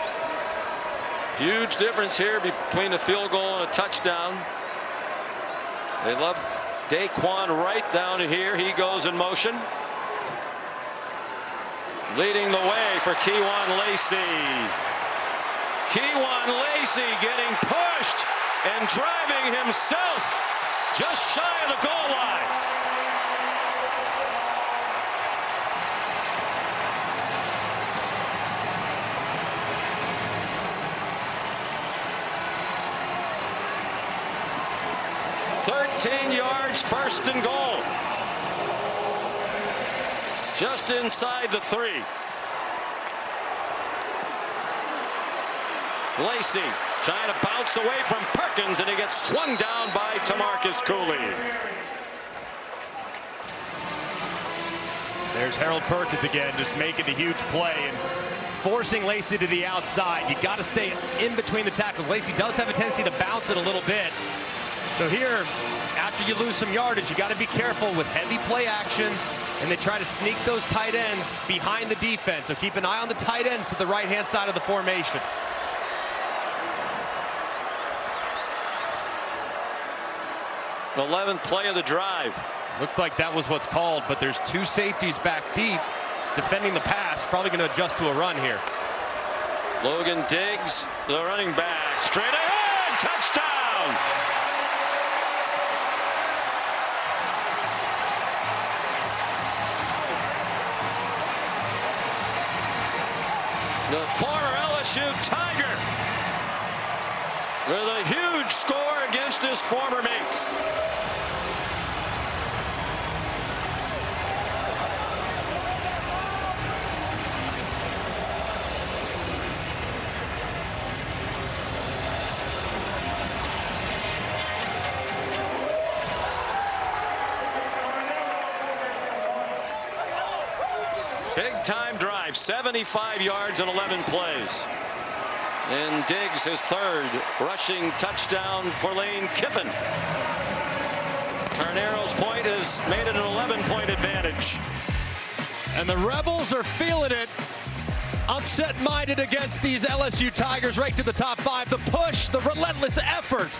Huge difference here between a field goal and a touchdown. They love Daquan Wright down here. He goes in motion. Leading the way for Kewan Lacey. Kewan Lacey getting pushed and driving himself just shy of the goal line. Yards, 1st and goal. Just inside the 3. Lacey trying to bounce away from Perkins, and he gets swung down by Tamarcus Cooley. There's Harold Perkins again, just making the huge play and forcing Lacey to the outside. You got to stay in between the tackles. Lacey does have a tendency to bounce it a little bit. So here, after you lose some yardage, you got to be careful with heavy play action, and they try to sneak those tight ends behind the defense. So keep an eye on the tight ends to the right-hand side of the formation. The 11th play of the drive. Looked like that was what's called, but there's 2 safeties back deep defending the pass. Probably going to adjust to a run here. Logan Diggs, the running back, straight ahead, touchdown. The former LSU Tiger with a huge score against his former mates. Big time drive, 75 yards and 11 plays. And Diggs his third rushing touchdown for Lane Kiffin. Carnero's point has made it an 11-point advantage. And the Rebels are feeling it. Upset-minded against these LSU Tigers right to the top 5. The push, the relentless effort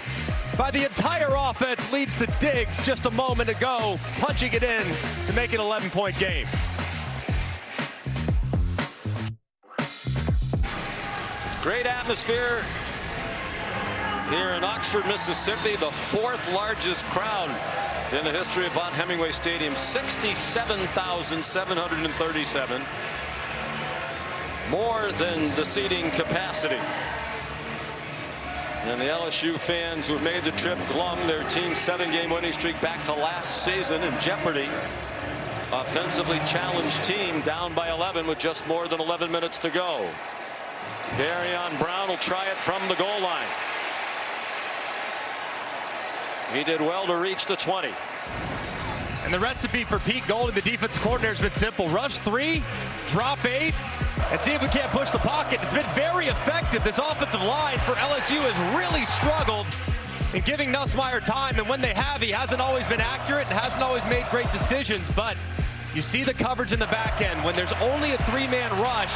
by the entire offense leads to Diggs just a moment ago, punching it in to make it an 11-point game. Great atmosphere here in Oxford, Mississippi. The 4th largest crowd in the history of Von Hemingway Stadium. 67,737. More than the seating capacity. And the LSU fans who have made the trip glum. Their team's 7-game winning streak back to last season in jeopardy. Offensively challenged team down by 11 with just more than 11 minutes to go. Darion Brown will try it from the goal line. He did well to reach the 20. And the recipe for Pete Golding, the defensive coordinator, has been simple. Rush 3, drop 8, and see if we can't push the pocket. It's been very effective. This offensive line for LSU has really struggled in giving Nussmeier time, and when they have, he hasn't always been accurate and hasn't always made great decisions. But you see the coverage in the back end. When there's only a 3-man rush,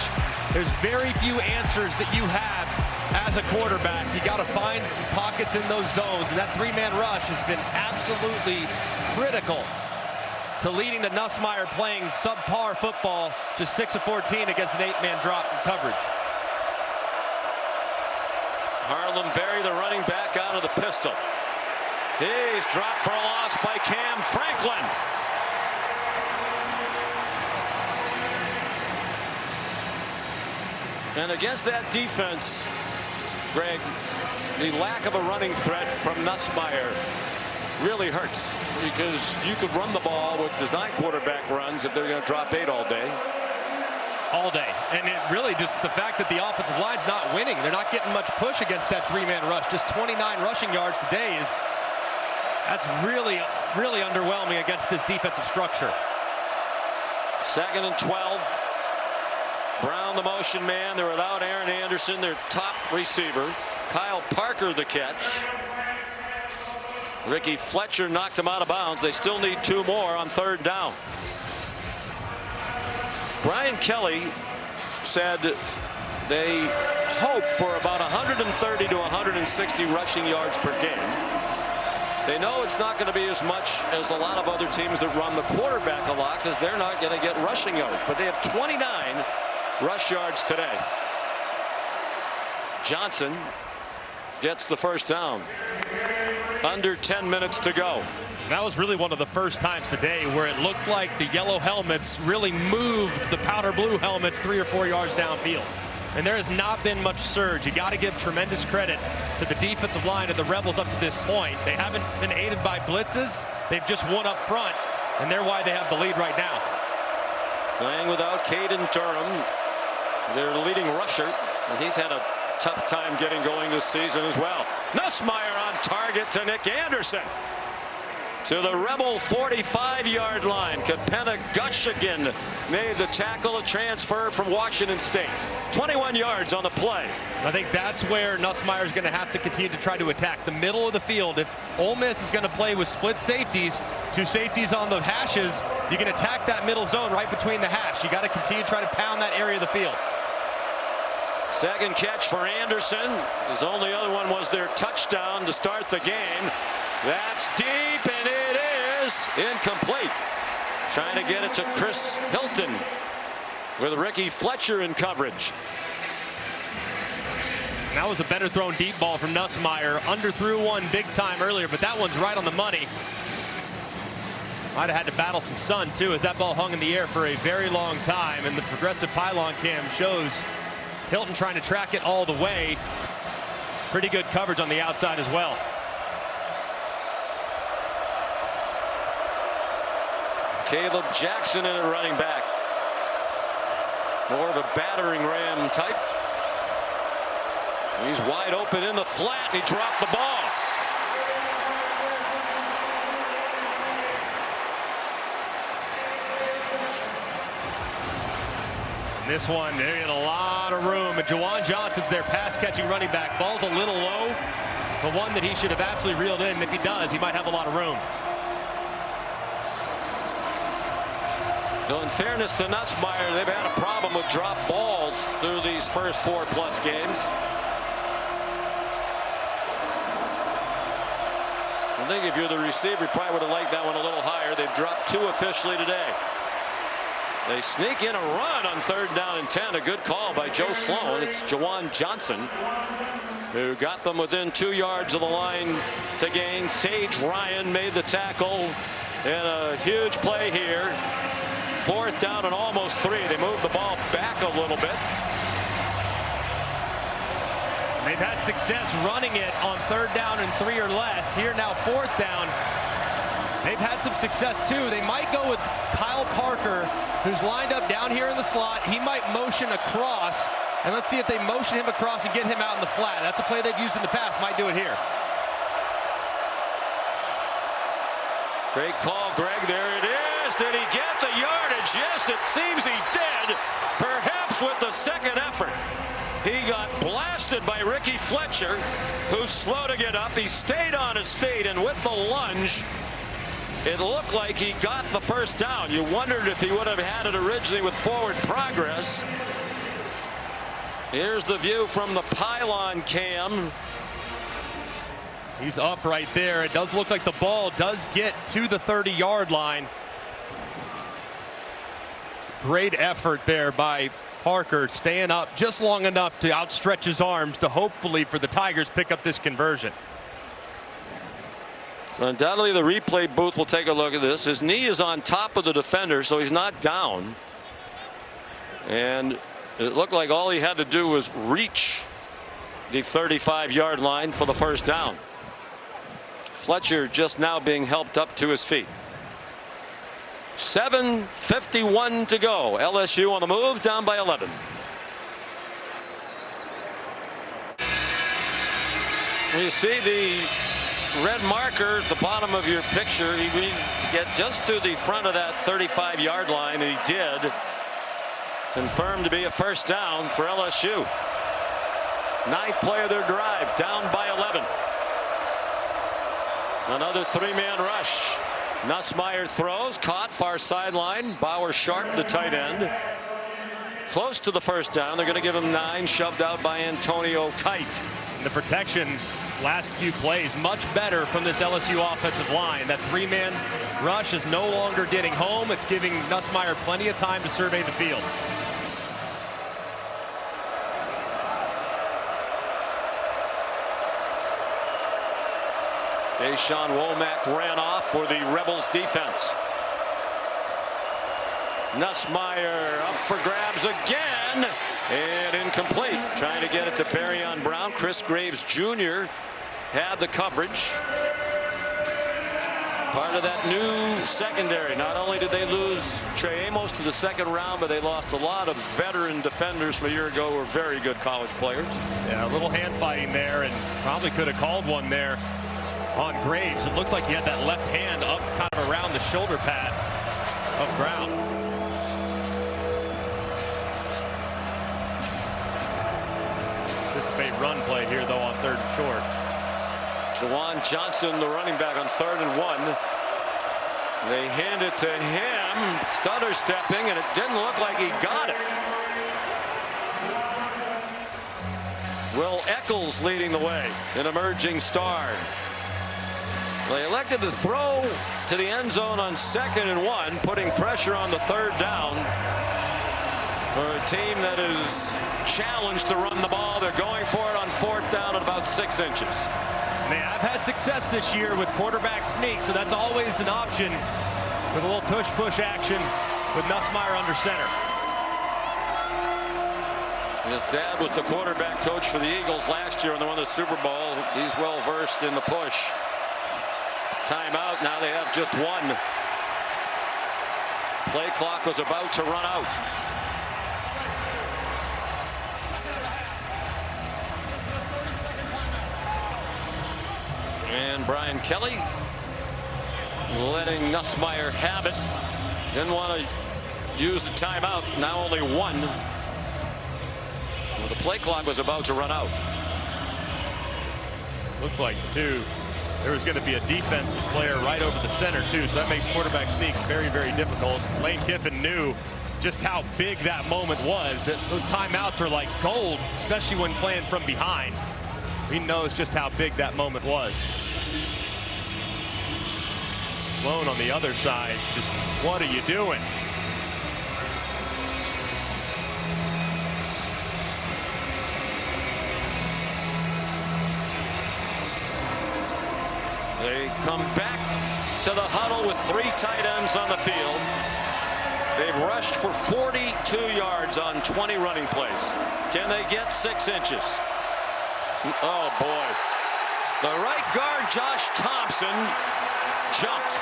there's very few answers that you have as a quarterback. You got to find some pockets in those zones, and that 3-man rush has been absolutely critical to leading to Nussmeier playing subpar football, just 6 of 14 against an 8-man drop in coverage. Harlem Berry, the running back, out of the pistol. He's dropped for a loss by Cam Franklin. And against that defense, Greg, the lack of a running threat from Nussmeier really hurts, because you could run the ball with design quarterback runs if they're going to drop 8 all day. All day. And it really just the fact that the offensive line's not winning. They're not getting much push against that 3-man rush. Just 29 rushing yards today that's really, really underwhelming against this defensive structure. 2nd and 12. Brown the motion man. They're without Aaron Anderson, their top receiver. Kyle Parker the catch. Ricky Fletcher knocked him out of bounds. They still need 2 more on 3rd down. Brian Kelly said they hope for about 130 to 160 rushing yards per game. They know it's not going to be as much as a lot of other teams that run the quarterback a lot, because they're not going to get rushing yards. But they have 29 rush yards today. Johnson gets the 1st down. Under 10 minutes to go. That was really one of the first times today where it looked like the yellow helmets really moved the powder blue helmets 3 or 4 yards downfield. And there has not been much surge. You got to give tremendous credit to the defensive line of the Rebels up to this point. They haven't been aided by blitzes. They've just won up front, and they're why they have the lead right now. Playing without Caden Durham, their leading rusher, and he's had a tough time getting going this season as well. Nussmeier on target to Nick Anderson. To the Rebel 45-yard line. Kapenna Gushigan made the tackle, a transfer from Washington State. 21 yards on the play. I think that's where Nussmeier is going to have to continue to try to attack the middle of the field. If Ole Miss is going to play with split safeties, 2 safeties on the hashes, you can attack that middle zone right between the hash. You got to continue to try to pound that area of the field. 2nd catch for Anderson. His only other one was their touchdown to start the game. That's deep, and it is incomplete. Trying to get it to Chris Hilton with Ricky Fletcher in coverage. And that was a better thrown deep ball from Nussmeier. Underthrew one big time earlier, but that one's right on the money. Might have had to battle some sun too, as that ball hung in the air for a very long time, and the progressive pylon cam shows Hilton trying to track it all the way. Pretty good coverage on the outside as well. Caleb Jackson in at running back. More of a battering ram type. He's wide open in the flat, and he dropped the ball. This one, they get a lot of room, and Juwan Johnson's their pass-catching running back. Ball's a little low, the one that he should have absolutely reeled in. If he does, he might have a lot of room. Well, in fairness to Nussmeier, they've had a problem with drop balls through these first 4+ games. I think if you're the receiver, you probably would have liked that one a little higher. They've dropped 2 officially today. They sneak in a run on 3rd down and 10. A good call by Joe Sloan. It's Juwan Johnson who got them within 2 yards of the line to gain. Sage Ryan made the tackle in a huge play here. 4th down and almost 3. They moved the ball back a little bit. They've had success running it on 3rd down and 3 or less. Here now 4th down. They've had some success too. They might go with Kyle Parker, who's lined up down here in the slot. He might motion across, and let's see if they motion him across and get him out in the flat. That's a play they've used in the past. Might do it here. Great call, Greg. There it is. Did he get the yardage? Yes, it seems he did. Perhaps with the second effort. He got blasted by Ricky Fletcher, who's slow to get up. He stayed on his feet, and with the lunge, it looked like he got the first down. You wondered if he would have had it originally with forward progress. Here's the view from the pylon cam. He's up right there. It does look like the ball does get to the 30-yard line. Great effort there by Parker, staying up just long enough to outstretch his arms to hopefully for the Tigers pick up this conversion. So undoubtedly the replay booth will take a look at this. His knee is on top of the defender, so he's not down. And it looked like all he had to do was reach the 35-yard line for the first down. Fletcher just now being helped up to his feet. 7:51 to go. LSU on the move, down by 11. You see the red marker at the bottom of your picture. He needed to get just to the front of that 35-yard line, and he did. Confirmed to be a first down for LSU. 9th play of their drive, down by 11. Another 3-man rush. Nussmeier throws, caught far sideline. Bauer Sharp, the tight end. Close to the first down. They're going to give him 9, shoved out by Antonio Kite. The protection last few plays much better from this LSU offensive line. That 3-man rush is no longer getting home. It's giving Nussmeier plenty of time to survey the field. Deshaun Womack ran off for the Rebels defense. Nussmeier up for grabs again, and incomplete. Trying to get it to Barryon Brown. Chris Graves Jr. had the coverage. Part of that new secondary. Not only did they lose Trey Amos to the 2nd round, but they lost a lot of veteran defenders from a year ago who were very good college players. Yeah, a little hand fighting there, and probably could have called one there on Graves. It looked like he had that left hand up kind of around the shoulder pad of Brown. Anticipate run play here though on 3rd and short. Juwan Johnson, the running back, on 3rd and 1. They hand it to him, stutter stepping, and it didn't look like he got it. Will Eccles leading the way, an emerging star. They elected to throw to the end zone on 2nd and 1, putting pressure on the 3rd down. For a team that is challenged to run the ball, they're going for it on 4th down at about 6 inches. Man, I've had success this year with quarterback sneak, so that's always an option with a little tush-push action with Nussmeier under center. His dad was the quarterback coach for the Eagles last year when they won the Super Bowl. He's well versed in the push. Timeout. Now they have just 1. Play clock was about to run out. And Brian Kelly letting Nussmeier have it. Didn't want to use the timeout. Now only 1. Well, the play clock was about to run out. Looked like, too, there was going to be a defensive player right over the center, too, so that makes quarterback sneak very, very difficult. Lane Kiffin knew just how big that moment was, that those timeouts are like gold, especially when playing from behind. He knows just how big that moment was. Sloan on the other side, just what are you doing? They come back to the huddle with 3 tight ends on the field. They've rushed for 42 yards on 20 running plays. Can they get 6 inches? Oh, boy. The right guard, Josh Thompson, jumped.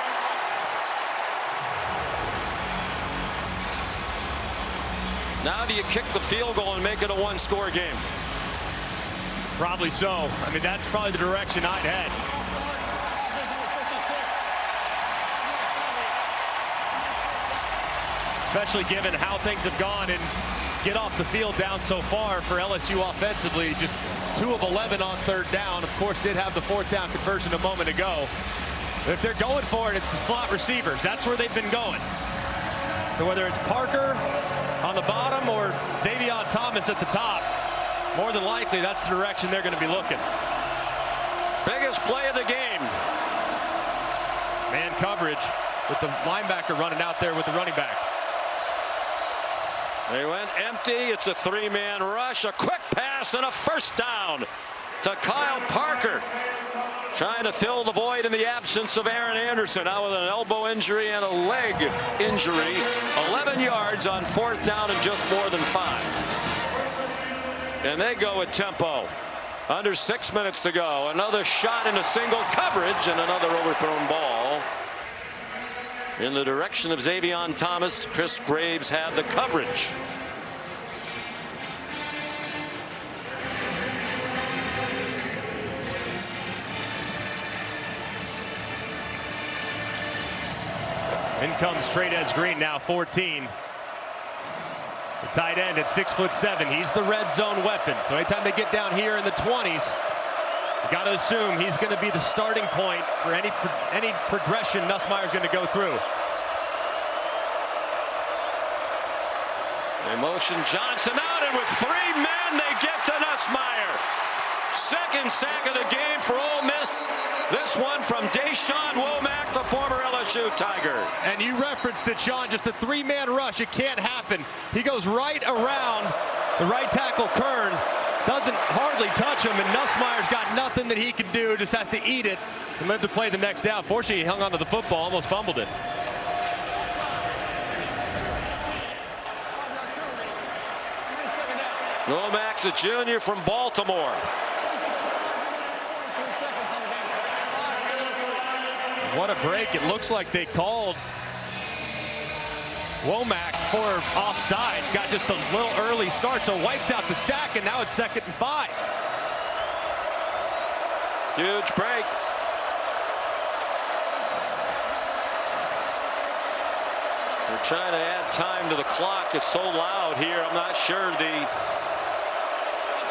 Now do you kick the field goal and make it a 1-score game? Probably so. I mean, that's probably the direction I'd head. Especially given how things have gone and get off the field down so far for LSU offensively. Just 2 of 11 on 3rd down. Of course, did have the 4th down conversion a moment ago. But if they're going for it, it's the slot receivers. That's where they've been going. So whether it's Parker on the bottom or Xavier Thomas at the top, more than likely that's the direction they're going to be looking. Biggest play of the game. Man coverage with the linebacker running out there with the running back. They went empty. It's a 3-man rush, a quick pass, and a 1st down to Kyle Parker. Trying to fill the void in the absence of Aaron Anderson, now with an elbow injury and a leg injury. 11 yards on 4th down and just more than 5. And they go with tempo. Under 6 minutes to go. Another shot into single coverage and another overthrown ball in the direction of Xavier Thomas. Chris Graves had the coverage. In comes Trades Green, now 14. The tight end at 6'7". He's the red zone weapon. So anytime they get down here in the 20s, you got to assume he's going to be the starting point for any progression Nussmeier's going to go through. They motion Johnson out, and with 3 men, they get to Nussmeier. 2nd sack of the game for Ole Miss. This one from Deshaun Womack, the former LSU Tiger. And you referenced it, Sean, just a 3-man rush. It can't happen. He goes right around the right tackle, Kern. Doesn't hardly touch him, and Nussmeier's got nothing that he can do, just has to eat it and live to play the next down. Fortunately, he hung onto the football, almost fumbled it. Womack's a junior from Baltimore. What a break. It looks like they called Womack for offsides. Got just a little early start, so wipes out the sack, and now it's 2nd and 5. Huge break. They're trying to add time to the clock. It's so loud here. I'm not sure the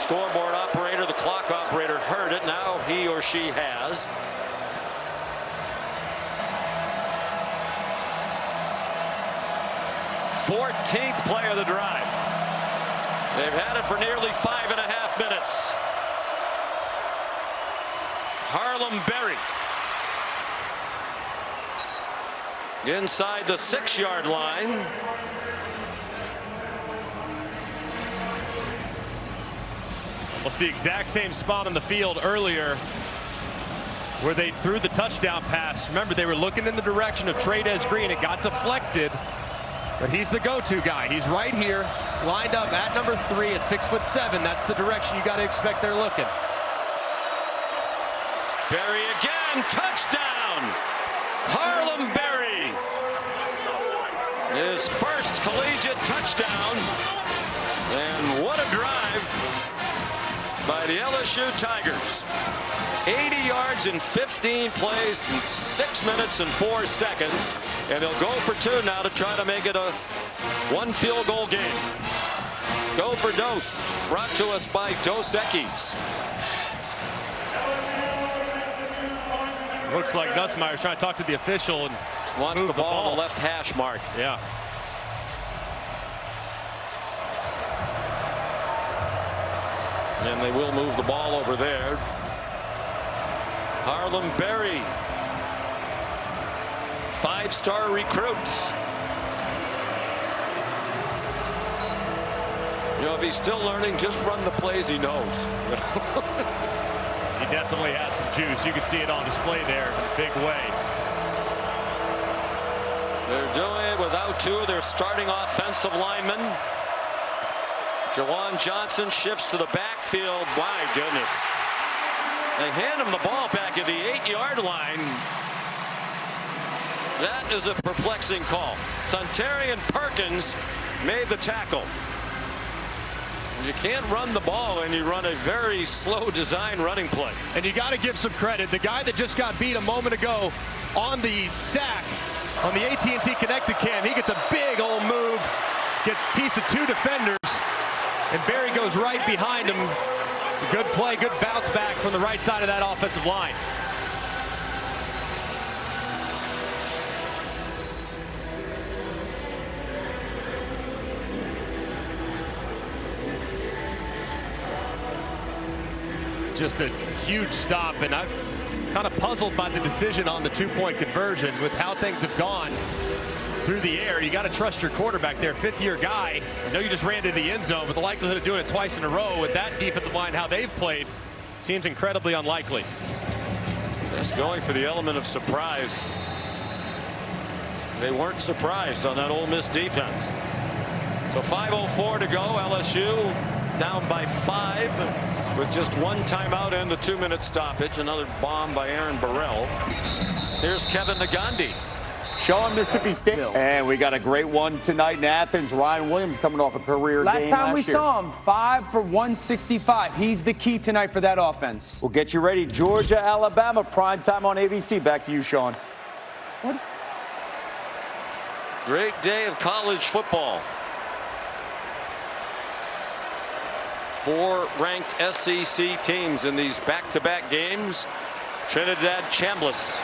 scoreboard operator, the clock operator, heard it. Now he or she has. Fourteenth play of the drive. They've had it for nearly 5.5 minutes. Harlem Berry inside the 6-yard line. Well, the exact same spot on the field earlier where they threw the touchdown pass. Remember, they were looking in the direction of Trades Green. It got deflected, but he's the go-to guy. He's right here, lined up at number 3 at 6'7". That's the direction you got to expect they're looking. Berry again, touchdown! Harlem Berry, his first collegiate touchdown, and what a drive by the LSU Tigers. 80 yards in 15 plays in 6 minutes and 4 seconds, and they'll go for 2 now to try to make it a 1 field goal game. Go for Dose, brought to us by Dos Equis. Looks like Nussmeier's trying to talk to the official and wants move the ball on the left hash mark. Yeah. And they will move the ball over there. Harlem Berry, 5-star recruits. You know, if he's still learning, just run the plays he knows. He definitely has some juice. You can see it on display there in a big way. They're doing it without two of their starting offensive linemen. Jawan Johnson shifts to the backfield. My goodness. They hand him the ball back at the 8-yard line. That is a perplexing call. Suntarian Perkins made the tackle. You can't run the ball and you run a very slow design running play. And you got to give some credit. The guy that just got beat a moment ago on the sack on the AT&T connected cam, he gets a big old move, gets a piece of 2 defenders, and Barry goes right behind him. It's a good play, good bounce back from the right side of that offensive line. Just a huge stop, and I'm kind of puzzled by the decision on the 2-point conversion with how things have gone through the air. You got to trust your quarterback there, 5th-year guy. I know you just ran to the end zone, but the likelihood of doing it twice in a row with that defensive line, how they've played, seems incredibly unlikely. Just going for the element of surprise. They weren't surprised on that Ole Miss defense. So 5:04 to go. LSU down by 5. With just 1 timeout and a 2-minute stoppage. Another bomb by Aaron Burrell. Here's Kevin Nagandi. Showing Mississippi State. And we got a great one tonight in Athens. Ryan Williams coming off a career game last time we year. saw him, 5 for 165. He's the key tonight for that offense. We'll get you ready. Georgia, Alabama, primetime on ABC. Back to you, Sean. What? Great day of college football. 4 ranked SEC teams in these back-to-back games. Trinidad Chambliss,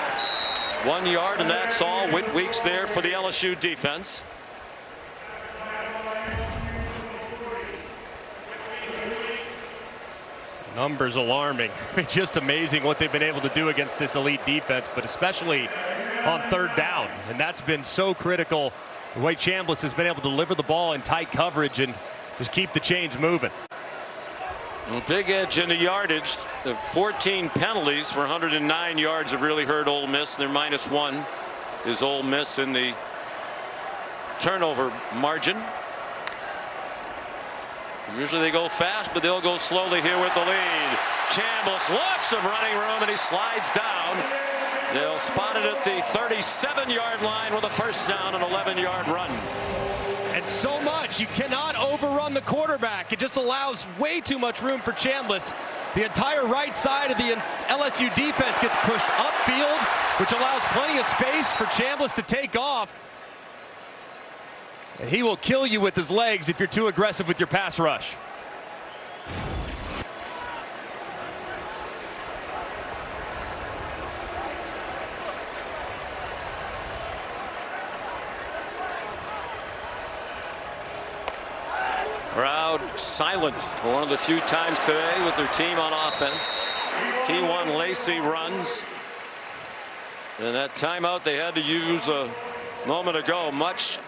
1 yard, and that's all. Whit Weeks there for the LSU defense. Numbers alarming. Just amazing what they've been able to do against this elite defense, but especially on 3rd down. And that's been so critical. The way Chambliss has been able to deliver the ball in tight coverage and just keep the chains moving. Big edge in the yardage. The 14 penalties for 109 yards have really hurt Ole Miss. Their -1 is Ole Miss in the turnover margin. Usually they go fast, but they'll go slowly here with the lead. Chambliss, lots of running room, and he slides down. They'll spot it at the 37-yard line with a first down, an 11-yard run. And so much, you cannot overrun the quarterback. It just allows way too much room for Chambliss. The entire right side of the LSU defense gets pushed upfield, which allows plenty of space for Chambliss to take off. And he will kill you with his legs if you're too aggressive with your pass rush. Crowd silent for one of the few times today with their team on offense. Keywan Lacey runs. And that timeout they had to use a moment ago, much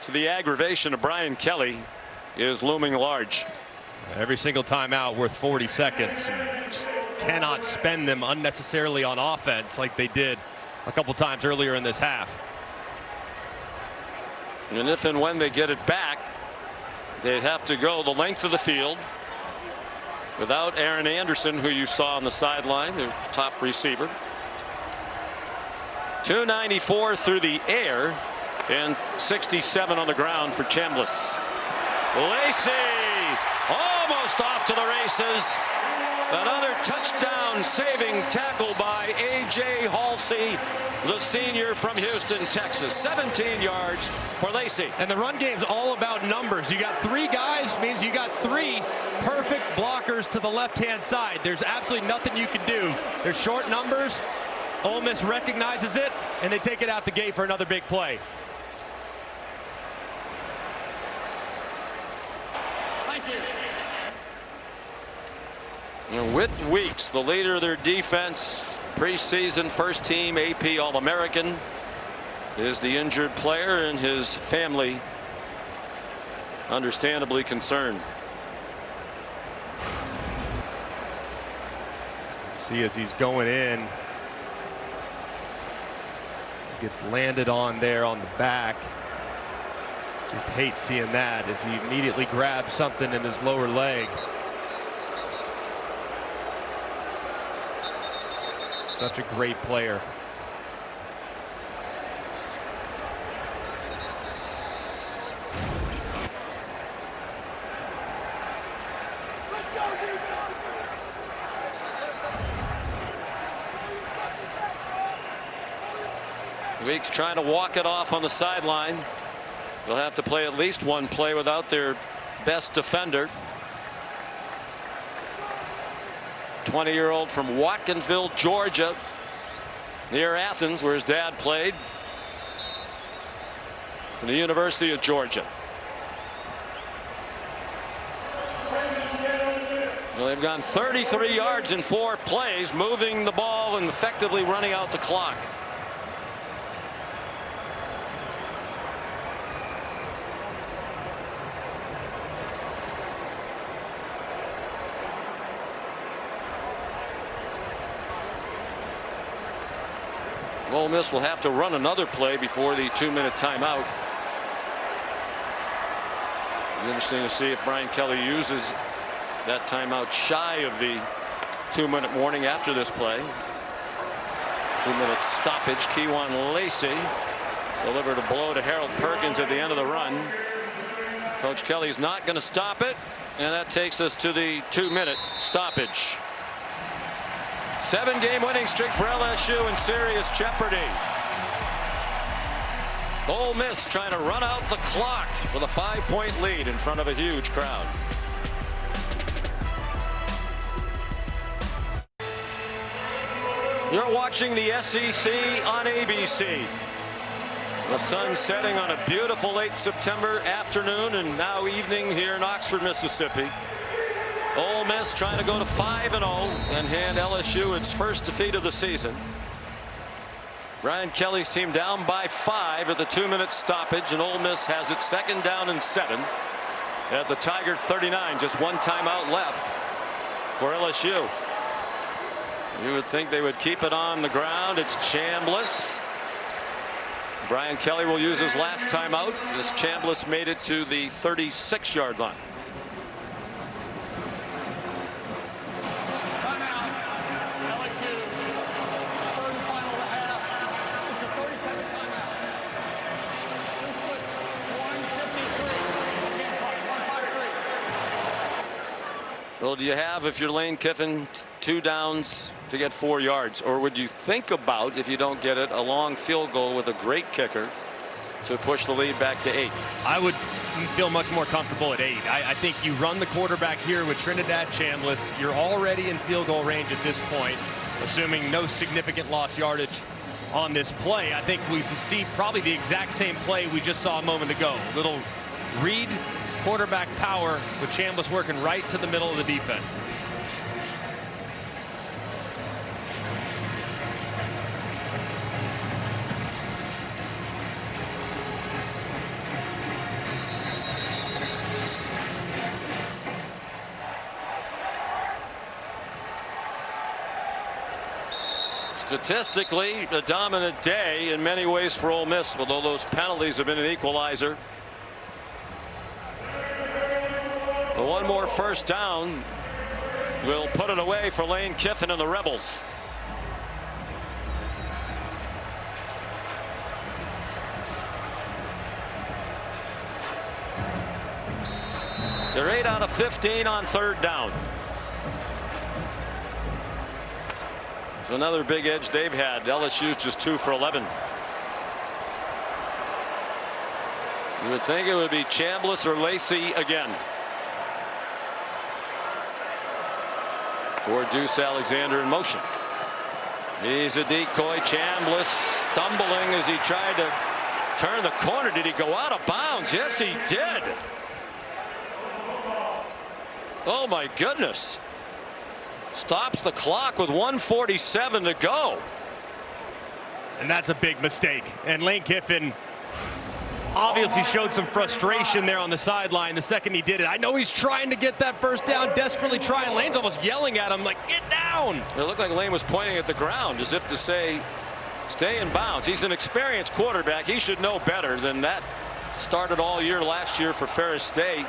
to the aggravation of Brian Kelly, is looming large. Every single timeout worth 40 seconds. Just cannot spend them unnecessarily on offense like they did a couple times earlier in this half. And if and when they get it back, they'd have to go the length of the field without Aaron Anderson, who you saw on the sideline, their top receiver. 294 through the air and 67 on the ground for Chambliss. Lacey almost off to the races. Another touchdown saving tackle by A.J. Halsey, the senior from Houston, Texas. 17 yards for Lacey. And the run game's all about numbers. You got 3 guys, means you got 3 perfect blockers to the left-hand side. There's absolutely nothing you can do. There's short numbers. Ole Miss recognizes it, and they take it out the gate for another big play. Thank you. And Whit Weeks, the leader of their defense, preseason first team AP All-American, is the injured player, and his family understandably concerned. See, as he's going in, gets landed on there on the back. Just hate seeing that as he immediately grabs something in his lower leg. Such a great player. Weeks trying to walk it off on the sideline. They'll have to play at least one play without their best defender. 20-year-old from Watkinsville, Georgia, near Athens, where his dad played, from the University of Georgia. Well, they've gone 33 yards in 4 plays, moving the ball and effectively running out the clock. Ole Miss will have to run another play before the 2-minute timeout. It'll be interesting to see if Brian Kelly uses that timeout shy of the 2-minute warning after this play. 2-minute stoppage. Kewan Lacey delivered a blow to Harold Perkins at the end of the run. Coach Kelly's not going to stop it, and that takes us to the 2-minute stoppage. 7-game winning streak for LSU in serious jeopardy. Ole Miss trying to run out the clock with a 5-point lead in front of a huge crowd. You're watching the SEC on ABC. The sun setting on a beautiful late September afternoon and now evening here in Oxford, Mississippi. Ole Miss trying to go to 5-0 and hand LSU its first defeat of the season. Brian Kelly's team down by 5 at the 2-minute stoppage, and Ole Miss has its 2nd down and 7 at the Tiger 39. Just 1 timeout left for LSU. You would think they would keep it on the ground. It's Chambliss. Brian Kelly will use his last timeout as Chambliss made it to the 36-yard line. Well, do you have, if you're Lane Kiffin, 2 downs to get 4 yards, or would you think about, if you don't get it, a long field goal with a great kicker to push the lead back to 8? I would feel much more comfortable at 8. I think you run the quarterback here with Trinidad Chambliss. You're already in field goal range at this point, assuming no significant lost yardage on this play. I think we see probably the exact same play we just saw a moment ago. Little read quarterback power with Chambliss working right to the middle of the defense. Statistically, a dominant day in many ways for Ole Miss, although those penalties have been an equalizer. But one more first down will put it away for Lane Kiffin and the Rebels. They're 8 out of 15 on 3rd down. It's another big edge they've had. LSU's just 2 for 11. You would think it would be Chambliss or Lacey again. Or Deuce Alexander in motion. He's a decoy. Chambliss stumbling as he tried to turn the corner. Did he go out of bounds? Yes, he did. Oh my goodness. Stops the clock with 1:47 to go. And that's a big mistake. And Lane Kiffin obviously showed some frustration there on the sideline the second he did it. I know he's trying to get that first down, desperately trying. Lane's almost yelling at him like, get down. It looked like Lane was pointing at the ground as if to say, stay in bounds. He's an experienced quarterback. He should know better than that. Started all year last year for Ferris State.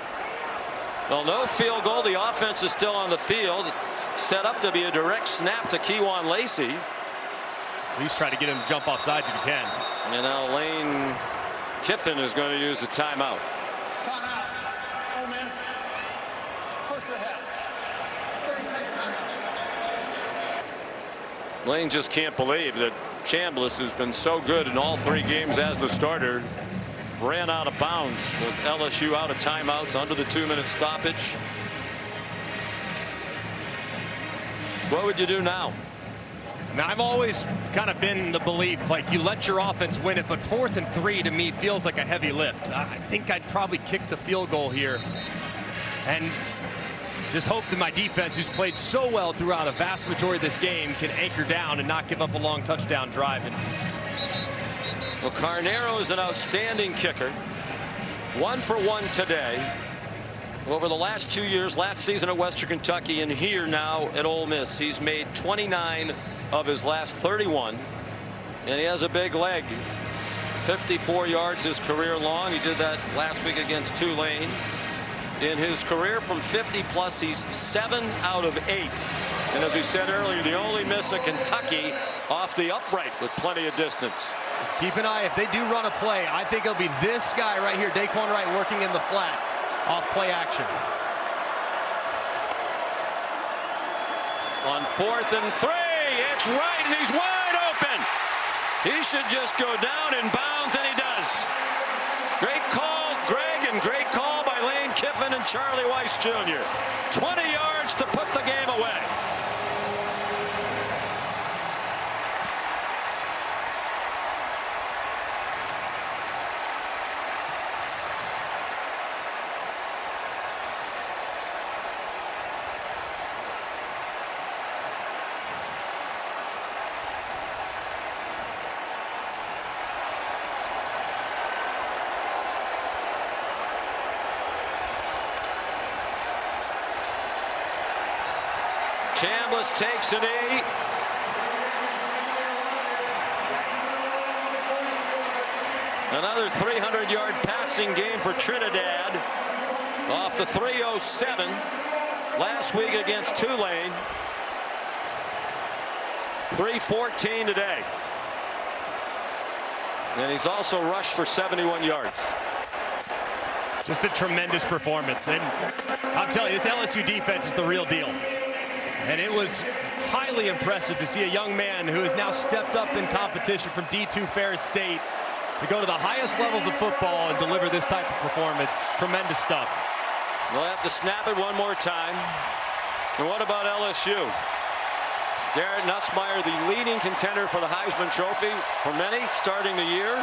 Well, no field goal. The offense is still on the field. It's set up to be a direct snap to Kejuan Lacey. At least try to get him to jump off sides if he can. And now Lane Kiffin is going to use the timeout. Timeout. Ole Miss. First of the half. 30-second timeout. Lane just can't believe that Chambliss, who's been so good in all 3 games as the starter, ran out of bounds with LSU out of timeouts under the 2-minute stoppage. What would you do now? Now, I've always kind of been the belief, like, you let your offense win it, but 4th and 3 to me feels like a heavy lift. I think I'd probably kick the field goal here and just hope that my defense, who's played so well throughout a vast majority of this game, can anchor down and not give up a long touchdown drive. Well, Carnero is an outstanding kicker. 1 for 1 today. Over the last 2 years, last season at Western Kentucky and here now at Ole Miss, he's made 29 of his last 31. And he has a big leg. 54 yards his career long. He did that last week against Tulane. In his career from 50 plus, he's 7 out of 8. And as we said earlier, the only miss at Kentucky off the upright with plenty of distance. Keep an eye, if they do run a play, I think it'll be this guy right here, Daquan Wright, working in the flat off play action. On 4th and 3, it's Wright, and he's wide open. He should just go down in bounds, and he does. Great call, Greg, and great call by Lane Kiffin and Charlie Weiss Jr. 20 yards to put the game away. Chambliss takes a knee. Another 300-yard passing game for Trinidad off the 307 last week against Tulane. 314 today. And he's also rushed for 71 yards. Just a tremendous performance. And I'm telling you, this LSU defense is the real deal. And it was highly impressive to see a young man who has now stepped up in competition from D2 Ferris State to go to the highest levels of football and deliver this type of performance. Tremendous stuff. They'll have to snap it one more time. And what about LSU? Garrett Nussmeier, the leading contender for the Heisman Trophy for many starting the year.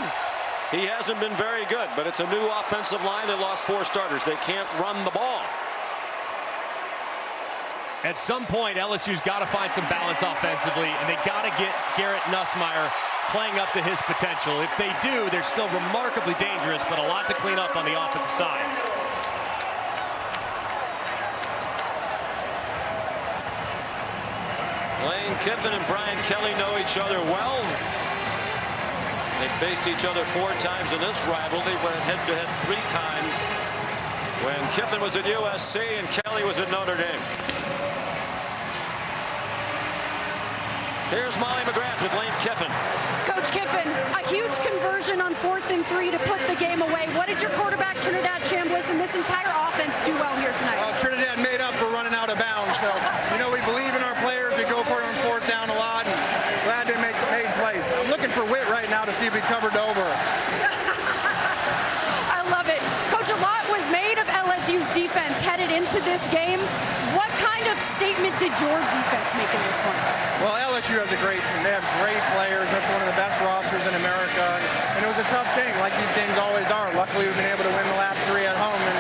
He hasn't been very good, but it's a new offensive line. They lost 4 starters. They can't run the ball. At some point, LSU's got to find some balance offensively, and they got to get Garrett Nussmeier playing up to his potential. If they do, they're still remarkably dangerous, but a lot to clean up on the offensive side. Lane Kiffin and Brian Kelly know each other well. They faced each other 4 times in this rivalry. They went head-to-head 3 times when Kiffin was at USC and Kelly was at Notre Dame. Here's Molly McGrath with Lane Kiffin. Coach Kiffin, a huge conversion on 4th and 3 to put the game away. What did your quarterback, Trinidad Chambliss, and this entire offense do well here tonight? Trinidad made up for running out of bounds. So, you know, we believe in our players. We go for it on 4th down a lot. And into this game. What kind of statement did your defense make in this one? Well, LSU has a great team. They have great players. That's one of the best rosters in America. And it was a tough game, like these games always are. Luckily, we've been able to win the last 3 at home, and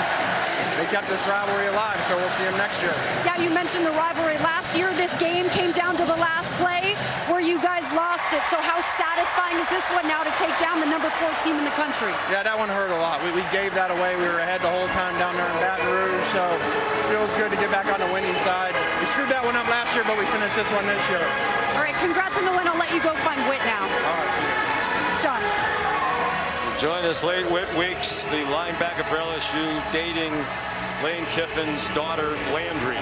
they kept this rivalry alive, so we'll see them next year. Yeah, you mentioned the rivalry. Last year, this game came down to the last play where you guys lost it. So how satisfying is this one now to take down the number 4 team in the country? Yeah, that one hurt a lot. We gave that away. We were ahead the whole time down there in Baton Rouge, so it feels good to get back on the winning side. We screwed that one up last year, but we finished this one this year. All right, congrats on the win. I'll let you go find Whit now. All right, see you. Sean. Join us late. Whit Weeks, the linebacker for LSU, dating Lane Kiffin's daughter, Landry.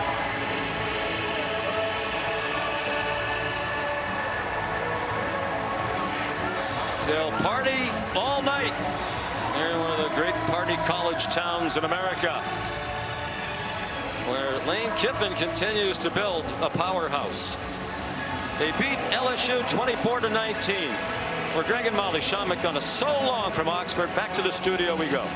They'll party all night. They're in one of the great party college towns in America, where Lane Kiffin continues to build a powerhouse. They beat LSU 24-19. For Greg and Molly, Sean McDonough, so long from Oxford. Back to the studio we go.